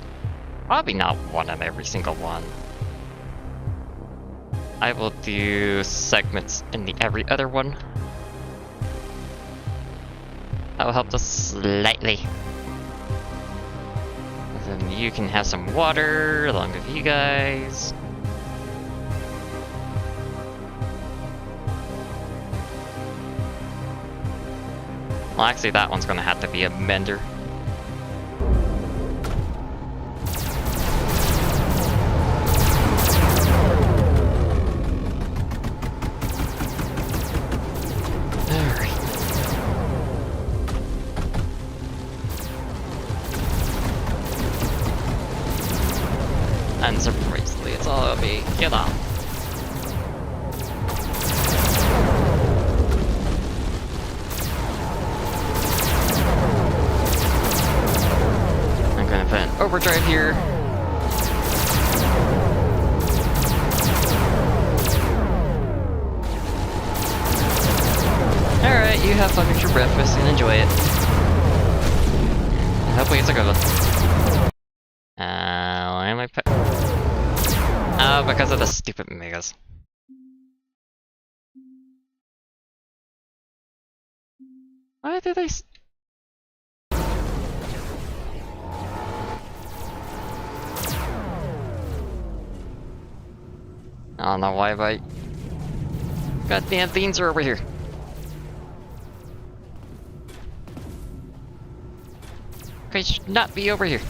probably not one on every single one. I will do segments in the every other one. That will help us slightly. And then you can have some water along with you guys. Well, actually, that one's gonna have to be a mender. Unsurprisingly, it's all of me. Get off. I'm gonna put an overdrive here. Alright, you have fun with your breakfast and enjoy it. Hopefully it's a good one. Why am I oh, because of the stupid megas. Why did I I don't know why, but goddamn things are over here. Okay, should not be over here.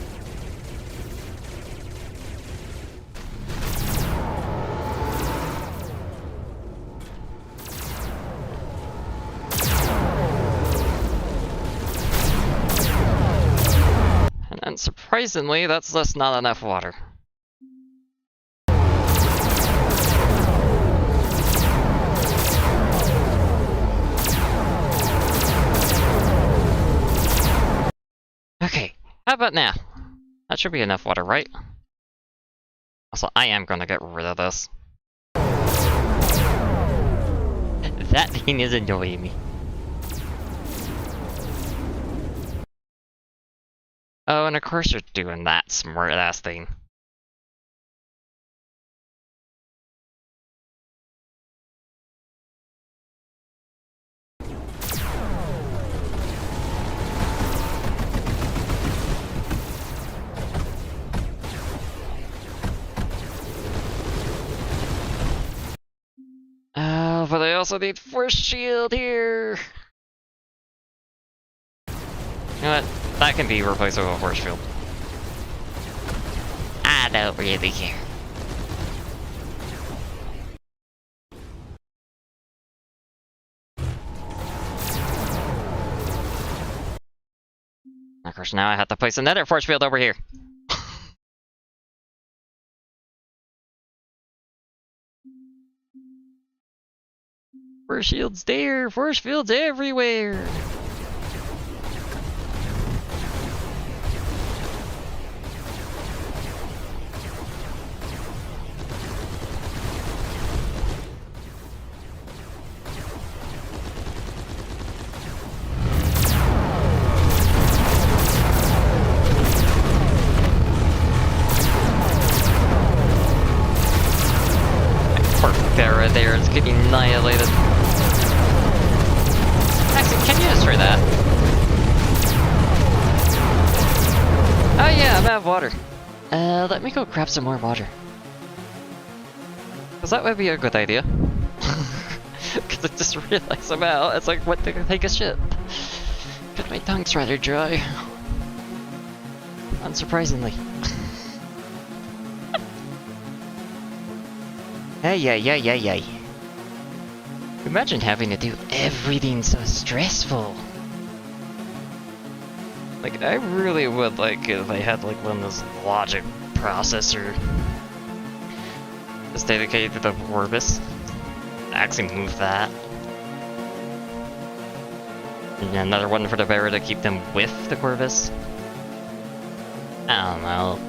Surprisingly, that's just not enough water. Okay, how about now? That should be enough water, right? Also, I am gonna get rid of this. That thing is annoying me. Oh, and of course you're doing that smart-ass thing. Oh, but I also need force shield here. You know what? That can be replaced with a force shield. I don't really care. Of course, now I have to place another force field over here. Force shields there, force fields everywhere. Poor Farah there is getting annihilated. Actually, can you destroy that? Oh yeah, I'm out of water. Let me go grab some more water. Cause that would be a good idea. Cause I just realized I'm out. It's like, what the take a shit. Cause my tongue's rather dry. Unsurprisingly. Hey. Imagine having to do everything so stressful. Like, I really would like if I had like one of those logic processor that's dedicated to the Orbis. Actually move that. And another one for the Vera to keep them with the Corvus. I don't know.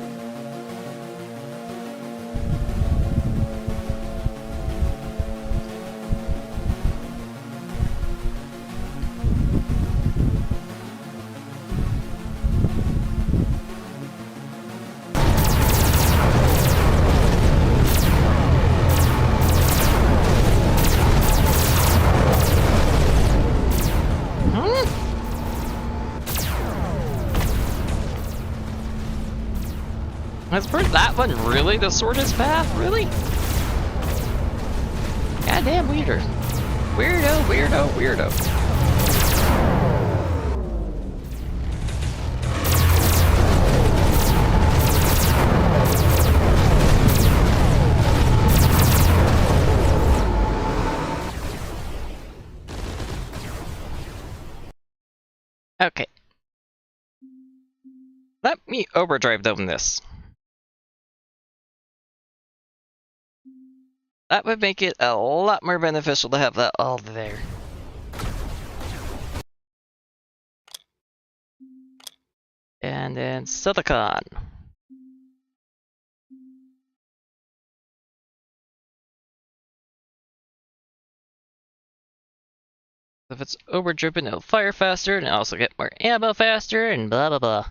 Has that one really the shortest path? Really? Goddamn weirder. Weirdo. Okay. Let me overdrive them this. That would make it a lot more beneficial to have that all there. And then silicon. If it's overdriven, it'll fire faster and also get more ammo faster and blah blah blah.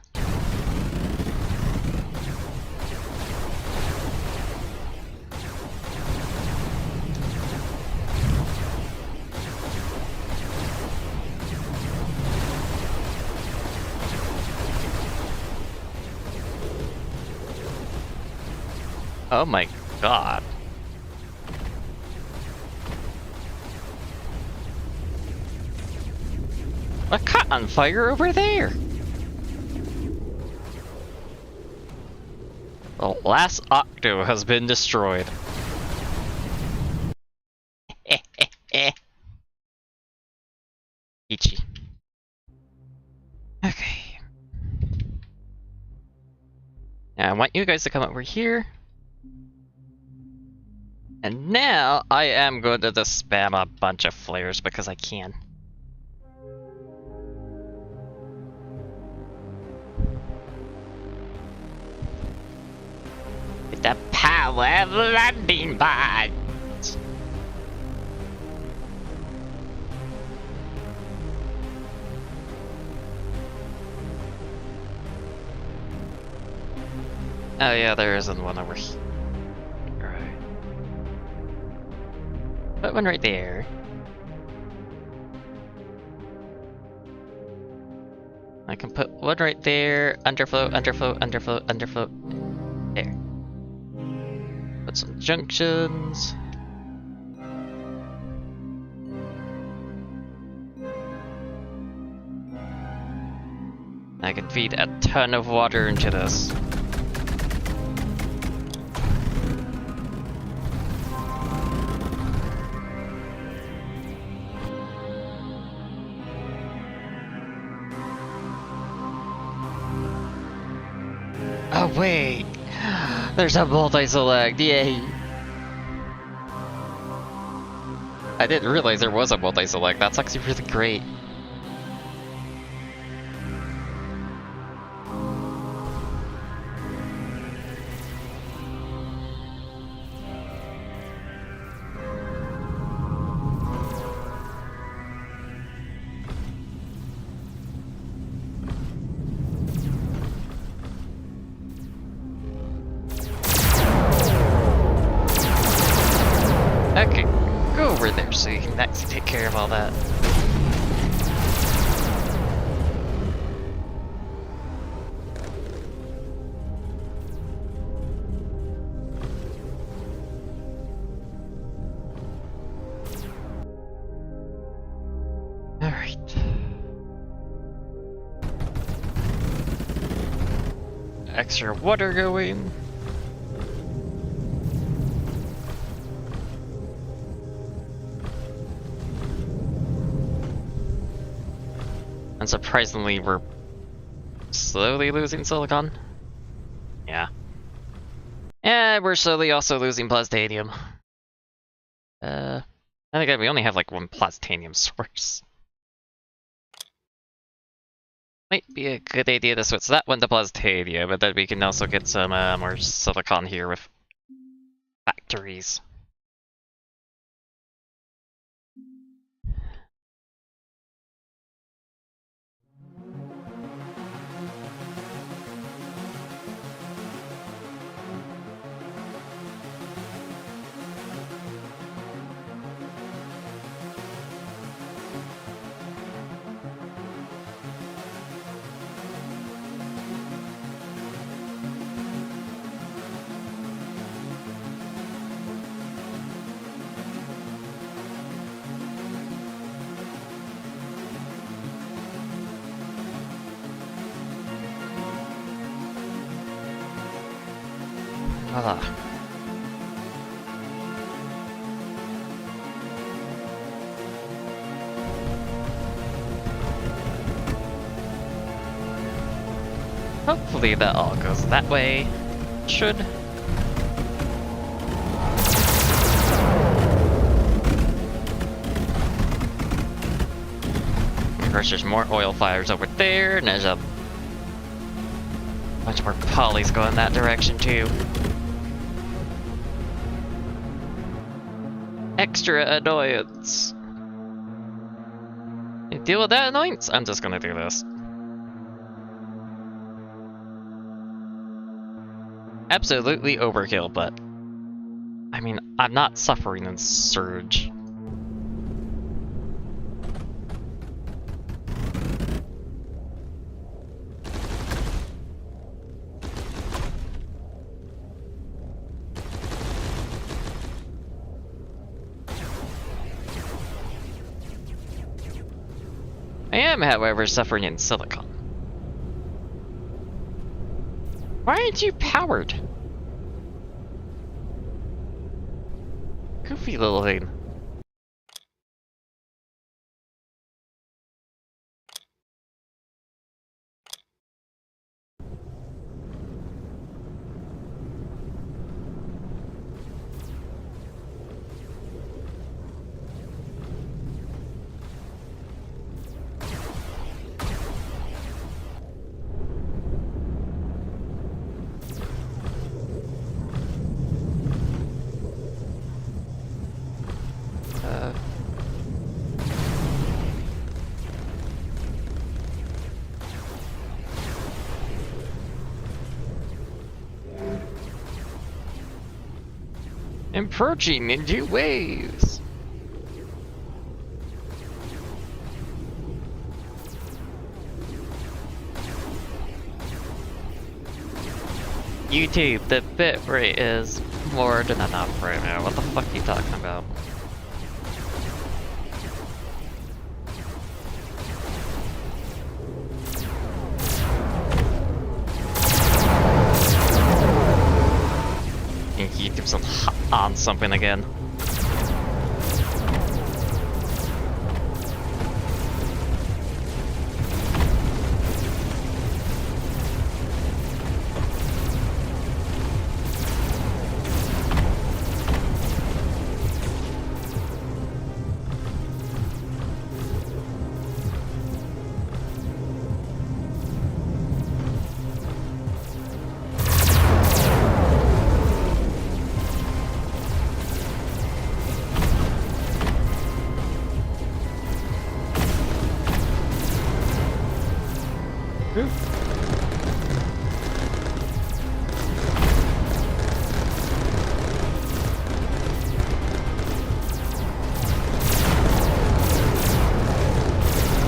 Oh my god. What caught on fire over there? The last Octo has been destroyed. Ichi. Okay. I want you guys to come over here. And now I am going to just spam a bunch of flares because I can. With the power of landing pods. Oh yeah, there isn't one over here. Right. Put one right there. I can put one right there. Underflow, underflow, underflow, underflow. There. Put some junctions. I can feed a ton of water into this. Oh wait! There's a multi-select, yay! I didn't realize there was a multi-select, that's actually really great. Okay, go over there so you can actually take care of all that. Alright. Extra water going. Unsurprisingly, we're slowly losing silicon. Yeah. And we're slowly also losing plastanium. I think we only have like one plastanium source. Might be a good idea to switch that one to plastanium, but then we can also get some more silicon here with factories. Voila. Hopefully that all goes that way. Should. Of course, there's more oil fires over there, and there's a bunch more polys going that direction too. Extra annoyance. You deal with that annoyance? I'm just gonna do this. Absolutely overkill, but I mean, I'm not suffering in surge. I am, however, suffering in silicon. Why aren't you powered? Goofy little thing. Approaching in 2 waves. YouTube, the bitrate is more than enough right now. What the fuck are you talking about? YouTube's on something again.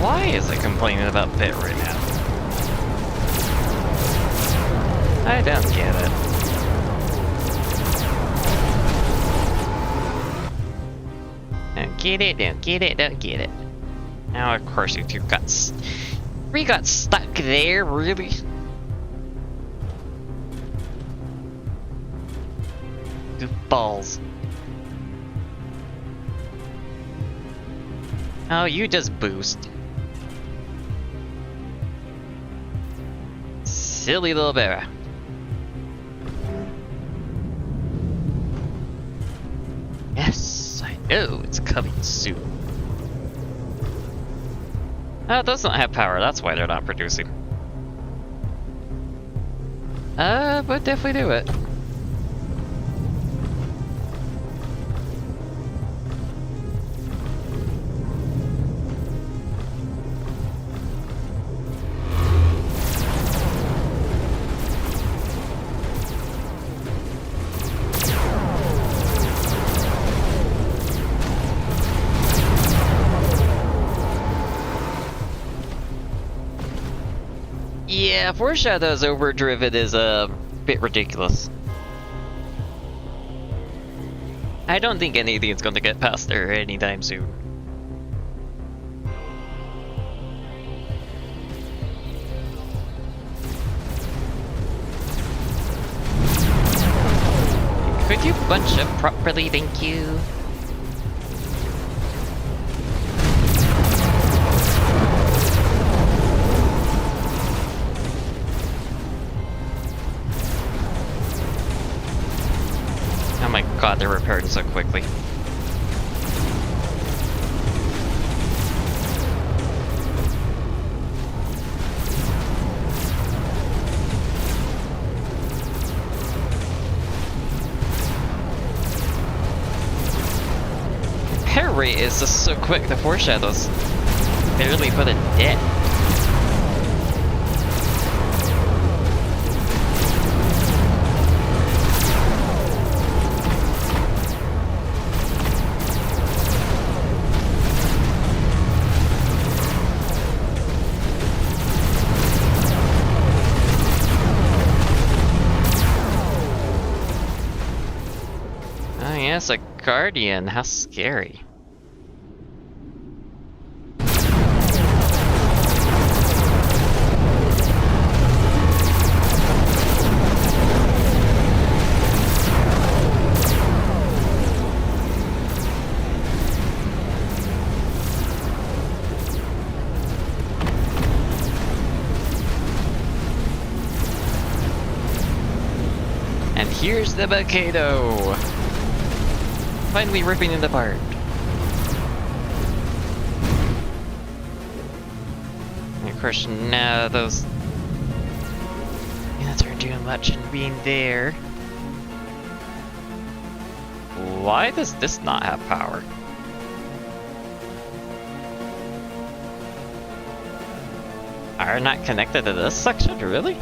Why is it complaining about bit right now? I don't get it. Don't get it, don't get it, don't get it. Now of course you two got we got stuck there, really? Goofballs. Oh, you just boost. Silly little bear. Yes, I know it's coming soon. Oh, it does not have power, that's why they're not producing. But definitely do it. Yeah, Foreshadow's overdriven is a bit ridiculous. I don't think anything's going to get past there anytime soon. Could you bunch up properly, thank you? Oh my god, they're repairing so quickly. Repair rate is just so quick, the foreshadows barely put a dent. Oh yes, a guardian, how scary. And here's the volcano! Finally ripping it apart. And of course now those units aren't doing much in being there. Why does this not have power? Are not connected to this section, really?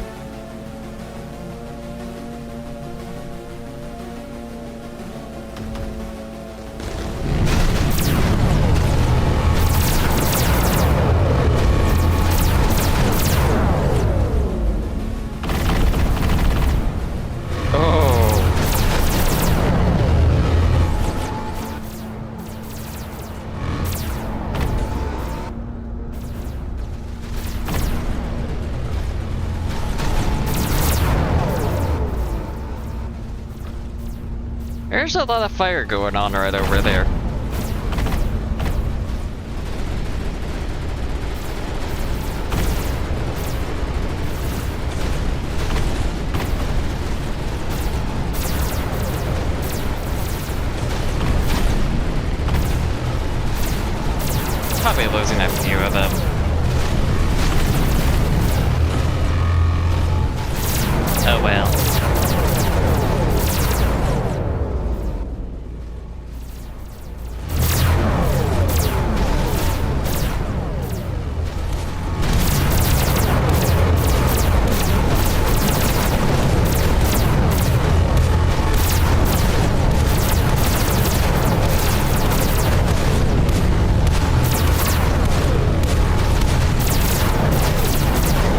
There's a lot of fire going on right over there. Probably losing a few of them. Oh well.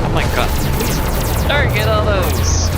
Oh my god, please target all those!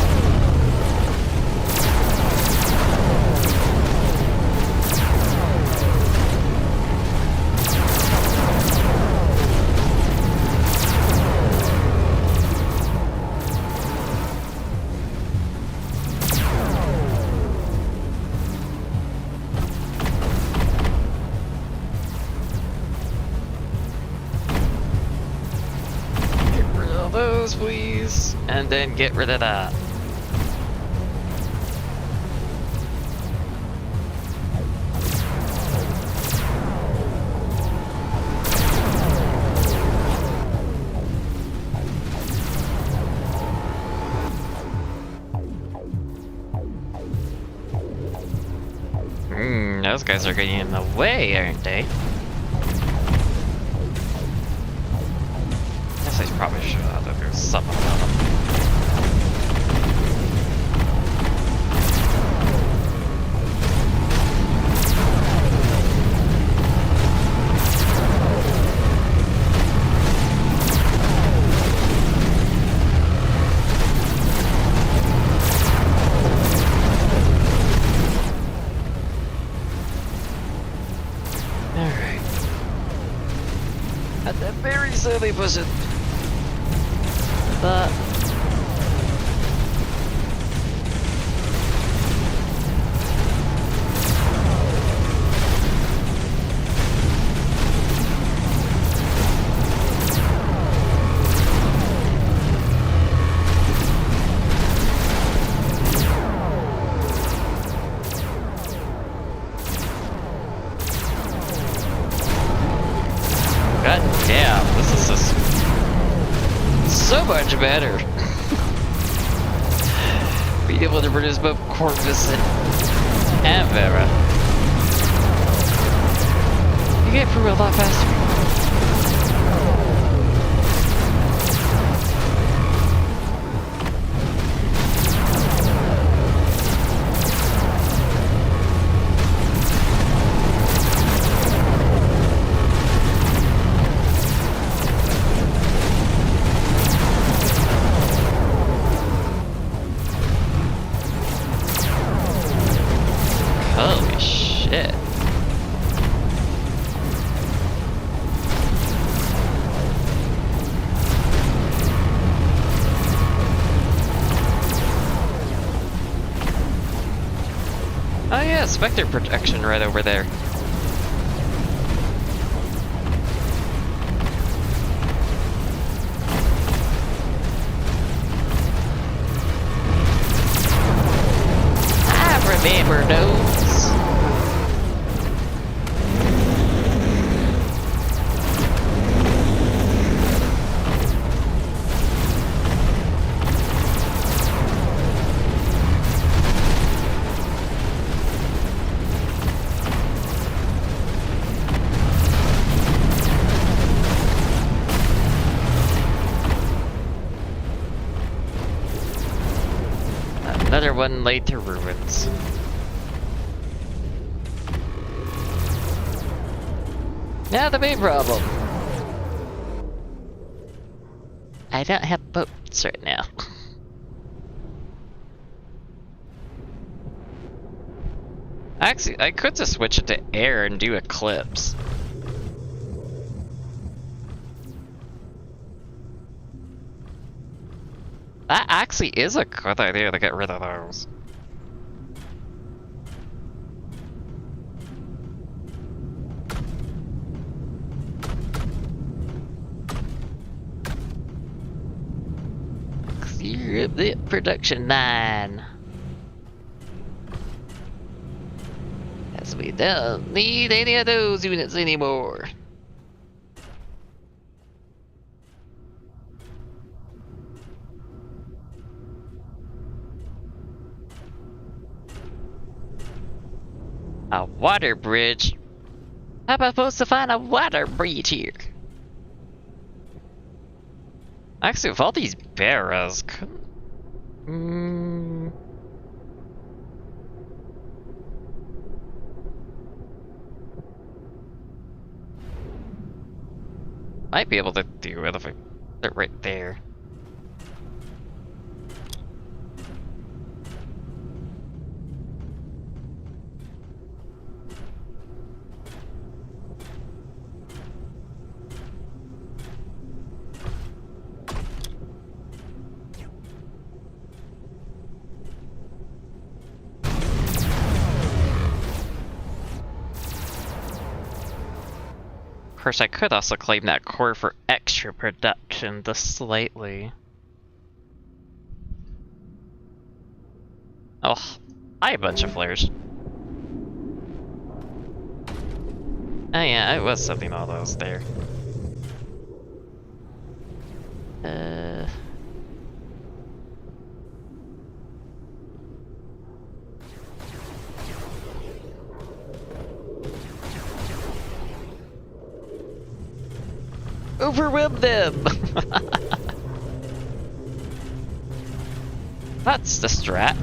Get rid of those, please, and then get rid of that. Those guys are getting in the way, aren't they? Guess I probably should have to do something about them. Alright. At that very silly pushing. But god damn, this is just so much better. Being able to produce both Corvus and Vera. You get through a lot faster. Holy shit. Oh yeah, Spectre protection right over there. I remember those. Another one laid to ruins. Now the main problem. I don't have boats right now. Actually, I could just switch it to air and do Eclipse. That actually is a good idea to get rid of those. Fire up the production line. As we don't need any of those units anymore. A water bridge? How am I supposed to find a water bridge here? Actually, with all these barrels, might be able to do it if I put it right there. Of course, I could also claim that core for extra production, just slightly. Oh, I have a bunch of flares. Oh yeah, I was setting all those there. Overwhelm them! That's the strat.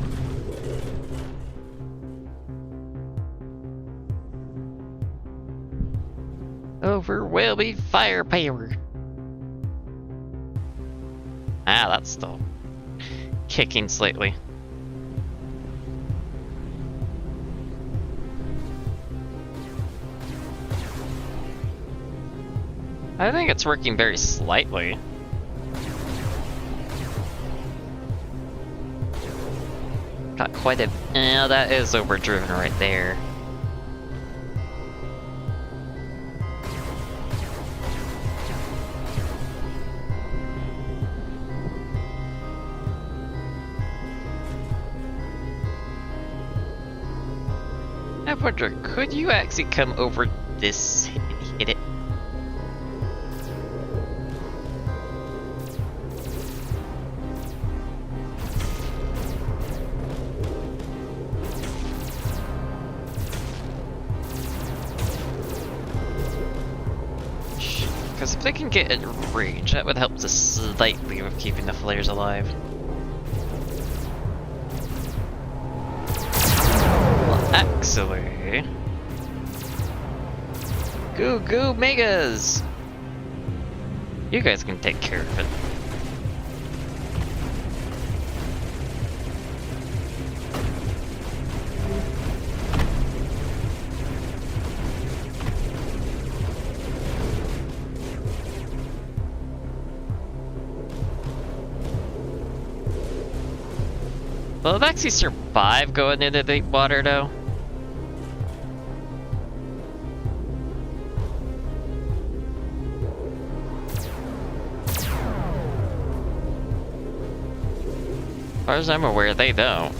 Overwhelming firepower. Ah, that's still kicking slightly. I think it's working very slightly. Got quite a... Yeah, that is overdriven right there. I wonder, could you actually come over this and hit it? Because if they can get in range, that would help just slightly with keeping the flares alive. Well, actually... Go Megas! You guys can take care of it. Will it actually survive going into deep water, though? As far as I'm aware, they don't.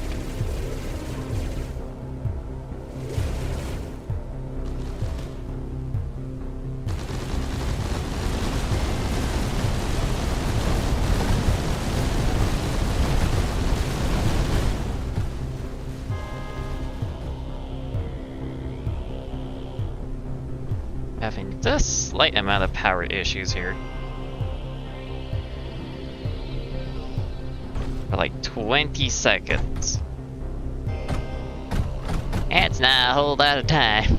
Having just slight amount of power issues here. For like 20 seconds. That's not a whole lot of time.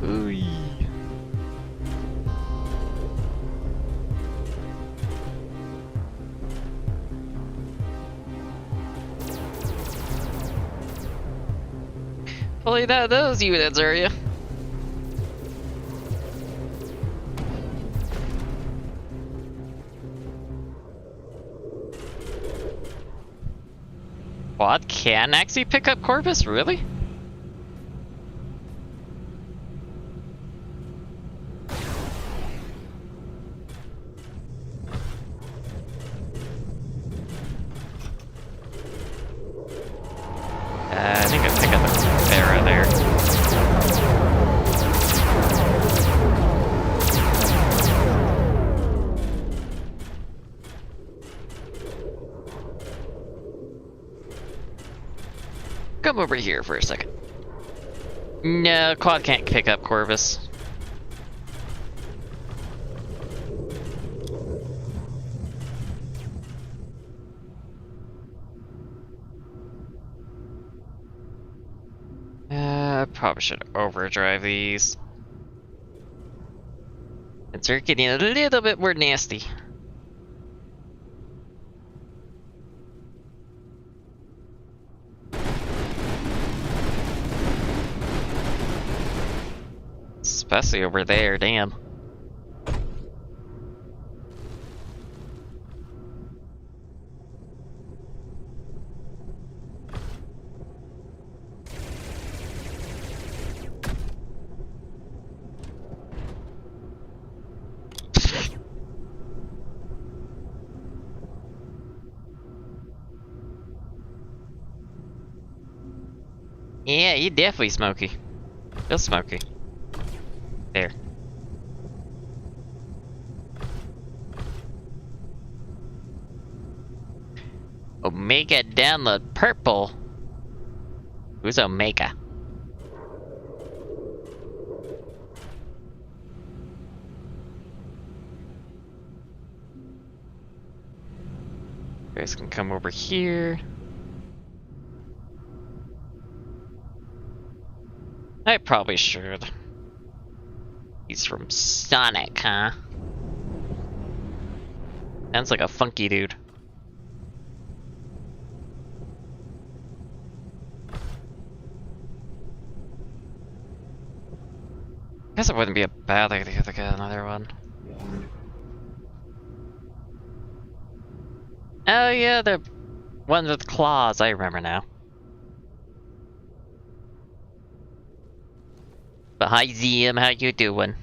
Ooh. Pulling out those units, are you? Quad can actually pick up Corvus, really? come over here for a second. No, quad can't pick up Corvus. Probably should overdrive these. They're getting a little bit more nasty. Especially over there, damn. Yeah, you definitely smoky. Real smoky. There. Omega download purple. Who's Omega? You guys can come over here. I probably should. He's from Sonic, huh? Sounds like a funky dude. Guess it wouldn't be a bad idea to get another one. Oh yeah, the one with claws, I remember now. But hi ZM, how you doing?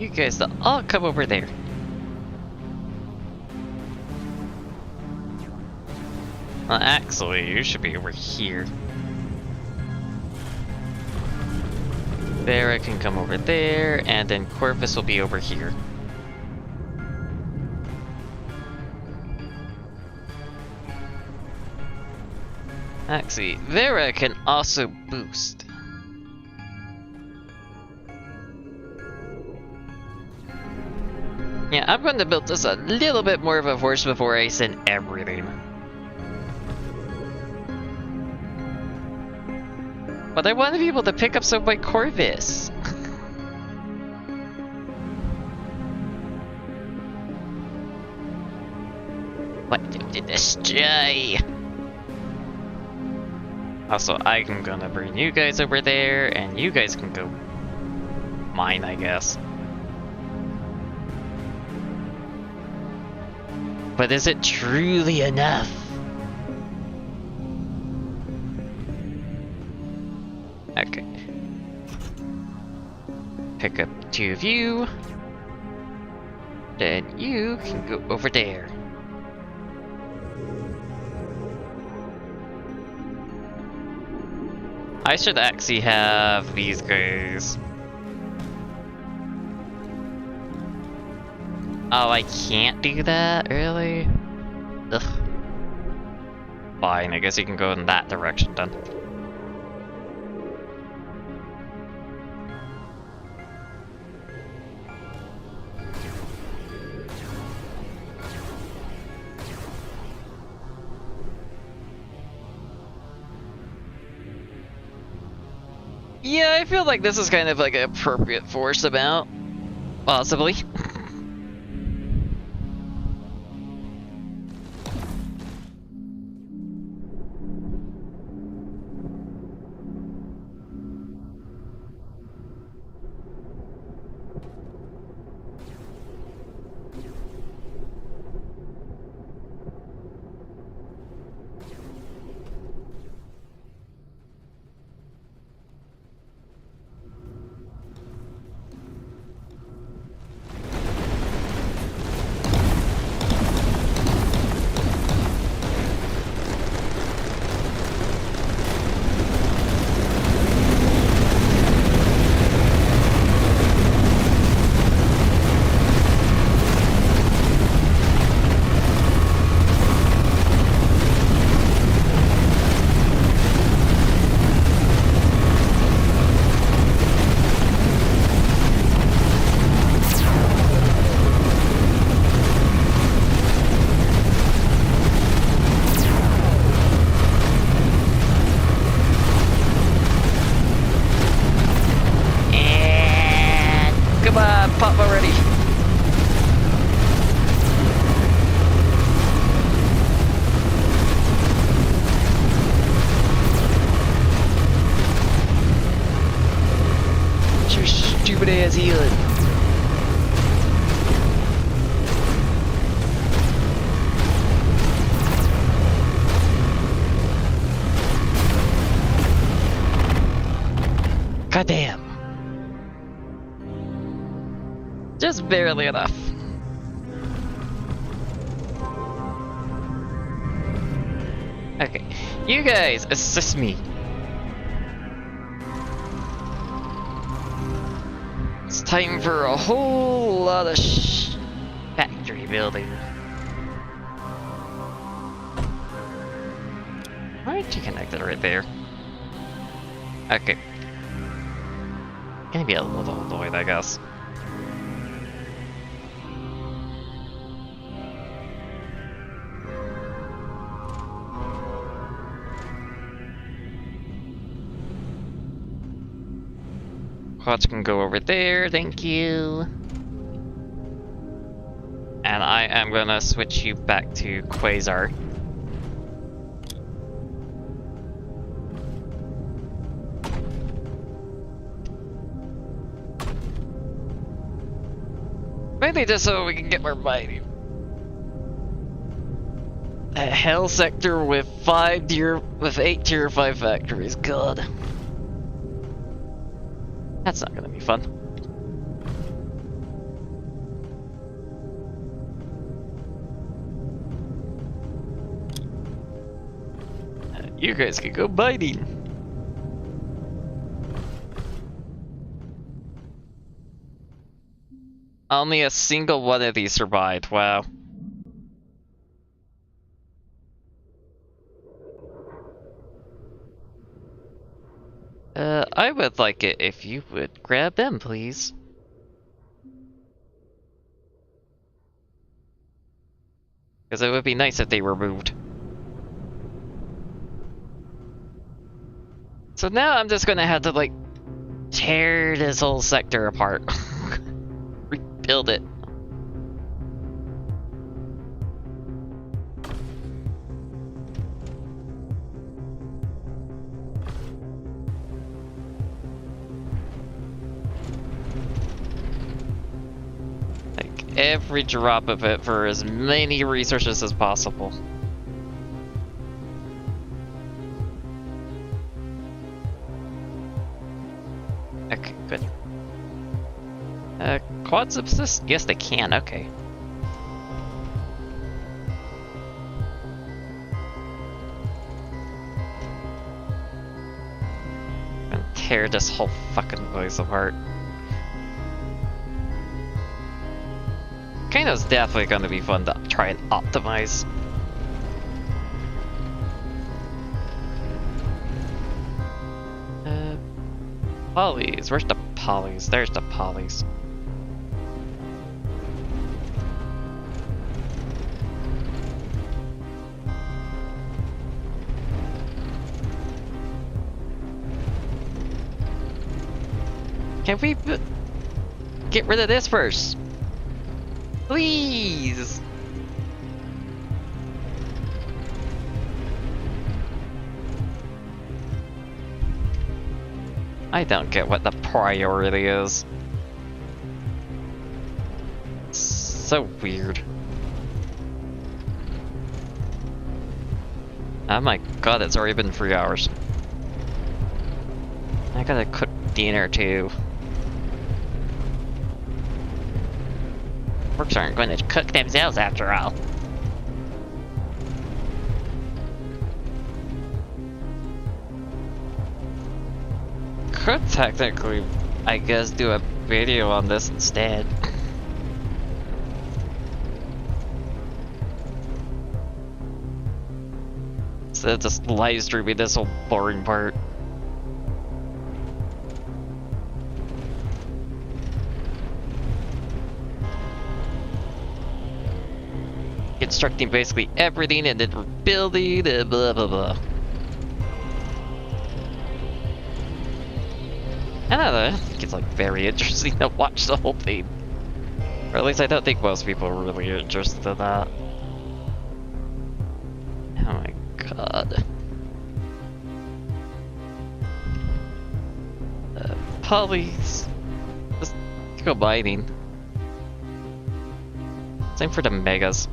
You guys all come over there. Well, actually, you should be over here. There, I can come over there, and then Corvus will be over here. Actually, Vera can also boost. Yeah, I'm going to build just a little bit more of a force before I send everything. But I want to be able to pick up some of my Corvus. What did destroy? Also, I'm gonna bring you guys over there, and you guys can go mine, I guess. But is it truly enough? Okay. Pick up two of you. Then you can go over there. I should actually have these guys. Oh, I can't do that? Really? Ugh. Fine, I guess you can go in that direction then. Yeah, I feel like this is kind of like an appropriate force amount. Possibly. ceiling. Goddamn. Just barely enough. Okay, you guys assist me. It's time for a whole lot of factory building. Why aren't you connected right there? Okay. Gonna be a little annoyed, I guess. Quads can go over there, thank you. And I am gonna switch you back to Quasar. Mainly just so we can get more mining. A hell sector with 8 tier 5 factories, god. That's not gonna be fun. You guys can go mining. Only a single one of these survived, wow. I would like it if you would grab them, please. Because it would be nice if they were moved. So now I'm just gonna have to, like, tear this whole sector apart. Rebuild it. Every drop of it for as many resources as possible. Okay, good. Quad subsist? Yes, they can, okay. And tear this whole fucking place apart. Kano's definitely going to be fun to try and optimize. Polys. Where's the polys? There's the polys. Can we get rid of this first? Please! I don't get what the priority is. It's so weird. Oh my god, it's already been 3 hours. I gotta cook dinner too. Works aren't going to cook themselves after all. Could technically, I guess, do a video on this instead. Instead of just live streaming this whole boring part. Constructing basically everything and then rebuilding and blah blah blah. I don't know, I think it's like very interesting to watch the whole thing. Or at least I don't think most people are really interested in that. Oh my god. Polys. Just Let's go mining. Same for the megas.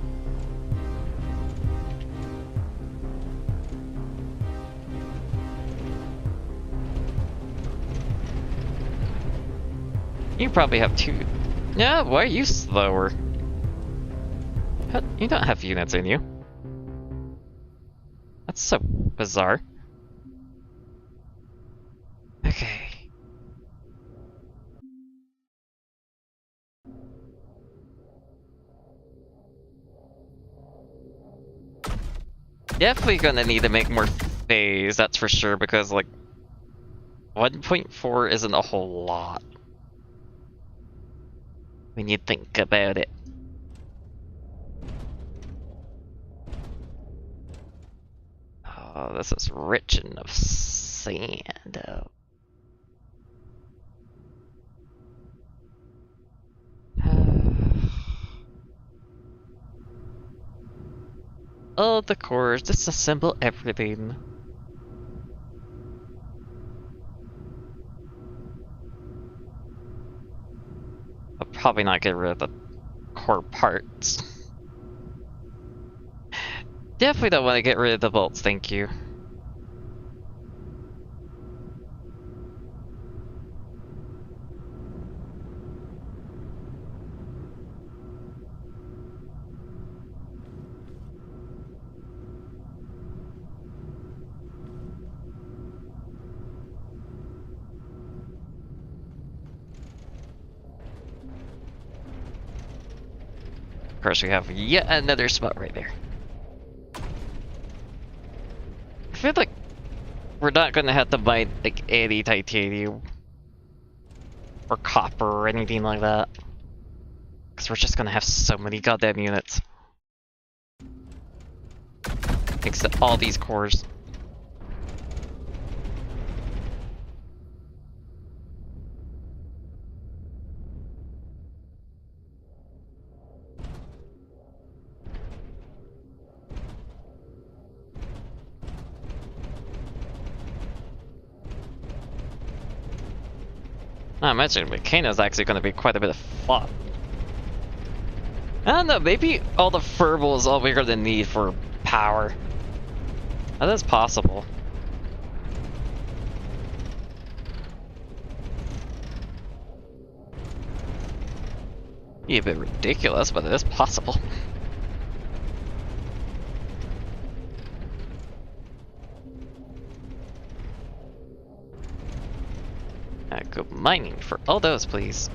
You probably have two. Yeah, why are you slower? You don't have units in you. That's so bizarre. Okay. Definitely gonna need to make more phase, that's for sure, because like 1.4 isn't a whole lot when you think about it. Oh, this is rich enough sand. Oh, the cores, disassemble everything. I'll probably not get rid of the core parts. Definitely don't want to get rid of the bolts, thank you. Of course, we have yet another spot right there. I feel like we're not gonna have to buy like any titanium or copper or anything like that, because we're just gonna have so many goddamn units. Thanks to all these cores. I imagine Volcano's actually going to be quite a bit of fun. I don't know, maybe all the Furball is all we're going to need for power. That is possible. Be a bit ridiculous, but it is possible. Go mining for all those, please.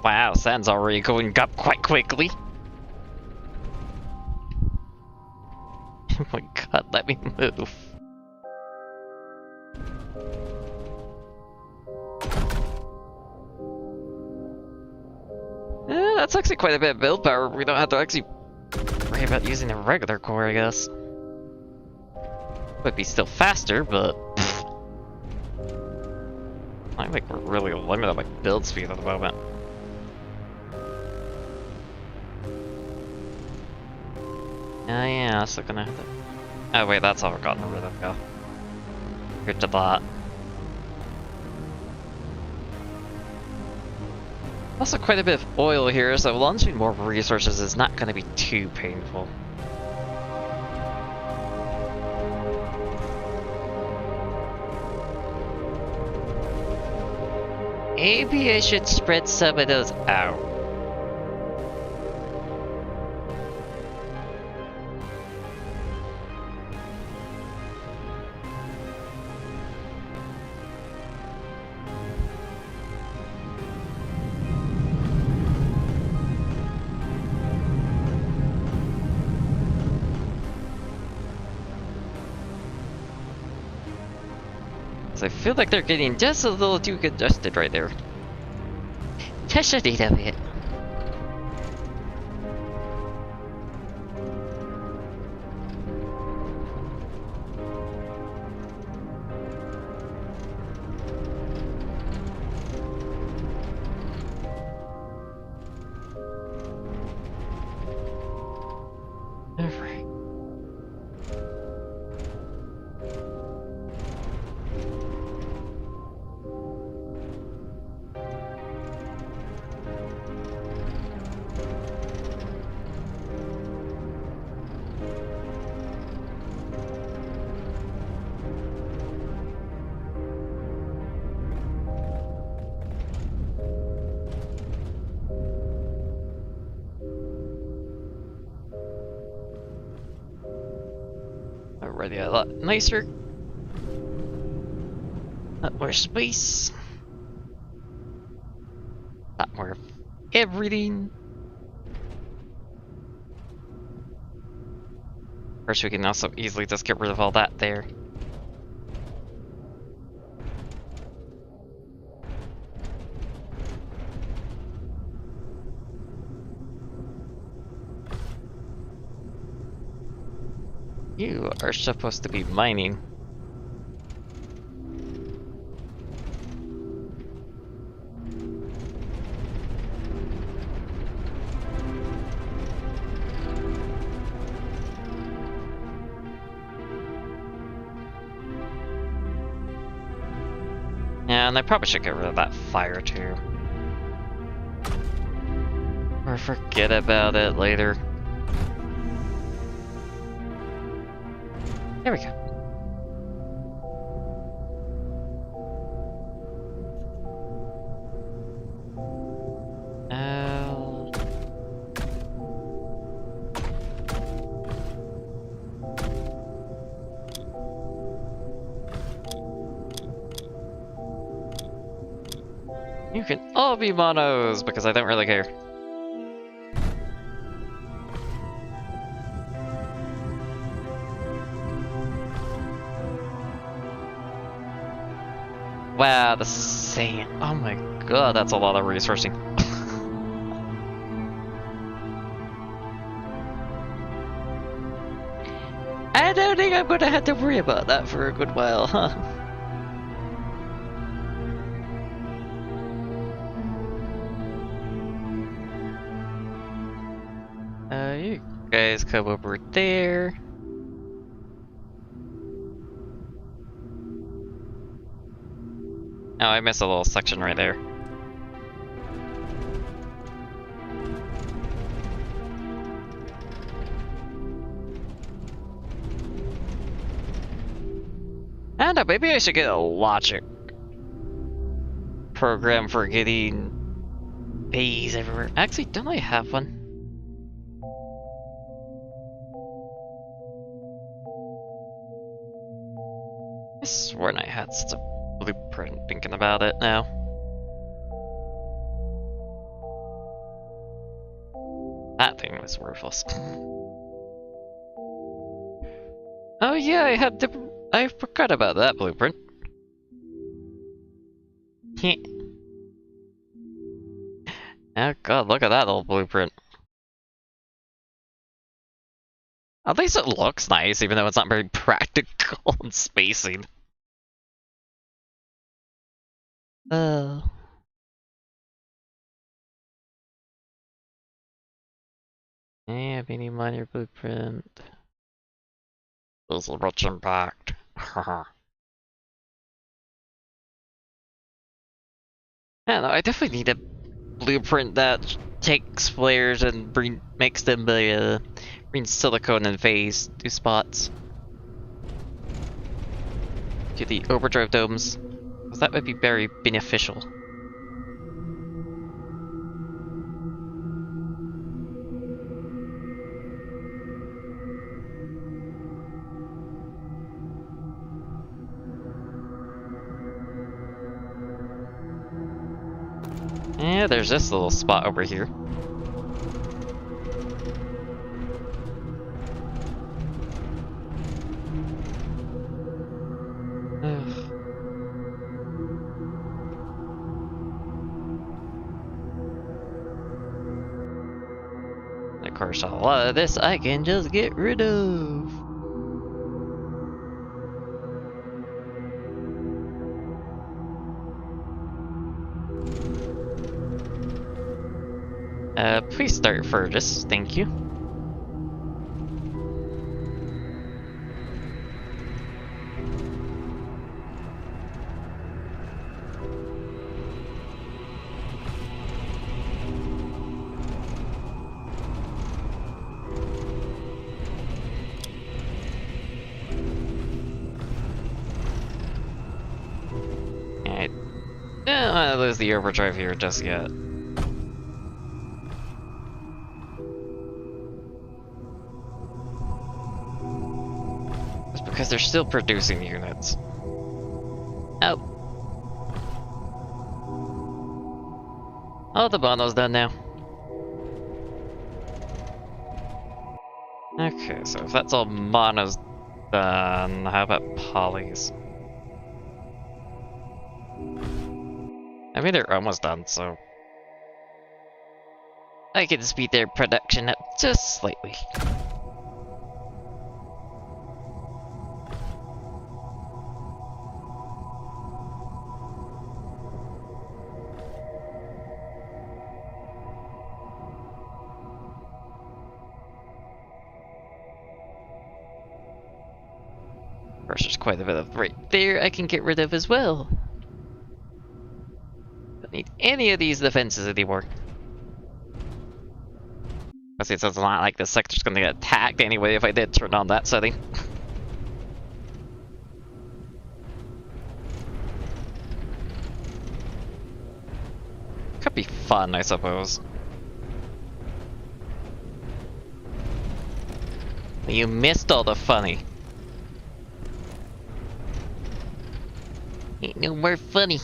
Wow, sand's already going up quite quickly. Oh my god, let me move. That's actually quite a bit of build power. We don't have to actually worry about using a regular core, I guess. Would be still faster, but I think we're really limited by build speed at the moment. Oh yeah, so gonna have to. Oh wait, that's all we're gotten rid of. Go. Good to that. Also quite a bit of oil here, so launching more resources is not going to be too painful. Maybe I should spread some of those out. I feel like they're getting just a little too congested right there. Just a little bit. Alright. Already a lot nicer. Lot more space. Lot more of everything. Of course, we can also easily just get rid of all that there. You are supposed to be mining. Yeah, and I probably should get rid of that fire too. Or forget about it later. There we go. You can all be monos because I don't really care. Wow, the sand. Oh my god, that's a lot of resourcing. I don't think I'm gonna have to worry about that for a good while, huh? You guys come over there. Oh, I missed a little section right there. I don't know, maybe I should get a logic program for getting bays everywhere. Actually, don't I have one? I sworn I had such a blueprint thinking about it now. That thing was worthless. Oh yeah, I forgot about that blueprint. Oh god, look at that old blueprint. At least it looks nice, even though it's not very practical in spacing. Yeah, mini minor blueprint. This is rich impact. I don't know, I definitely need a blueprint that takes flares and makes them bring silicone and phase to spots. To the overdrive domes. Because that would be very beneficial. Yeah, there's this little spot over here. Of course, a lot of this I can just get rid of. Please start Fergus, thank you. want to lose the overdrive here just yet. It's because they're still producing units. Oh. Oh, the mono's done now. Okay, so if that's all mono's done, how about polys? I mean, they're almost done, so I can speed their production up just slightly. Of course, there's quite a bit of right there I can get rid of as well. Don't need any of these defenses anymore. Because it's not like the sector's gonna get attacked anyway if I did turn on that setting. Could be fun, I suppose. You missed all the funny. Ain't no more funny.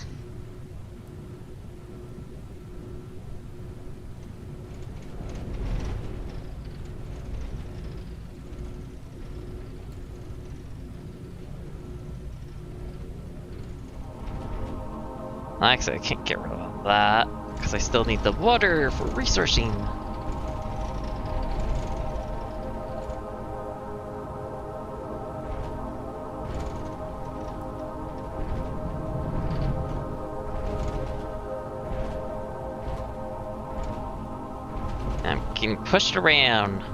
Actually, I can't get rid of that, because I still need the water for resourcing. I'm getting pushed around.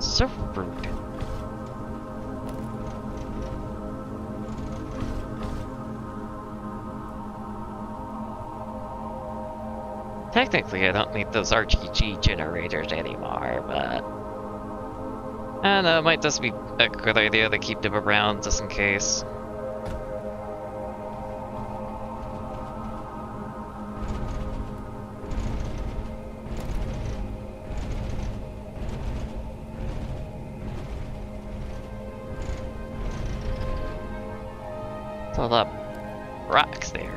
So rude. Technically, I don't need those RGG generators anymore, but I don't know, it might just be a good idea to keep them around just in case. There's a lot of rocks there.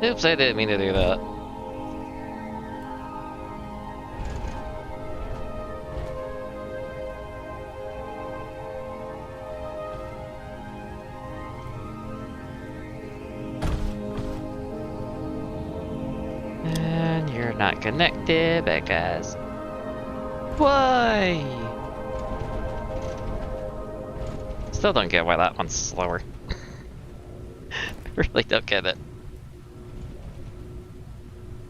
Oops, I didn't mean to do that. And you're not connected because... Why? Still don't get why that one's slower. Really don't get it.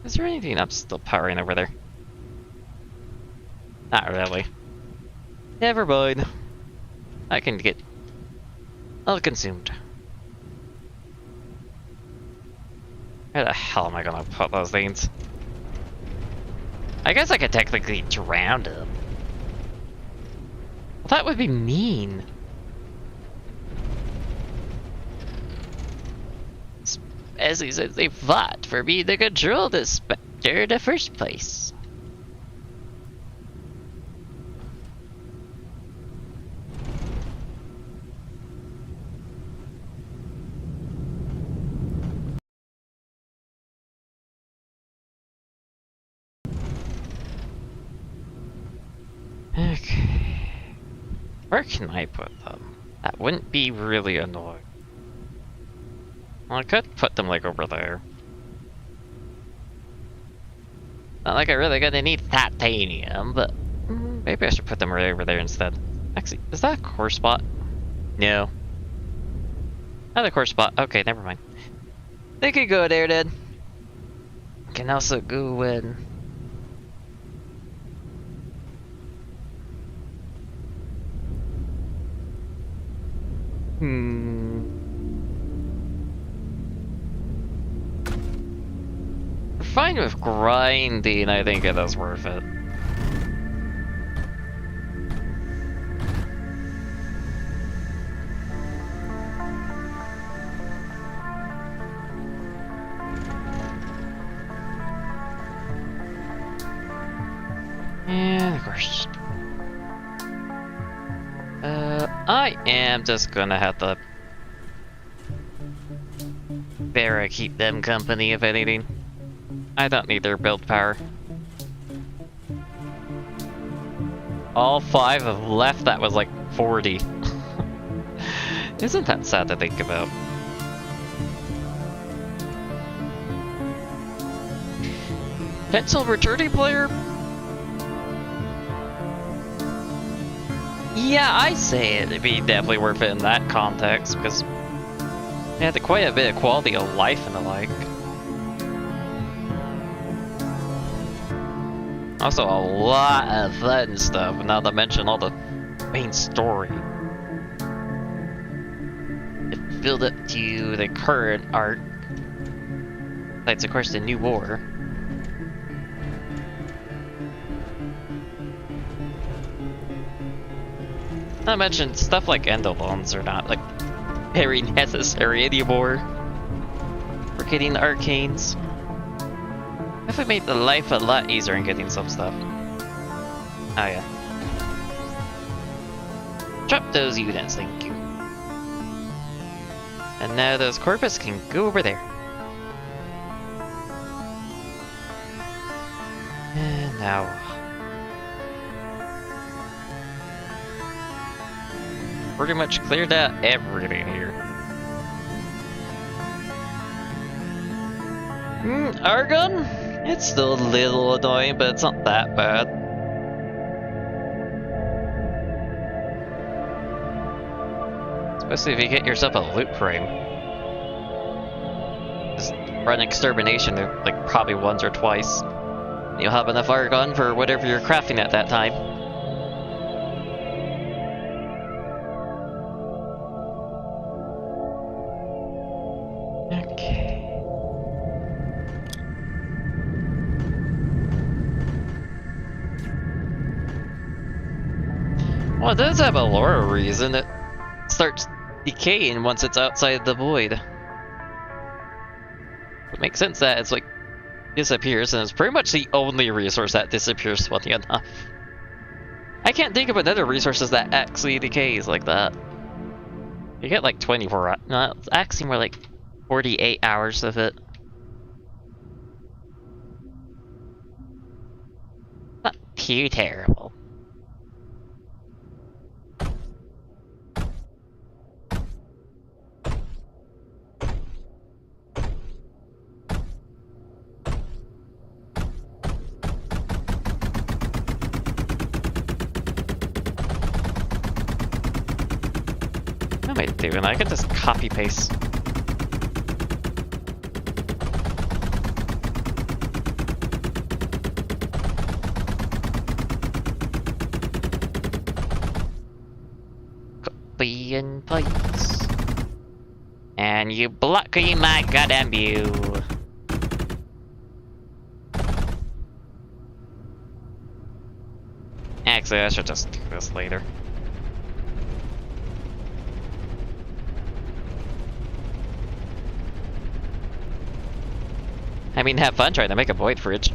Is there anything I'm still powering over there? Not really. Never mind. I can get all consumed. Where the hell am I gonna put those things? I guess I could technically drown them. Well, that would be mean. As he says, they fought for me to control this spectre in the first place. Okay. Where can I put them? That wouldn't be really annoying. Well, I could put them like over there. Not like I really gonna need titanium, but maybe I should put them right over there instead. Actually, is that a core spot? No. Not a core spot. Okay, never mind. They could go there then. Can also go in. We're fine with grinding, I think it is worth it. And of course, I am just gonna have to Vera keep them company if anything. I don't need their build power. All 5 have left, that was like 40. Isn't that sad to think about? Potential returning player? Yeah, I say it'd be definitely worth it in that context, because it had quite a bit of quality of life and the like. Also a lot of fun stuff, not to mention all the main story. It built up to the current arc. Besides, of course, the new war. Not to mention, stuff like endoloans are not, like, very necessary anymore. We're getting the arcanes. If it made the life a lot easier in getting some stuff. Oh yeah. Drop those units, thank you. And now those corpus can go over there. And now... pretty much cleared out everything here. Argon? It's still a little annoying, but it's not that bad. Especially if you get yourself a loot frame. Just run extermination like probably once or twice. You'll have enough Argon for whatever you're crafting at that time. Well, it does have a lore reason. It starts decaying once it's outside the void. It makes sense that it's like disappears, and it's pretty much the only resource that disappears, funny enough. I can't think of another resources that actually decays like that. You get like 24, no, it's actually more like 48 hours of it. Not too terrible. What am I doing? I can just copy paste. Copy and paste. And you block my goddamn view. Actually, I should just do this later. I mean, have fun trying to make a void fridge.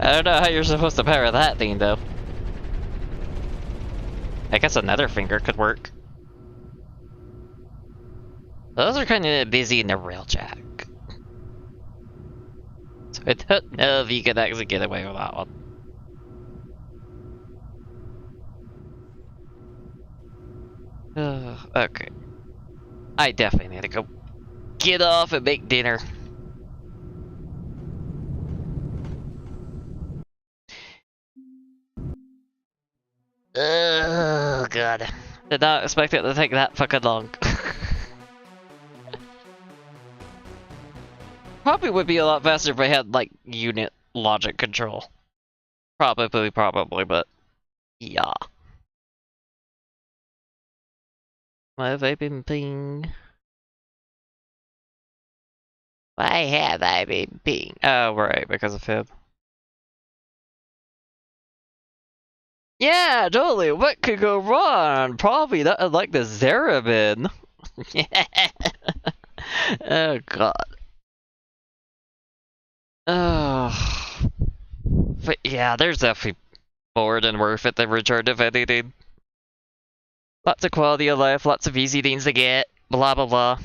I don't know how you're supposed to power that thing, though. I guess another finger could work. Those are kind of busy in the railjack. So I don't know if you could actually get away with that one. Okay. I definitely need to go get off and make dinner. Oh god. Did not expect it to take that fucking long. Probably would be a lot faster if I had like unit logic control. Probably, but yeah. Why have I been ping? Why have I been ping? Oh, right, because of him. Yeah, totally. What could go wrong? Probably not like the Zarabin. Oh god. Oh. But yeah, there's definitely more than worth it to return if anything. Lots of quality of life, lots of easy things to get, blah blah blah.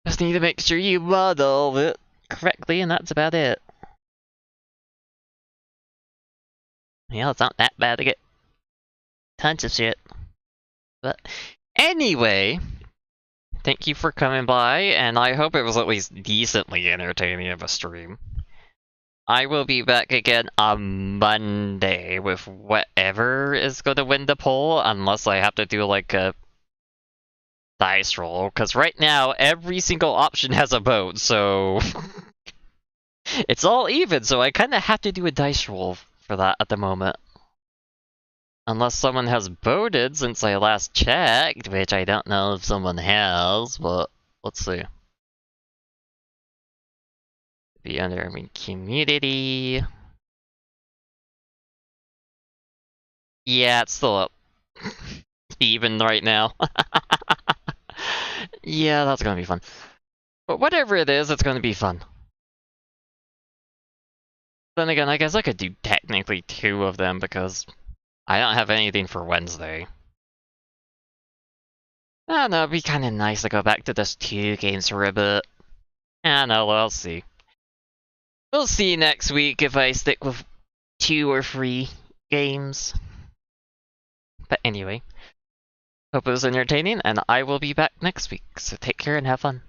Just need to make sure you model it correctly, and that's about it. Yeah, it's not that bad to get tons of shit. But anyway, thank you for coming by, and I hope it was at least decently entertaining of a stream. I will be back again on Monday with whatever is going to win the poll, unless I have to do like a dice roll, because right now every single option has a vote, so it's all even, so I kind of have to do a dice roll for that at the moment. Unless someone has voted since I last checked, which I don't know if someone has, but let's see. Be under community. Yeah, it's still up. Even right now. Yeah, that's gonna be fun. But whatever it is, it's gonna be fun. Then again, I guess I could do technically 2 of them because I don't have anything for Wednesday. I don't know, it'd be kinda nice to go back to just 2 games for a bit. I don't know, we'll see. We'll see next week if I stick with 2 or 3 games. But anyway, hope it was entertaining, and I will be back next week, so take care and have fun.